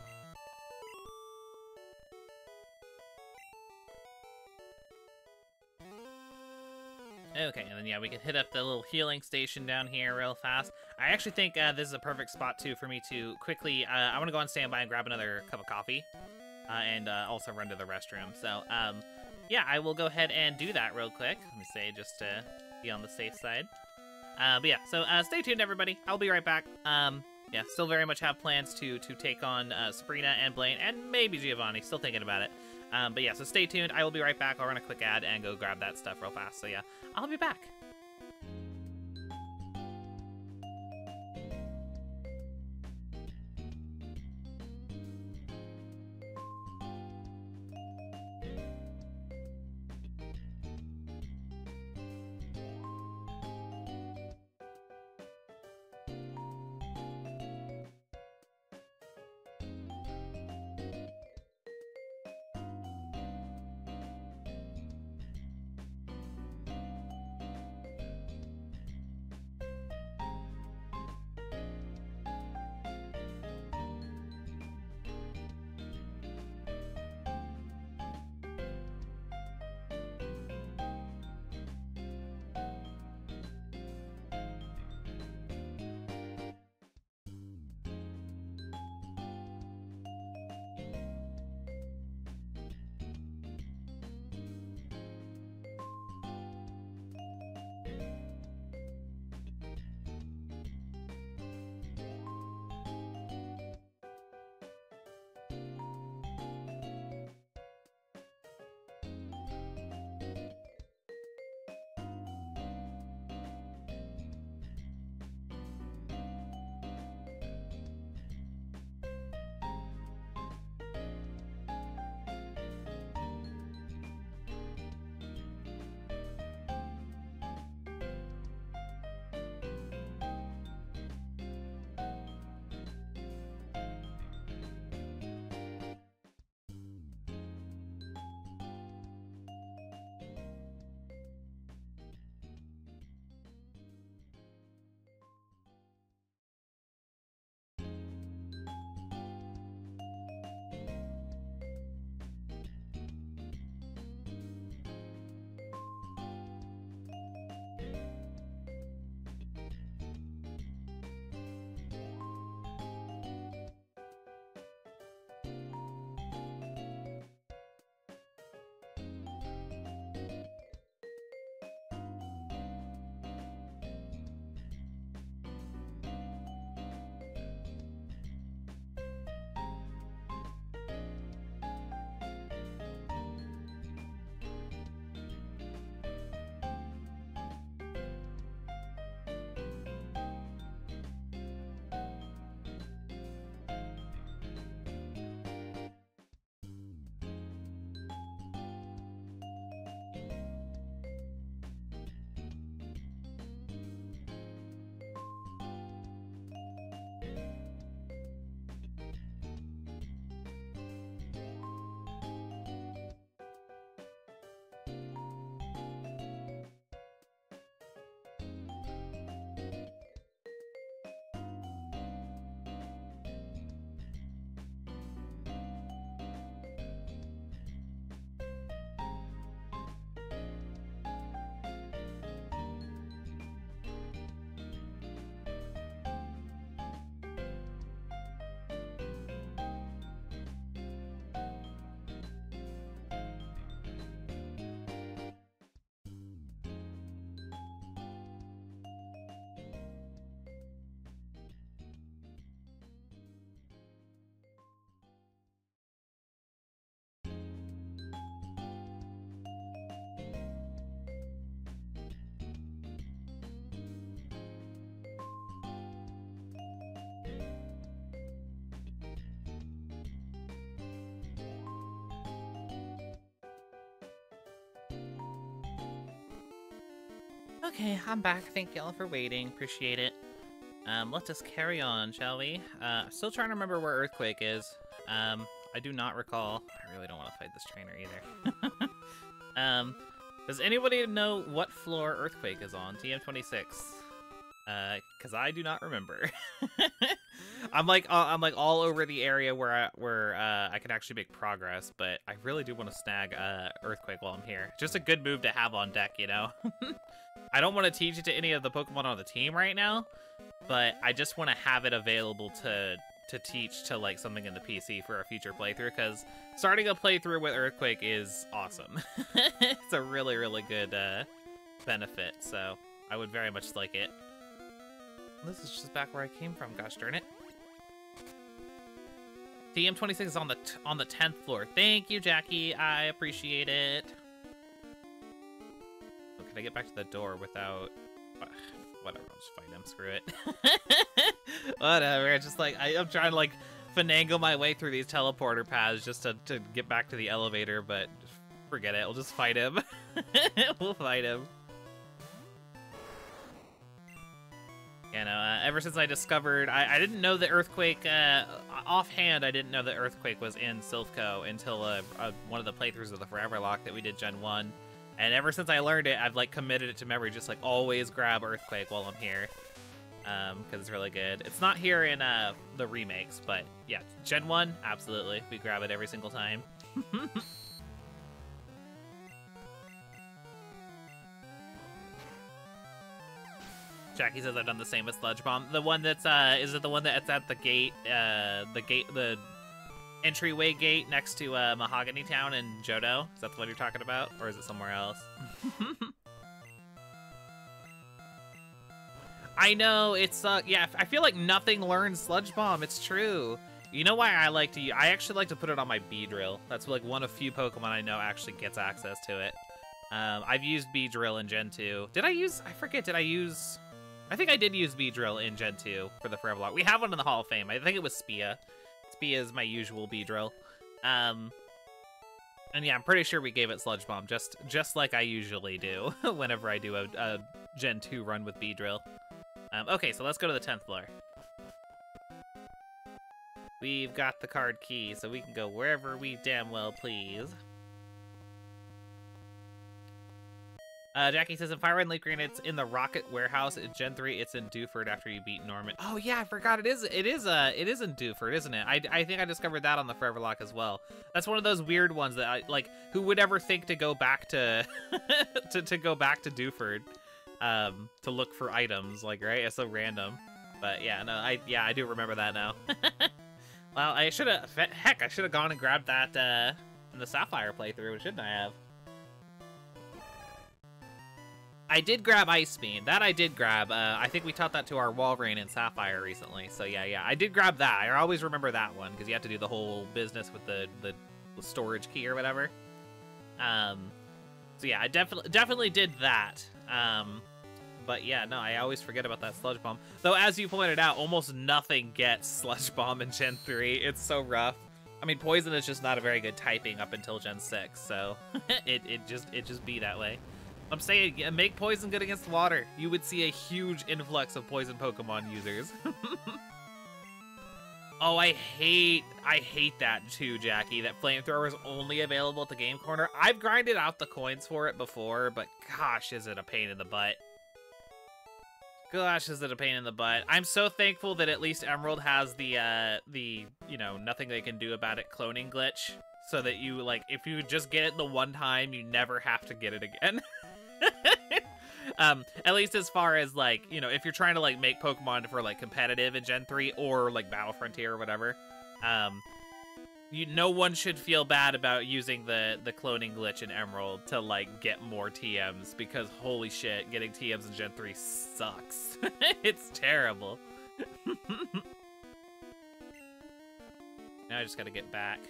Okay, and then yeah, we can hit up the little healing station down here real fast. I actually think this is a perfect spot too for me to quickly, I want to go on standby and grab another cup of coffee. And also run to the restroom. So, yeah, I will go ahead and do that real quick. Let me say, just to be on the safe side. But yeah, so stay tuned, everybody. I'll be right back. Yeah, still very much have plans to take on Sabrina and Blaine, and maybe Giovanni. Still thinking about it. But yeah, so stay tuned. I will be right back. I'll run a quick ad and go grab that stuff real fast. So yeah, I'll be back. Okay, I'm back. Thank y'all for waiting. Appreciate it. Let's just carry on, shall we? Still trying to remember where Earthquake is. I do not recall. I really don't want to fight this trainer either. Does anybody know what floor Earthquake is on? TM26. Because I do not remember. I'm like all over the area where I can actually make progress, but I really do want to snag Earthquake while I'm here. Just a good move to have on deck, you know. I don't want to teach it to any of the Pokemon on the team right now, but I just want to have it available to teach to like something in the PC for a future playthrough, because starting a playthrough with Earthquake is awesome. It's a really, really good benefit, so I would very much like it. This is just back where I came from, gosh darn it. TM26 is on the 10th floor. Thank you, Jackie. I appreciate it. Oh, can I get back to the door without... whatever, I'll just fight him. Screw it. Whatever. It's just like, I'm trying to like finagle my way through these teleporter paths just to get back to the elevator, but forget it. We'll just fight him. We'll fight him. You know, ever since I discovered, I didn't know that Earthquake, offhand, I didn't know that Earthquake was in Silphco until one of the playthroughs of the Foreverlocke that we did Gen 1. And ever since I learned it, I've like committed it to memory, just like always grab Earthquake while I'm here. Because it's really good. It's not here in the remakes, but yeah, Gen 1, absolutely. We grab it every single time. Jackie says I've done the same with Sludge Bomb. The one that's, is it the one that's at the gate, the entryway gate next to Mahogany Town in Johto? Is that the one you're talking about? Or is it somewhere else? I know, it's, yeah, I feel like nothing learns Sludge Bomb. It's true. You know why I like to, I actually like to put it on my Beedrill. That's like one of few Pokemon I know actually gets access to it. I've used Beedrill in Gen 2. Did I use, I forget, did I use... I think I did use Beedrill in Gen 2 for the Foreverlocke. We have one in the Hall of Fame. I think it was Spia. Spia is my usual Beedrill. And yeah, I'm pretty sure we gave it Sludge Bomb, just like I usually do whenever I do a Gen 2 run with Beedrill. Okay, so let's go to the 10th floor. We've got the card key, so we can go wherever we damn well please. Jackie says, in Fire Red and Leaf Green, it's in the Rocket Warehouse. In Gen 3, it's in Dewford after you beat Norman. Oh yeah, I forgot. It is in Dewford, isn't it? I think I discovered that on the Foreverlocke as well. That's one of those weird ones that I like. Who would ever think to go back to to go back to Dewford to look for items? Like, right? It's so random. But yeah, no, I do remember that now. Well, I should have. Heck, I should have gone and grabbed that in the Sapphire playthrough, shouldn't I have? I did grab Ice Beam. That I did grab. I think we taught that to our Walrein in Sapphire recently. So yeah, I did grab that. I always remember that one because you have to do the whole business with the storage key or whatever. So yeah, I definitely did that. But yeah, no, I always forget about that Sludge Bomb. Though, as you pointed out, almost nothing gets Sludge Bomb in Gen 3. It's so rough. I mean, Poison is just not a very good typing up until Gen 6, so it just be that way. I'm saying, make Poison good against water. You would see a huge influx of Poison Pokemon users. Oh, I hate that too, Jackie. That Flamethrower is only available at the Game Corner. I've grinded out the coins for it before, but gosh, is it a pain in the butt. Gosh, is it a pain in the butt. I'm so thankful that at least Emerald has the you know, nothing they can do about it cloning glitch. So that you, like, if you just get it the one time, you never have to get it again. At least as far as, like, you know, if you're trying to, like, make Pokemon for, like, competitive in Gen 3 or, like, Battle Frontier or whatever, no one should feel bad about using the cloning glitch in Emerald to, like, get more TMs, because holy shit, getting TMs in Gen 3 sucks. It's terrible. Now I just gotta get back.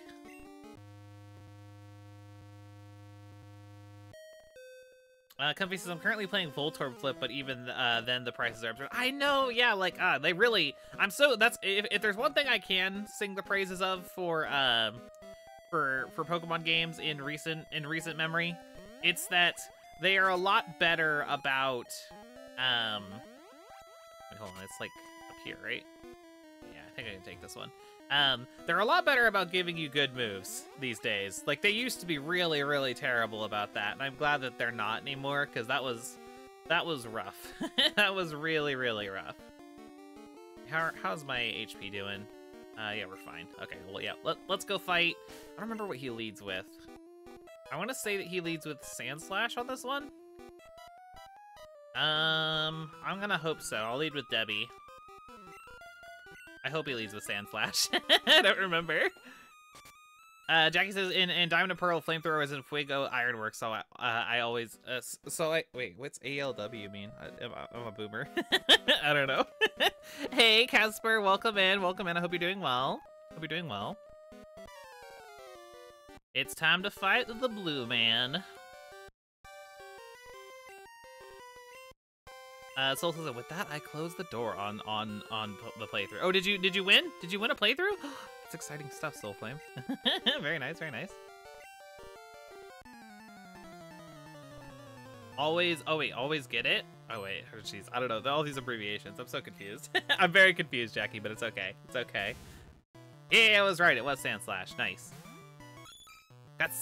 Comfy says, I'm currently playing Voltorb Flip, but even then the prices are absurd. I know, yeah, like, they really, if there's one thing I can sing the praises of for Pokemon games in recent memory, it's that they are a lot better about, wait, hold on, it's like up here, right? Yeah, I think I can take this one. They're a lot better about giving you good moves these days. Like, they used to be really, really terrible about that, and I'm glad that they're not anymore, because that was rough. That was really, really rough. How's my HP doing? Yeah, we're fine. Okay, well, yeah, let's go fight. I don't remember what he leads with. I want to say that he leads with Sand Slash on this one. I'm gonna hope so. I'll lead with Debbie. I hope he leads with Sand Slash. I don't remember. Jackie says in Diamond and Pearl, Flamethrower is in Fuego Ironworks, so I always wait, what's ALW mean? I'm a boomer. I don't know. Hey Casper, welcome in. I hope you're doing well. It's time to fight the blue man. Soul says, with that, I closed the door on the playthrough. Oh, did you win? Did you win a playthrough? It's exciting stuff, Soulflame. Very nice, very nice. Always get it? Oh wait, oh jeez, I don't know, all these abbreviations, I'm so confused. I'm very confused, Jackie, but it's okay, it's okay. Yeah, I was right, it was Sand Slash, nice. Got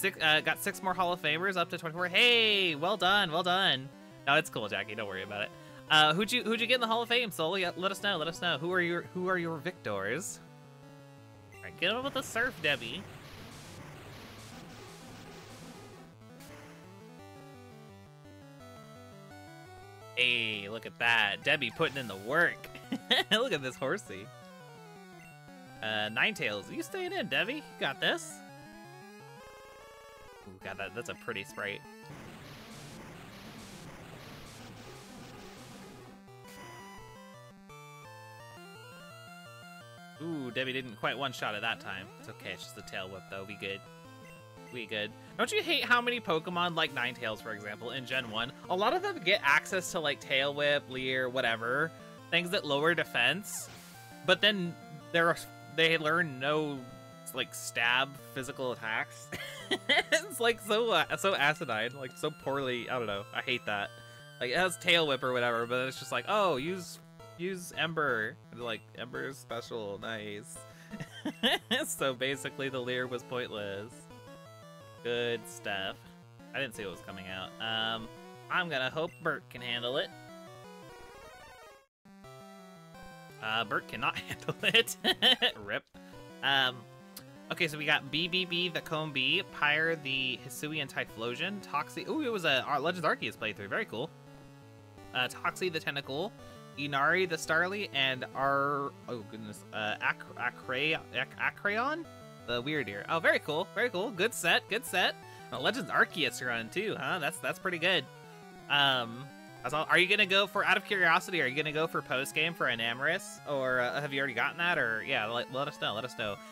six more Hall of Famers, up to 24. Hey, well done, well done. No, it's cool, Jackie, don't worry about it. Who'd you get in the Hall of Fame, Soul? Yeah, let us know. Who are your victors? All right, get him with the surf, Debbie. Hey, look at that. Debbie putting in the work. Look at this horsey. Ninetales, you staying in, Debbie? You got this. Ooh, got that. That's a pretty sprite. Ooh, Debbie didn't quite one-shot it that time. It's okay, it's just a tail whip, though. We good. We good. Don't you hate how many Pokemon, like Ninetales, for example, in Gen 1, a lot of them get access to, like, Tail Whip, Leer, whatever, things that lower defense, but then they learn no, like, stab physical attacks. It's, like, so acidine, like, so poorly, I don't know, I hate that. Like, it has Tail Whip or whatever, but it's just like, oh, use Ember. Like, Ember's special, nice. So basically the Leer was pointless. Good stuff. I didn't see what was coming out. I'm gonna hope Bert can handle it. Bert cannot handle it. Rip. Okay, so we got BBB, the Comb Bee, Pyre, the Hisuian Typhlosion, Toxie. Ooh, it was our Legends Arceus playthrough. Very cool. Toxie, the Tentacle, Inari, the Starly, and oh goodness, Acrayon, the Weird Ear. Oh, very cool, very cool. Good set. Legends Arceus you're on too, huh? That's pretty good. That's all. Are you gonna go for, out of curiosity, are you gonna go for post game for Enamorous, or have you already gotten that? Or yeah, let us know.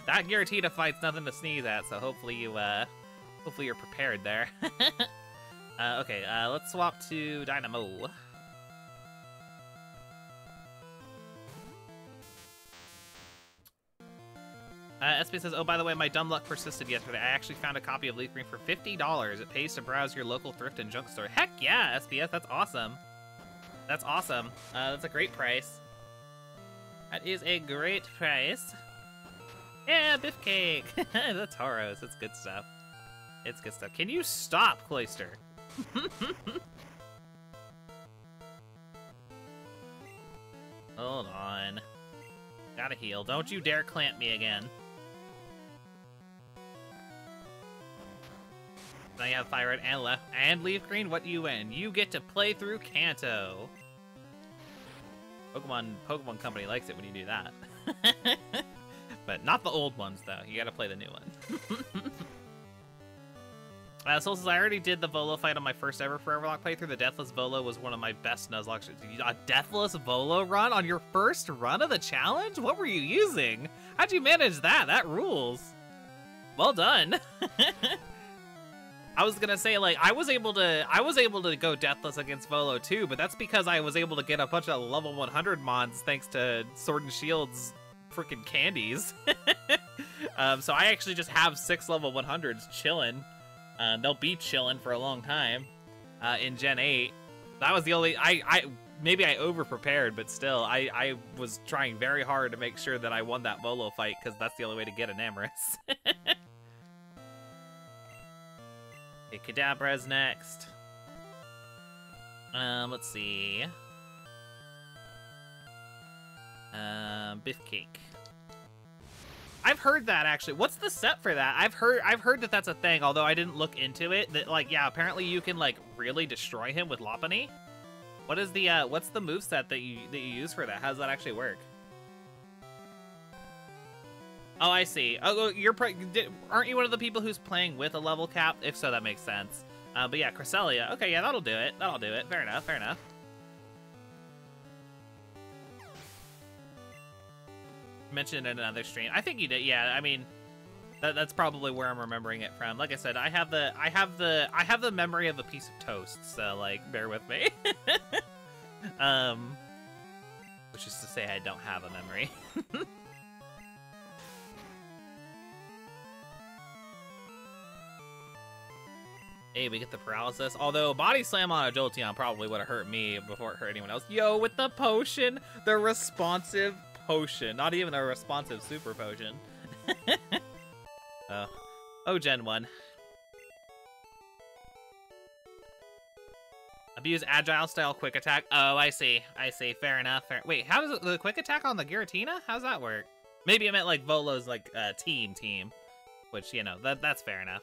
That Giratina fight's nothing to sneeze at, so hopefully you're prepared there. Okay, let's swap to Dynamo. SB says, oh, by the way, my dumb luck persisted yesterday. I actually found a copy of Leaf Green for $50. It pays to browse your local thrift and junk store. Heck yeah, SBS, that's awesome. That's awesome. That's a great price. That is a great price. Yeah, Biff Cake. The Tauros, it's good stuff. It's good stuff. Can you stop, Cloyster? Hold on. Gotta heal. Don't you dare clamp me again. Now you have Fire Red and Left and Leaf Green. What do you win? You get to play through Kanto. Pokemon Company likes it when you do that. But not the old ones, though. You gotta play the new one. Soul says, I already did the Volo fight on my first ever Foreverlocke playthrough. The Deathless Volo was one of my best Nuzlocke. A Deathless Volo run on your first run of the challenge? What were you using? How'd you manage that? That rules. Well done. I was gonna say, like, I was able to go Deathless against Volo too, but that's because I was able to get a bunch of level 100 mods thanks to Sword and Shield's freaking candies. So I actually just have 6 level 100s chilling. They'll be chilling for a long time. in Gen 8. That was the only... Maybe I over-prepared, but still, I was trying very hard to make sure that I won that Volo fight, because that's the only way to get an Amorous. Okay, Kadabra's next. Let's see. Biff Cake. I've heard that, actually. What's the set for that? I've heard that that's a thing, although I didn't look into it. That, like, yeah, apparently you can, like, really destroy him with Lopunny. What is the, what's the moveset that you use for that? How does that actually work? Oh, I see. Oh, aren't you one of the people who's playing with a level cap? If so, that makes sense. But yeah, Cresselia. Okay, yeah, that'll do it. That'll do it. Fair enough, fair enough. Mentioned it in another stream. I think you did. Yeah, I mean, that's probably where I'm remembering it from. Like I said, I have the memory of a piece of toast, so like bear with me. Which is to say I don't have a memory. Hey, we get the paralysis. Although body slam on a Jolteon probably would have hurt me before it hurt anyone else. Yo, with the potion, the responsive potion, not even a responsive super potion. Oh, Gen 1. Abuse agile style quick attack. Oh, I see. I see. Fair enough. Wait, how does the quick attack on the Giratina? How's that work? Maybe I meant like Volo's like team, which, you know, that's fair enough.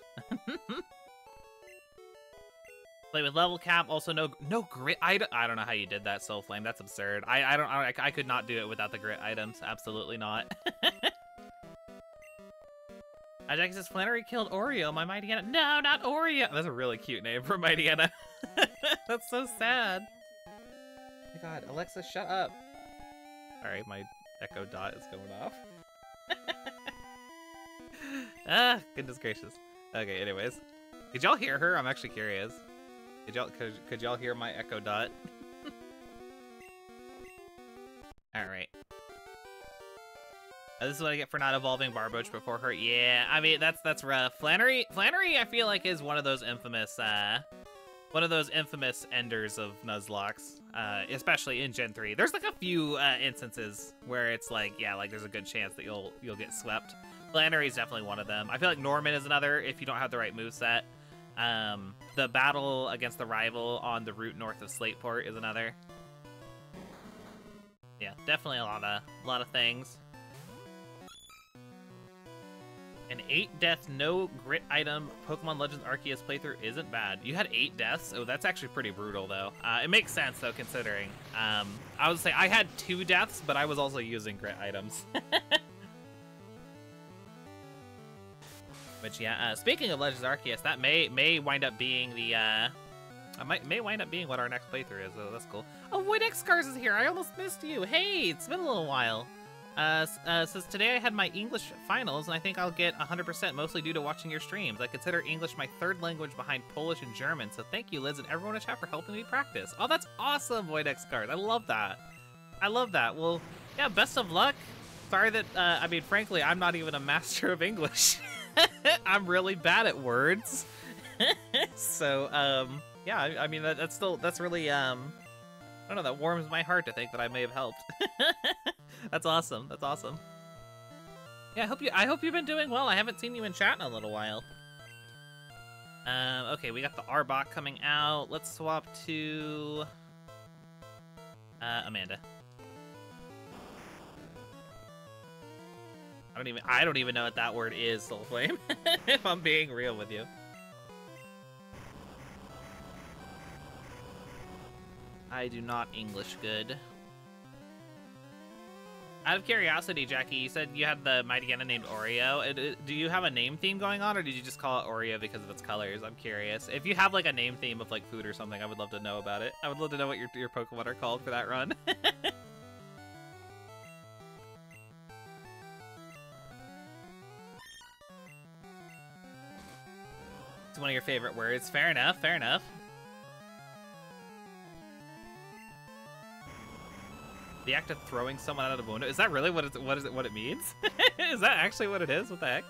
Play with level cap. Also, no grit. I don't know how you did that, Soul Flame. That's absurd. I could not do it without the grit items. Absolutely not. Ajax says Flannery killed Oreo, my Mightyena. No, not Oreo. That's a really cute name for Mightyena. That's so sad. Oh my god, Alexa, shut up. Sorry, my Echo Dot is going off. Ah, goodness gracious. Okay, anyways. Did y'all hear her? I'm actually curious. Could y'all hear my Echo Dot? Alright. This is what I get for not evolving Barboach before her. Yeah, I mean that's rough. Flannery, I feel like is one of those infamous enders of Nuzlocke, especially in Gen 3. There's like a few instances where it's like, yeah, like there's a good chance that you'll get swept. Flannery's definitely one of them. I feel like Norman is another if you don't have the right moveset. The battle against the rival on the route north of Slateport is another. Yeah, definitely a lot of things. An 8-death, no grit item Pokemon Legends Arceus playthrough isn't bad. You had 8 deaths? Oh, that's actually pretty brutal, though. It makes sense, though, considering. I would say I had 2 deaths, but I was also using grit items. Which, yeah, speaking of Legends Arceus, that may wind up being the, may wind up being what our next playthrough is, so that's cool. Oh, Void X Scars is here! I almost missed you! Hey, it's been a little while. Says, today I had my English finals, and I think I'll get 100%, mostly due to watching your streams. I consider English my third language behind Polish and German, so thank you, Liz, and everyone in chat for helping me practice. Oh, that's awesome, Void X Scars. I love that. I love that. Well, yeah, best of luck. Sorry that, I mean, frankly, I'm not even a master of English. I'm really bad at words. So, yeah, I mean, that's really, I don't know, that warms my heart to think that I may have helped. That's awesome. That's awesome. Yeah, I hope you've been doing well. I haven't seen you in chat in a little while. Okay, we got the Arbok coming out. Let's swap to Amanda. I don't even know what that word is, Soul Flame. If I'm being real with you. I do not English good. Out of curiosity, Jackie, you said you had the Mightyena named Oreo. Do you have a name theme going on, or did you just call it Oreo because of its colors? I'm curious. If you have like a name theme of like food or something, I would love to know about it. I would love to know what your Pokemon are called for that run. It's one of your favorite words. Fair enough, fair enough. The act of throwing someone out of a window. Is that really what it means? Is that actually what it is? What the heck?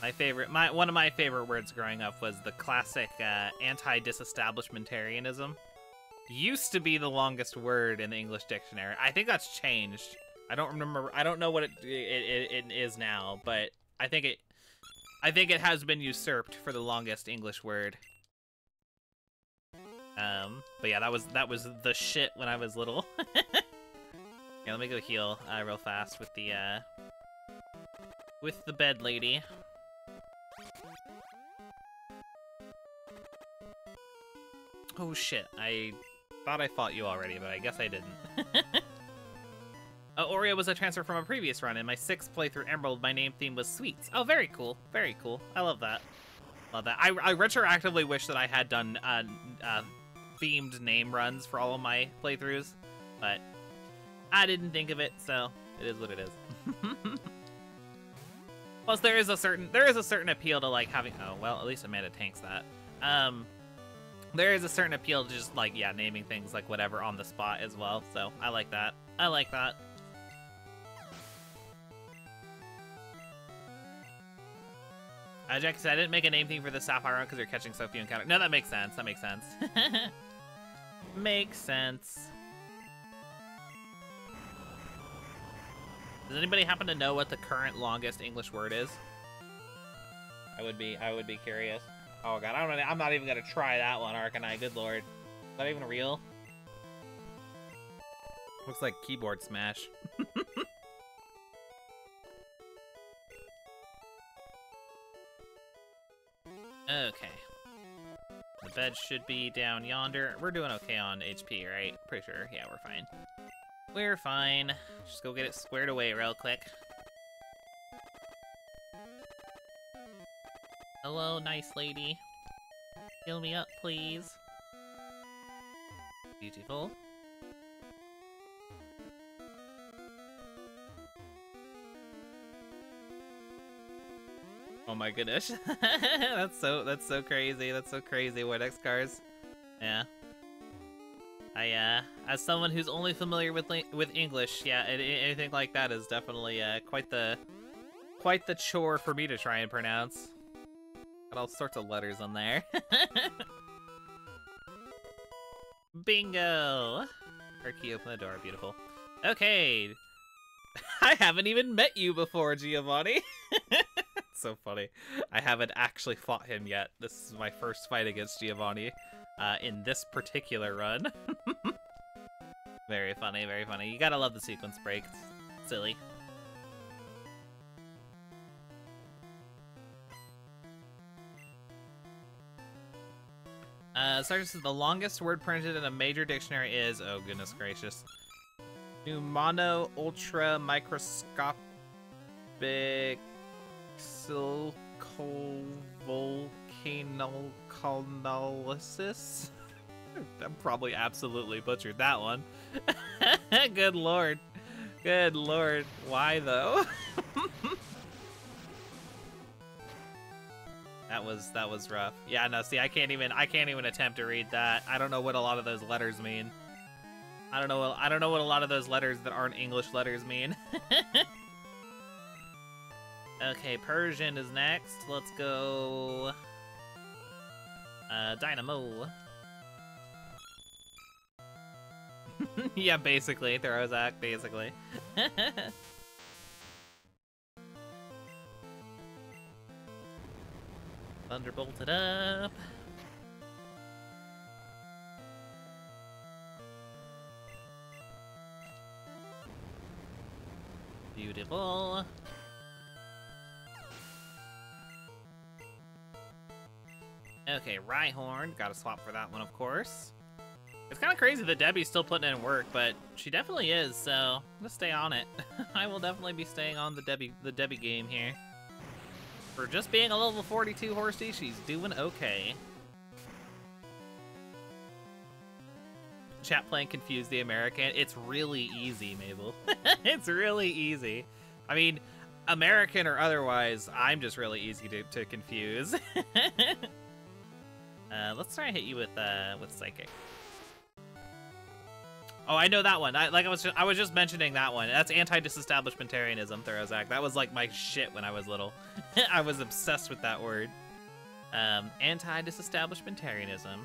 One of my favorite words growing up was the classic anti-disestablishmentarianism. Used to be the longest word in the English dictionary. I think that's changed. I don't remember. I don't know what it is now, but I think it has been usurped for the longest English word. But yeah, that was the shit when I was little. Yeah, let me go heal real fast with the bed lady. Oh shit, I thought I fought you already, but I guess I didn't. Oreo was a transfer from a previous run. In my 6th playthrough Emerald, my name theme was sweets. Oh, very cool. Very cool. I love that. Love that. I retroactively wish that I had done themed name runs for all of my playthroughs, but I didn't think of it, so it is what it is. Plus, there is a certain appeal to like having. Oh well, at least Amanda tanks that. There is a certain appeal to just like naming things like whatever on the spot as well. So I like that. I like that. Jack said, I didn't make a name thing for the Sapphire run because you're catching so few encounters. No, that makes sense. That makes sense. Makes sense. Does anybody happen to know what the current longest English word is? I would be curious. Oh god, I'm not even gonna try that one, Arcanine. Good lord. Is that even real? Looks like keyboard smash. Okay. The bed should be down yonder. We're doing okay on HP, right? Pretty sure. Yeah, we're fine. We're fine. Just go get it squared away real quick. Hello, nice lady. Heal me up, please. Beautiful. Oh my goodness. that's so crazy. That's so crazy, Vortex cars. Yeah. As someone who's only familiar with English, yeah, anything like that is definitely quite the chore for me to try and pronounce. Got all sorts of letters on there. Bingo! Our key opened the door. Beautiful. Okay. I haven't even met you before, Giovanni. So funny. I haven't actually fought him yet. This is my first fight against Giovanni in this particular run. Very funny, very funny. You gotta love the sequence break. It's silly. Sarge says the longest word printed in a major dictionary is, oh goodness gracious, pneumano ultra microscopic volcanolysis. I probably absolutely butchered that one. Good lord. Good lord. Why though? That was rough. Yeah, no, see, I can't even attempt to read that. I don't know what a lot of those letters mean. I don't know what a lot of those letters that aren't English letters mean. Okay, Persian is next. Let's go Dynamo. Yeah, basically, Therozak, basically. Thunderbolted up. Beautiful. Okay, Rhyhorn. Gotta swap for that one, of course. It's kind of crazy that Debbie's still putting in work, but she definitely is, so I'm gonna stay on it. I will definitely be staying on the Debbie game here. For just being a level 42 horsey, she's doing okay. Chat playing Confuse the American. It's really easy, Mabel. It's really easy. I mean, American or otherwise, I'm just really easy to confuse. Let's try and hit you with Psychic. Oh, I know that one. I was just mentioning that one. That's anti-disestablishmentarianism, Thorazak. That was like my shit when I was little. I was obsessed with that word. Anti-disestablishmentarianism.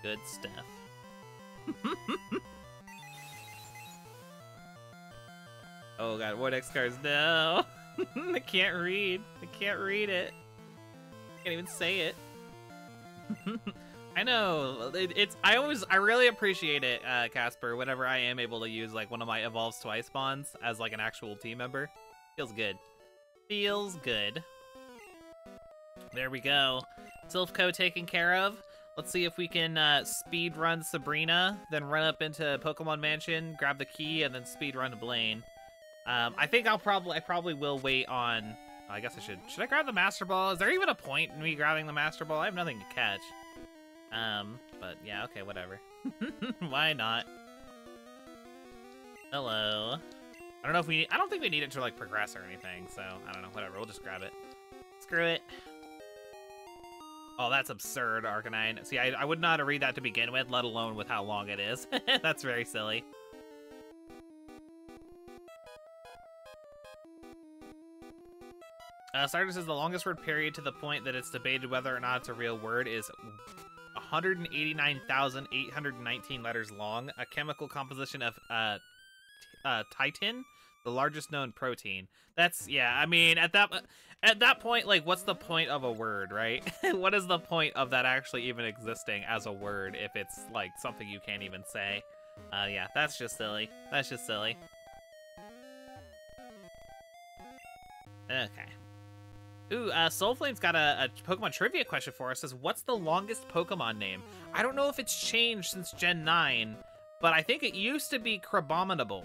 Good stuff. Oh god, Vortex cards, no! I can't read. I can't read it. Can't even say it. I know. I really appreciate it, Casper, whenever I am able to use like one of my Evolves Twice spawns as like an actual team member. Feels good. Feels good. There we go. Silphco taken care of. Let's see if we can speed run Sabrina, then run up into Pokemon Mansion, grab the key, and then speed run Blaine. I think I probably will wait on. I guess I should. Should I grab the Master Ball? Is there even a point in me grabbing the Master Ball? I have nothing to catch. But yeah, okay, whatever. Why not? Hello. I don't think we need it to like progress or anything. So I don't know. Whatever. We'll just grab it. Screw it. Oh, that's absurd, Arcanine. See, I would not read that to begin with, let alone with how long it is. That's very silly. Stardust says the longest word period to the point that it's debated whether or not it's a real word is 189,819 letters long, a chemical composition of titin, the largest known protein. That's, yeah, I mean, at that point, like, what's the point of a word, right? What is the point of that actually even existing as a word if it's, like, something you can't even say? Yeah, that's just silly. That's just silly. Okay. Ooh, Soulflame's got a Pokemon trivia question for us. Says, what's the longest Pokemon name? I don't know if it's changed since Gen 9, but I think it used to be Crabominable.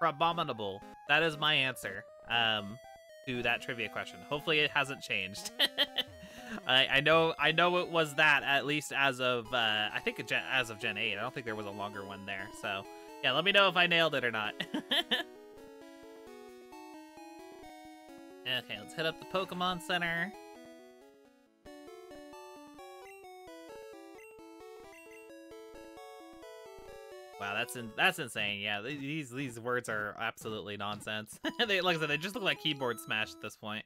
Crabominable. That is my answer to that trivia question. Hopefully it hasn't changed. I know it was that, at least as of, I think as of Gen 8. I don't think there was a longer one there. So, yeah, let me know if I nailed it or not. Okay, let's hit up the Pokemon Center. Wow, that's insane. Yeah, these words are absolutely nonsense. They, like I said, they just look like keyboard smash at this point.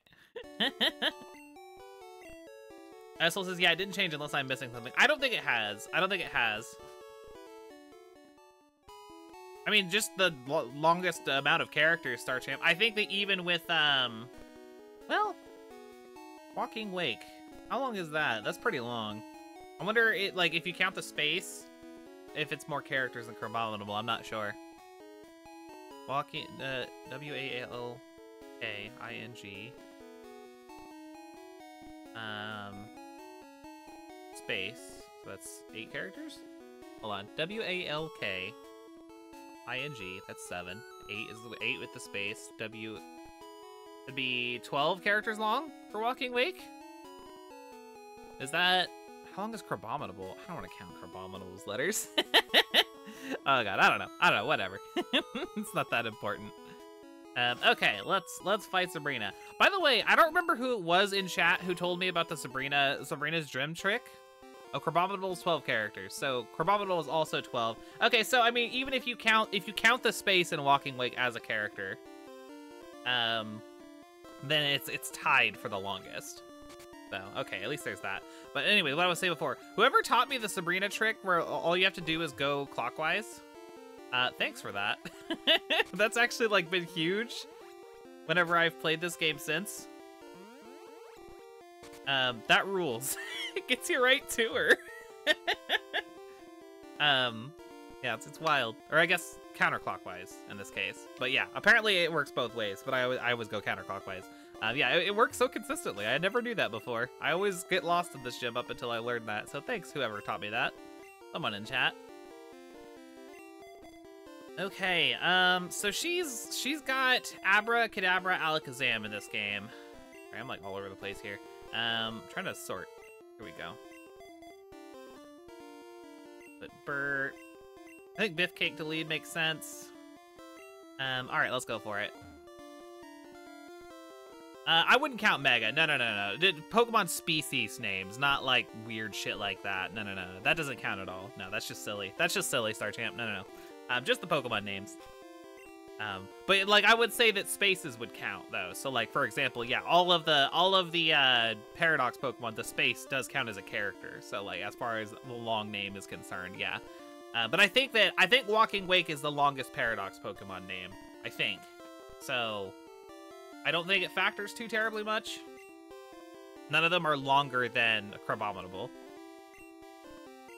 Soul says, yeah, it didn't change unless I'm missing something. I don't think it has. I don't think it has. I mean, just the longest amount of characters, Star Champ. I think that even with, well, Walking Wake. How long is that? That's pretty long. I wonder, like, if you count the space, if it's more characters than Crabominable. I'm not sure. Walking, W-A-L-K-I-N-G. Space. So that's 8 characters? Hold on. W-A-L-K-I-N-G. That's 7. 8 is 8 with the space. It'd be 12 characters long for Walking Wake? Is that... How long is Crabominable? I don't want to count Crabominable's letters. Oh god, I don't know, whatever. It's not that important. Okay, let's fight Sabrina. By the way, I don't remember who it was in chat who told me about the Sabrina's Dream Trick. Oh, Crabominable is 12 characters, so Crabominable is also 12. Okay, so I mean, even if you count the space in Walking Wake as a character, then it's tied for the longest. So, okay, at least there's that. But anyway, what I was saying before, whoever taught me the Sabrina trick where all you have to do is go clockwise, thanks for that. That's actually, like, been huge whenever I've played this game since. That rules. It gets you right to her. Yeah, it's wild. Or I guess counterclockwise in this case. But yeah, apparently it works both ways, but I always go counterclockwise. Yeah, it works so consistently. I never knew that before. I always get lost in this gym up until I learned that. So thanks, whoever taught me that. Someone in chat. Okay, so she's got Abracadabra, Alakazam in this game. Sorry, I'm like all over the place here. Trying to sort. Here we go. But Bert. I think Biffcake to lead makes sense. Alright, let's go for it. I wouldn't count Mega. No. Pokemon species names, not like weird shit like that. No. That doesn't count at all. No, that's just silly. That's just silly, Star Champ. No. Just the Pokemon names. But like I would say that spaces would count though. So like for example, yeah, all of the Paradox Pokemon, the space does count as a character. So like as far as the long name is concerned, yeah. But I think Walking Wake is the longest Paradox Pokemon name. I think. So I don't think it factors too terribly much. None of them are longer than Crabominable.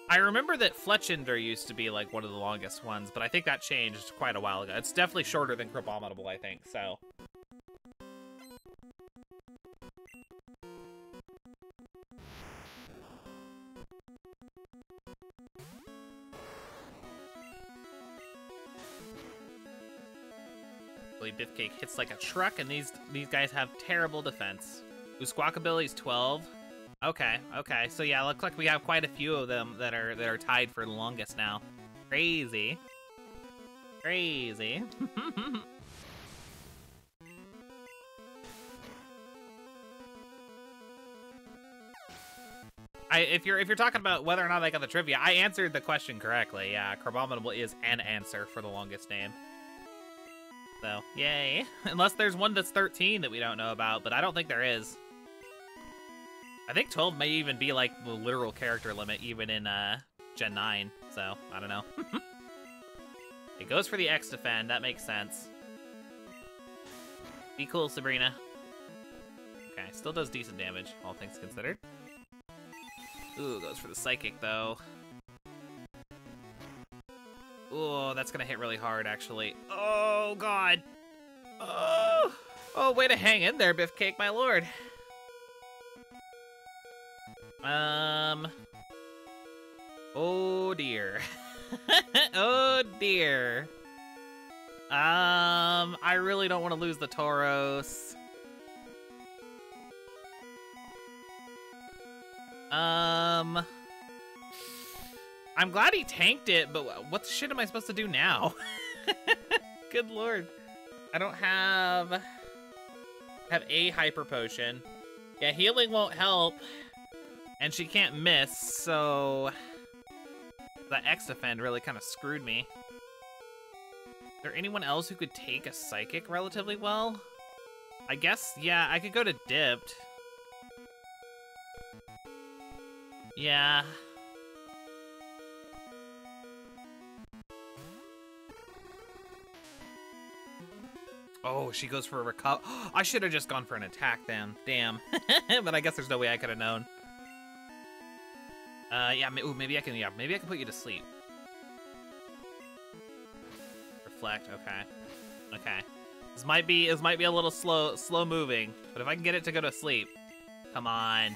I remember that Fletchinder used to be like one of the longest ones, but I think that changed quite a while ago. It's definitely shorter than Crabominable, I think, so. Biffcake hits like a truck, and these guys have terrible defense. Ooh, Squawkabilly's 12. Okay. So yeah, looks like we have quite a few of them that are tied for the longest now. Crazy. If you're talking about whether or not I got the trivia, I answered the question correctly. Yeah, Crabominable is an answer for the longest name. So, yay. Unless there's one that's 13 that we don't know about, but I don't think there is. I think 12 may even be like the literal character limit even in Gen 9, so I don't know. It goes for the X defend, that makes sense. Be cool, Sabrina. Okay, still does decent damage, all things considered. Ooh, goes for the Psychic though. Ooh, that's gonna hit really hard, actually. Oh, God. Oh, way to hang in there, Biffcake, my lord. Oh, dear. Oh, dear. I really don't want to lose the Tauros. I'm glad he tanked it, but what the shit am I supposed to do now? Good lord. I don't have a Hyper Potion. Yeah, healing won't help. And she can't miss, so that X defend really kind of screwed me. Is there anyone else who could take a Psychic relatively well? I guess, yeah, I could go to Dipped. Yeah. Oh, she goes for a recover. I should have just gone for an attack then. Damn. But I guess there's no way I could have known. Yeah, ooh, maybe I can put you to sleep. Reflect, okay. This might be a little slow moving, but if I can get it to go to sleep. Come on.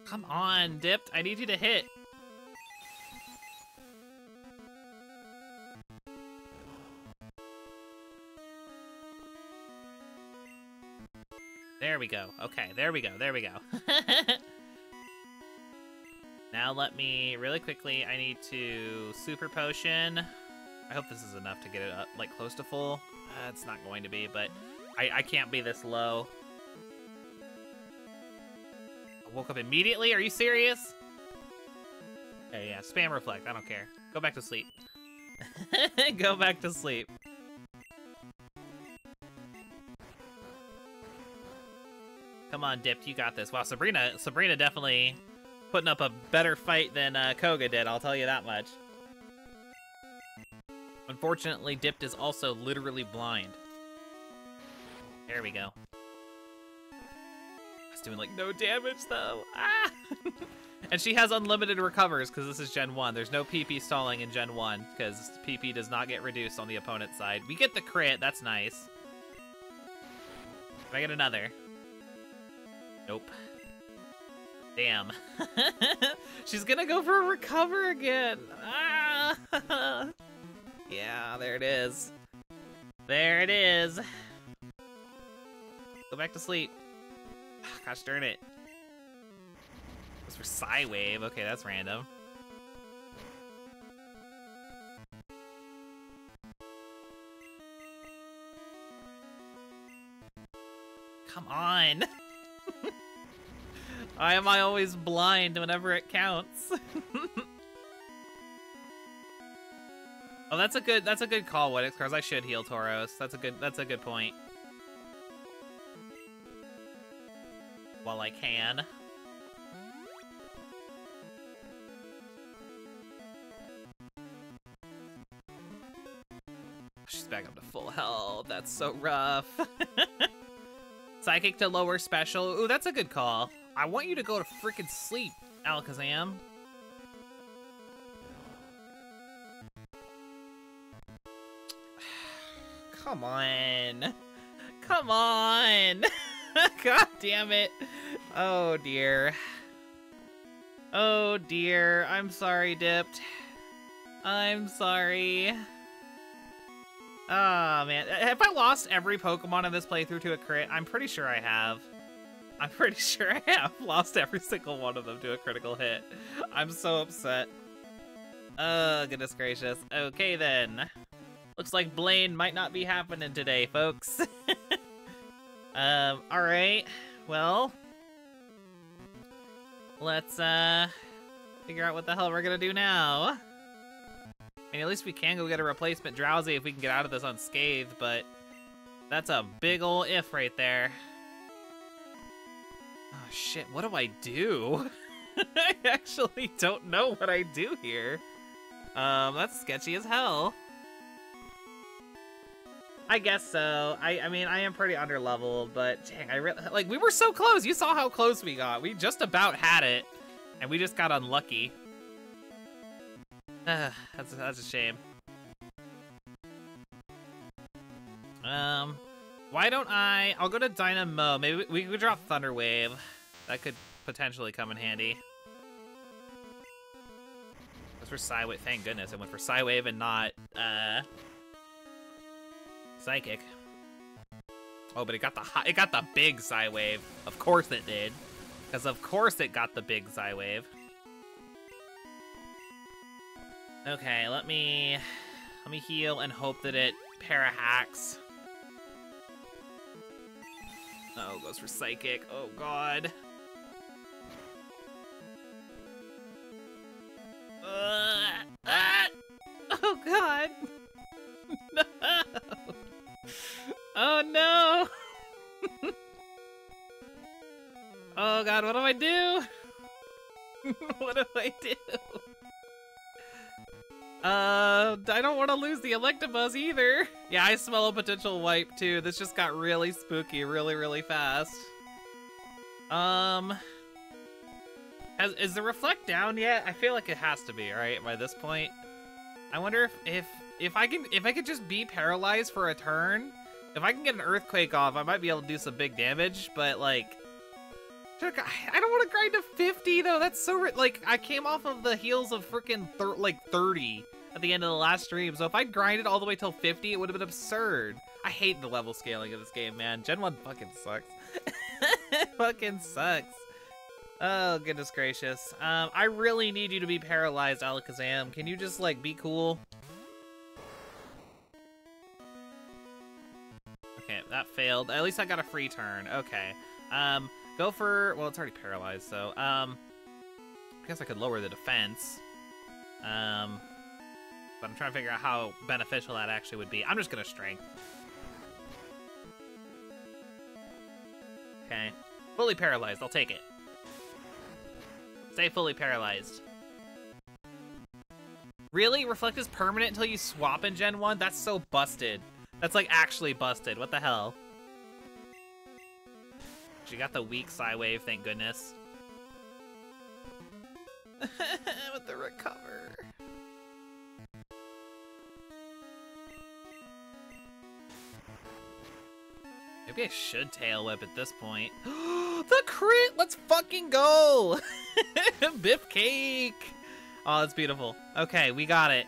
Come on, Dipped. I need you to hit. There we go. Okay, there we go. Now let me, really quickly, I need to Super Potion. I hope this is enough to get it up, like, close to full. It's not going to be, but I can't be this low. Woke up immediately? Are you serious? Okay, yeah, spam Reflect. I don't care. Go back to sleep. Go back to sleep. Come on, Dipped. You got this. Wow, Sabrina definitely putting up a better fight than Koga did. I'll tell you that much. Unfortunately, Dipped is also literally blind. There we go. Doing like no damage though. Ah! And she has unlimited recovers because this is Gen 1. There's no PP stalling in Gen 1 because PP does not get reduced on the opponent's side. We get the crit, that's nice. Can I get another? Nope. Damn. She's gonna go for a recover again. Ah! Yeah, there it is. There it is. Go back to sleep. Gosh darn it. That's for Psy Wave. Okay, that's random. Come on. Why am I always blind whenever it counts? Oh, that's a good call, Woodix, because I should heal Tauros. That's a good point. While I can. She's back up to full health. That's so rough. Psychic to lower special. Ooh, that's a good call. I want you to go to freaking sleep, Alakazam. Come on. Come on. God damn it. Oh, dear. Oh, dear. I'm sorry, Dipped. I'm sorry. Oh, man. Have I lost every Pokemon in this playthrough to a crit? I'm pretty sure I have. I'm pretty sure I have lost every single one of them to a critical hit. I'm so upset. Oh, goodness gracious. Okay, then. Looks like Blaine might not be happening today, folks. Alright. Well, let's, figure out what the hell we're gonna do now. I mean, at least we can go get a replacement Drowsy if we can get out of this unscathed, but that's a big ol' if right there. Oh, shit, what do I do? I actually don't know what I do here. That's sketchy as hell. I guess so. I mean, I am pretty underleveled, but dang, like, we were so close. You saw how close we got. We just about had it, and we just got unlucky. That's a shame. Why don't I'll go to Dynamo. Maybe we could drop Thunder Wave. That could potentially come in handy. That's for Psywave. Thank goodness it went for Psywave and not, Psychic. Oh, but it got the big Psywave. Of course it did. Because of course it got the big Psywave. Okay, let me heal and hope that it para-hacks. Oh, goes for Psychic. Oh, God. Oh, God. No. Oh, no. Oh, God, what do I do? What do I do? I don't want to lose the Electabuzz either. Yeah, I smell a potential wipe too. This just got really spooky really, really fast. Is the Reflect down yet? I feel like it has to be, right, by this point. I wonder if I could just be paralyzed for a turn. If I can get an Earthquake off, I might be able to do some big damage, but like, I don't want to grind to 50 though. That's so like, I came off of the heels of freaking 30 at the end of the last stream. So if I grinded all the way till 50, it would have been absurd. I hate the level scaling of this game, man. Gen 1 fucking sucks. It fucking sucks. Oh, goodness gracious. I really need you to be paralyzed, Alakazam. Can you just, like, be cool? Okay, that failed. At least I got a free turn. Okay. Go for... Well, it's already paralyzed, so... I guess I could lower the defense. But I'm trying to figure out how beneficial that actually would be. I'm just gonna Strength. Okay. Fully paralyzed. I'll take it. Stay fully paralyzed. Really? Reflect is permanent until you swap in Gen 1? That's so busted. That's like actually busted. What the hell? She got the weak Psywave, thank goodness. With the recover. Maybe I should Tail Whip at this point. The crit! Let's fucking go! Biff cake! Oh, that's beautiful. Okay, we got it.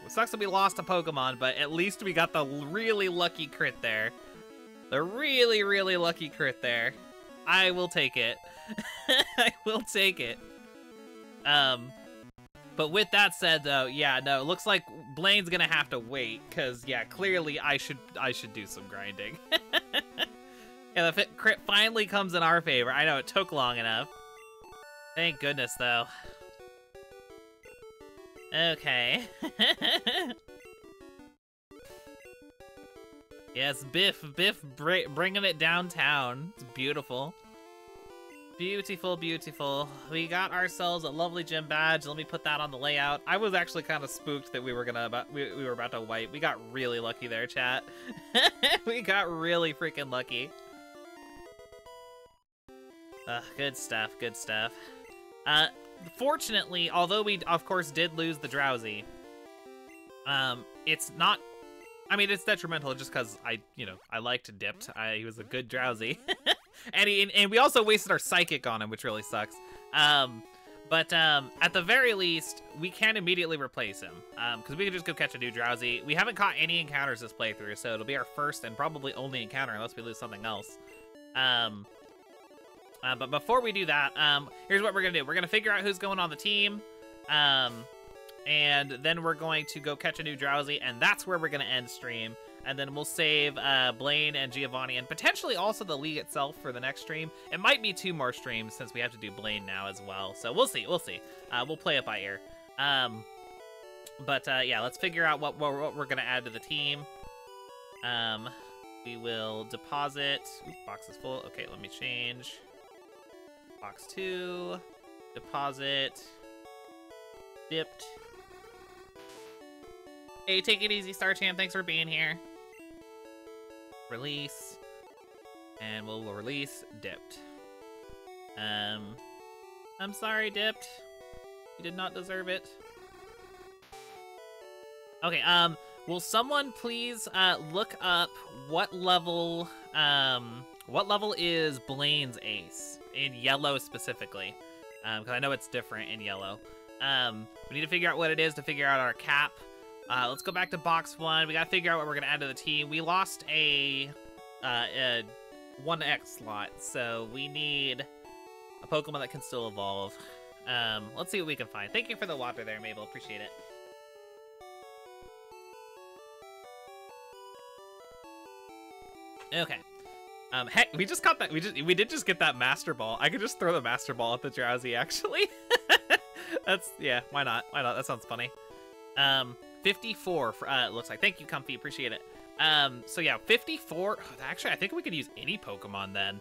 It sucks that we lost a Pokemon, but at least we got the really lucky crit there. The really, really lucky crit there. I will take it. I will take it. But with that said, though, yeah, no, it looks like Blaine's gonna have to wait, because, yeah, clearly I should do some grinding. Yeah, the crit finally comes in our favor. I know, it took long enough. Thank goodness, though. Okay. Yes, Biff, bringing it downtown. It's beautiful. Beautiful, beautiful. We got ourselves a lovely gym badge. Let me put that on the layout. I was actually kind of spooked that we were about to wipe. We got really lucky there, chat. We got really freaking lucky. Good stuff, good stuff. Fortunately, although we of course did lose the drowsy, it's not. I mean, it's detrimental just because I liked Dipped. He was a good drowsy. And we also wasted our psychic on him, which really sucks. But at the very least, we can immediately replace him. Because we can just go catch a new drowsy. We haven't caught any encounters this playthrough, so it'll be our first and probably only encounter unless we lose something else. But before we do that, here's what we're gonna do. We're gonna figure out who's going on the team. And then we're going to go catch a new drowsy, and that's where we're gonna end stream. And then we'll save Blaine and Giovanni, and potentially also the league itself for the next stream. It might be 2 more streams since we have to do Blaine now as well. So we'll see, we'll see. We'll play it by ear. Yeah, let's figure out what we're gonna add to the team. We will deposit. Ooh, box is full. Okay, let me change. Box 2. Deposit. Dipped. Hey, take it easy, Star Champ. Thanks for being here. Release. And we'll release Dipped. I'm sorry, Dipped. You did not deserve it. Okay, will someone please look up what level is Blaine's ace in yellow specifically? Because I know it's different in yellow. We need to figure out what it is to figure out our cap. Let's go back to box 1. We gotta figure out what we're gonna add to the team. We lost a 1X slot, so we need a Pokemon that can still evolve. Let's see what we can find. Thank you for the water there, Mabel. Appreciate it. Okay. Heck, we just got that. We did just get that Master Ball. I could just throw the Master Ball at the drowsy, actually. Yeah. Why not? Why not? That sounds funny. 54 for, it looks like. Thank you, Comfy. Appreciate it. So yeah, 54. Actually, I think we could use any Pokemon then.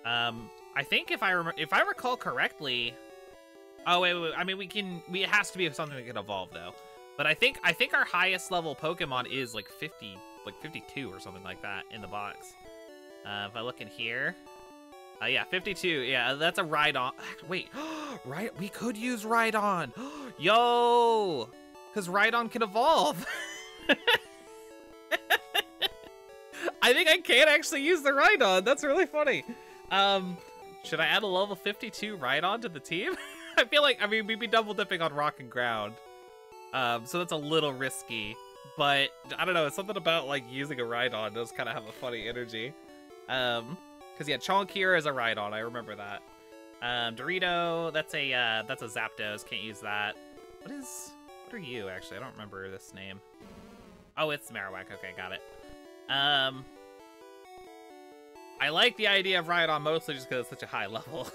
I think if I recall correctly. Oh wait. I mean, it has to be something that can evolve though. But I think our highest level Pokemon is like 52 or something like that in the box. If I look in here. Yeah, 52. Yeah, that's a Rhydon. Wait, right? We could use Rhydon. Yo, because Rhydon can evolve. I think I can actually use the Rhydon. That's really funny. Should I add a level 52 Rhydon to the team? I feel like, I mean, we'd be double dipping on rock and ground. So that's a little risky. But I don't know, it's something about like using a Rhydon does kind of have a funny energy. Because yeah, Chonkira is a Rhydon, I remember that. Dorito, that's a Zapdos, can't use that. What are you actually? I don't remember this name. Oh, it's Marowak, okay, got it. I like the idea of Rhydon mostly just because it's such a high level.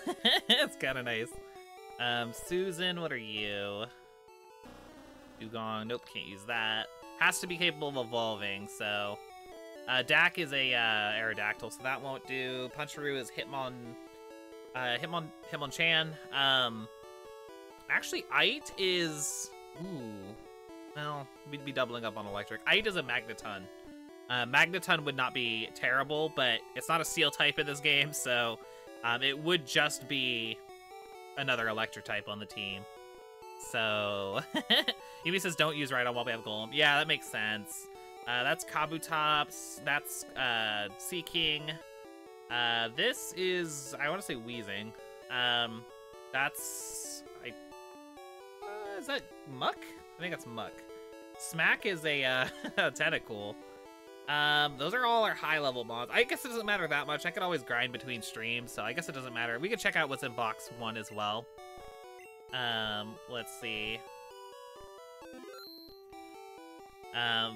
It's kind of nice. Susan, what are you? Dugong, nope, can't use that. Has to be capable of evolving, so... Dak is a Aerodactyl, so that won't do. Puncheroo is Hitmonchan. Actually, Ite is... Ooh. Well, we'd be doubling up on electric. Ite is a Magneton. Magneton would not be terrible, but it's not a Steel type in this game, so it would just be another electric type on the team. So, Yumi says don't use Rhydon while we have Golem. Yeah, that makes sense. That's Kabutops. That's Seaking. This is, I want to say Weezing. That's, is that Muck? I think that's Muck. Smack is a Tentacool. Those are all our high level mons. I guess it doesn't matter that much. I can always grind between streams, so I guess it doesn't matter. We can check out what's in box 1 as well. Let's see.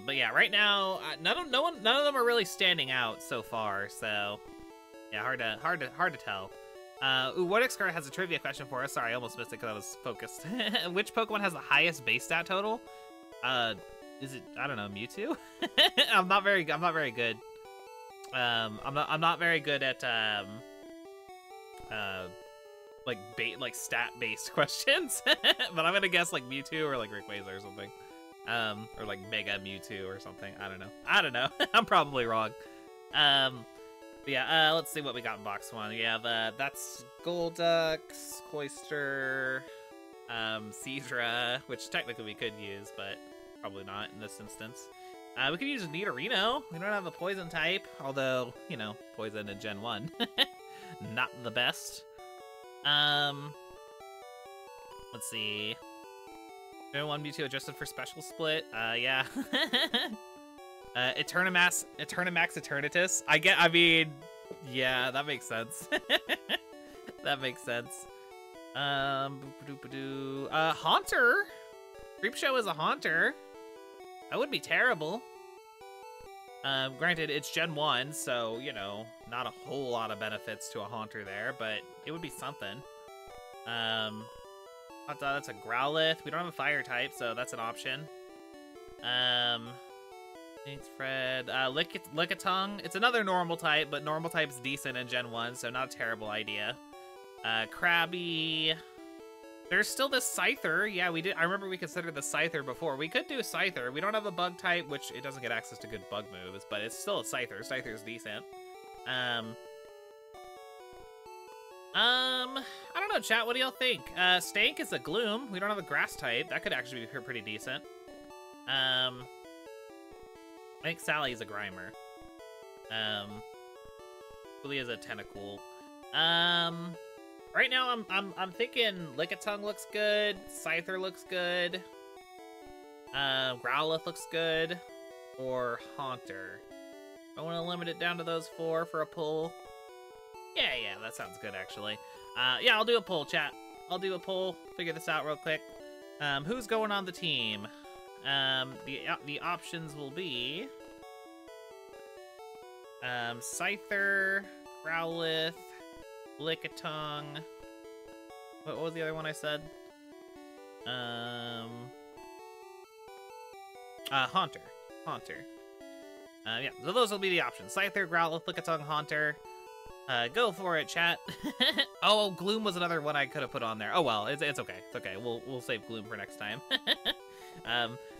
But yeah, right now, none of them are really standing out so far, so Yeah, hard to tell. Ooh, what card has a trivia question for us? Sorry, I almost missed it because I was focused. Which Pokemon has the highest base stat total? Is it, I don't know, Mewtwo? I'm not very good. I'm not very good at like stat based questions. But I'm gonna guess like Mewtwo or like Rayquaza or something. Or like Mega Mewtwo or something. I don't know. I'm probably wrong. But yeah, let's see what we got in box one. We have that's Golduck, Cloyster, Seadra, which technically we could use, but probably not in this instance. We could use Nidorino. We don't have a poison type, although, you know, poison in Gen 1. Not the best. Let's see. Gen 1 Mewtwo adjusted for special split. Yeah. Eternamax Eternatus. I mean, yeah, that makes sense. That makes sense. Haunter. Creepshow is a Haunter. That would be terrible. Granted, it's Gen 1, so, you know, not a whole lot of benefits to a Haunter there, but it would be something. That's a Growlithe. We don't have a fire type, so that's an option. Thanks, Fred. Lickitung. It's another normal type, but normal type's decent in Gen 1, so not a terrible idea. Krabby. There's still this Scyther. Yeah, we did. I remember we considered the Scyther before. We could do Scyther. We don't have a bug type, which it doesn't get access to good bug moves, but it's still a Scyther. Scyther's decent. I don't know, chat. What do y'all think? Stank is a Gloom. We don't have a grass type. That could actually be pretty decent. I think Sally is a Grimer. Julia is a Tentacool. Right now I'm thinking Lickitung looks good, Scyther looks good, Growlithe looks good, or Haunter. I want to limit it down to those four for a pull. Yeah, that sounds good actually. Yeah, I'll do a poll, chat. I'll do a poll. Figure this out real quick. Who's going on the team? The options will be Scyther, Growlithe, Lickitung. What was the other one I said? Haunter. Yeah, so those will be the options. Scyther, Growlithe, Lickitung, Haunter. Go for it, chat. Oh, Gloom was another one I could have put on there. Oh well, it's okay. It's okay. We'll save Gloom for next time.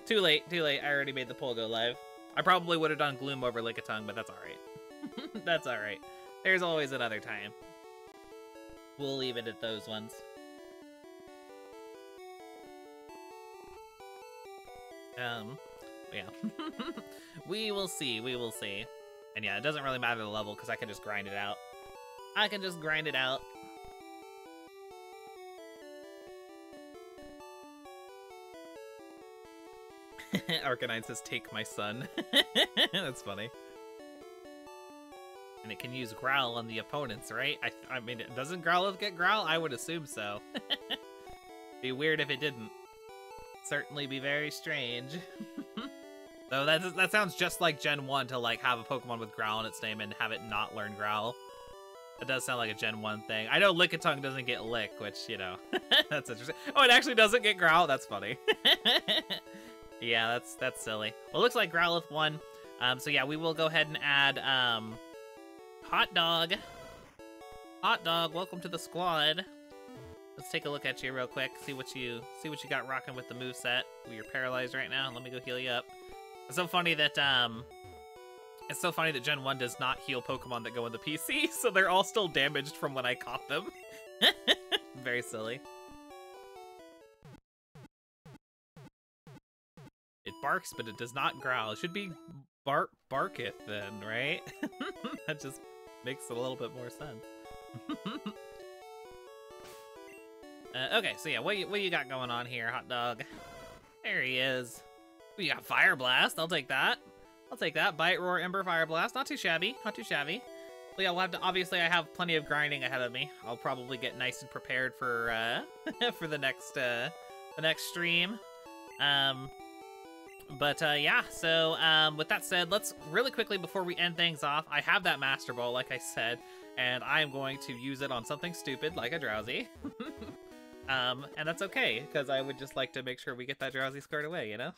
Too late. I already made the poll go live. I probably would have done Gloom over Lickitung, but that's alright. That's alright. There's always another time. We'll leave it at those ones. Yeah. We will see. And yeah, it doesn't really matter the level, because I can just grind it out. Arcanine says, take my son. That's funny. And it can use Growl on the opponents, right? I mean, doesn't Growlithe get Growl? I would assume so. Be weird if it didn't. Certainly be very strange. Though that sounds just like Gen 1 to like have a Pokemon with Growl in its name and have it not learn Growl. That does sound like a Gen 1 thing. I know Lickitung doesn't get Lick, which, you know, that's interesting. Oh, it actually doesn't get Growl? That's funny. Yeah, that's silly. Well, it looks like Growlithe won. So yeah, we will go ahead and add Hot Dog. Hot Dog, welcome to the squad. Let's take a look at you real quick. See what you got rocking with the moveset. You're paralyzed right now. Let me go heal you up. It's so funny that Gen 1 does not heal Pokemon that go in the PC, so they're all still damaged from when I caught them. Very silly. It barks, but it does not growl. It should be barketh then, right? That just makes a little bit more sense. Okay, so yeah, what you got going on here, Hot Dog? There he is. We got Fire Blast. I'll take that. Bite, Roar, Ember, Fire Blast. Not too shabby. But yeah, we'll have to. Obviously, I have plenty of grinding ahead of me. I'll probably get nice and prepared for for the next stream. Yeah. So with that said, let's really quickly before we end things off. I have that Master Ball, like I said, and I am going to use it on something stupid like a Drowsy. And that's okay, because I would just like to make sure we get that Drowsy squared away, you know?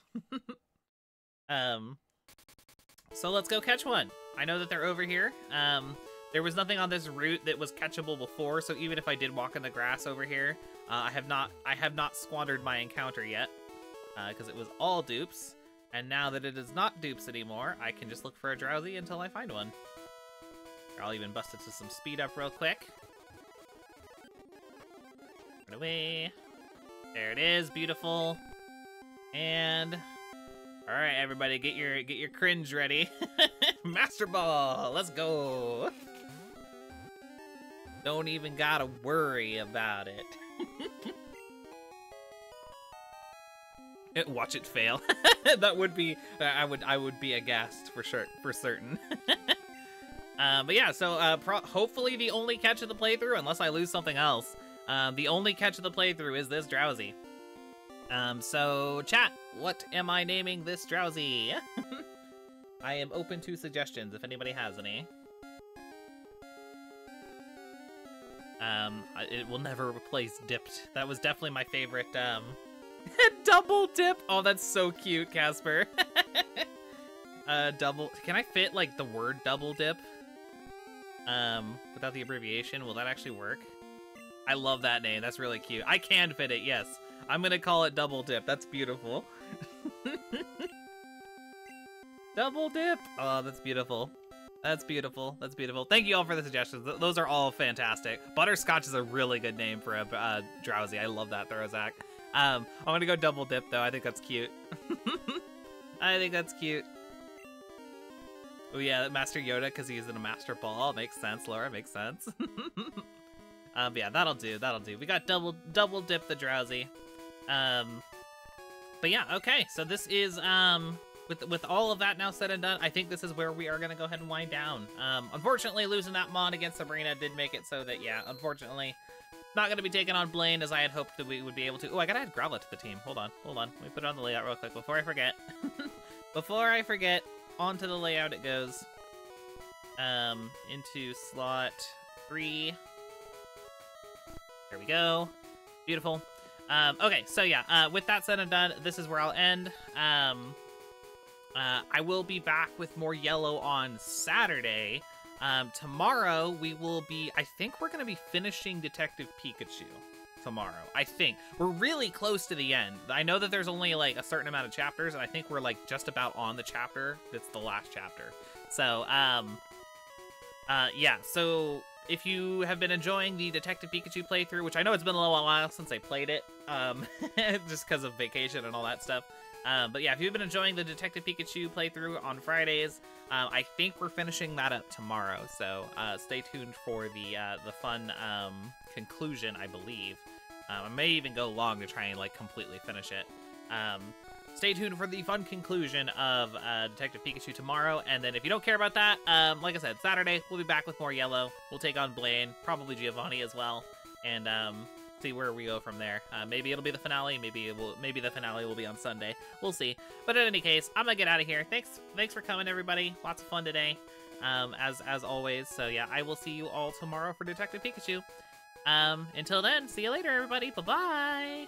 So let's go catch one. I know that they're over here. There was nothing on this route that was catchable before, so even if I did walk in the grass over here, I have not squandered my encounter yet, because it was all dupes. And now that it is not dupes anymore, I can just look for a Drowsy until I find one. I'll even bust it to some speed up real quick. Run away. There it is, beautiful. And all right, everybody, get your cringe ready. Master Ball, let's go. Don't even gotta worry about it. Watch it fail. That would be, I would be aghast for sure, for certain. But yeah, so hopefully the only catch of the playthrough, unless I lose something else, the only catch of the playthrough is this Drowsy. So chat, what am I naming this Drowsy? I am open to suggestions if anybody has any. It will never replace dipped. That was definitely my favorite, double dip. Oh, that's so cute, Casper. Double, can I fit like the word double dip? Without the abbreviation, will that actually work? I love that name, that's really cute. I can fit it, yes. I'm gonna call it double dip, that's beautiful. Double dip, oh, that's beautiful. That's beautiful, that's beautiful. Thank you all for the suggestions, those are all fantastic. Butterscotch is a really good name for a Drowsy, I love that, Throzak. I'm gonna go double dip though, I think that's cute. I think that's cute. Oh yeah, Master Yoda, because he's in a Master Ball. Makes sense, Laura, makes sense. But yeah, that'll do, that'll do. We got double dip the Drowsy. But yeah, okay, so this is, with all of that now said and done, I think this is where we are gonna go ahead and wind down. Unfortunately, losing that mod against Sabrina did make it so that, yeah, unfortunately, not gonna be taking on Blaine as I had hoped that we would be able to. Oh, I gotta add Growlithe to the team. Hold on. Let me put it on the layout real quick before I forget. Before I forget. Onto the layout it goes. Into slot 3. There we go. Beautiful. Okay, so yeah, with that said and done, this is where I'll end. I will be back with more yellow on Saturday. Tomorrow we will be, I think we're gonna be finishing Detective Pikachu tomorrow. I think we're really close to the end. I know that there's only like a certain amount of chapters, and I think we're like just about on the chapter that's the last chapter. So yeah, so if you have been enjoying the Detective Pikachu playthrough, which I know it's been a little while since I played it, just because of vacation and all that stuff, but yeah, if you've been enjoying the Detective Pikachu playthrough on Fridays, I think we're finishing that up tomorrow, so stay tuned for the fun conclusion, I believe. I may even go long to try and like completely finish it. Stay tuned for the fun conclusion of Detective Pikachu tomorrow, and then if you don't care about that, like I said, Saturday we'll be back with more yellow. We'll take on Blaine, probably Giovanni as well, and see where we go from there. Maybe it'll be the finale. Maybe the finale will be on Sunday. We'll see. But in any case, I'm gonna get out of here. Thanks for coming, everybody. Lots of fun today, as always. So yeah, I will see you all tomorrow for Detective Pikachu. Until then, see you later, everybody. Bye bye.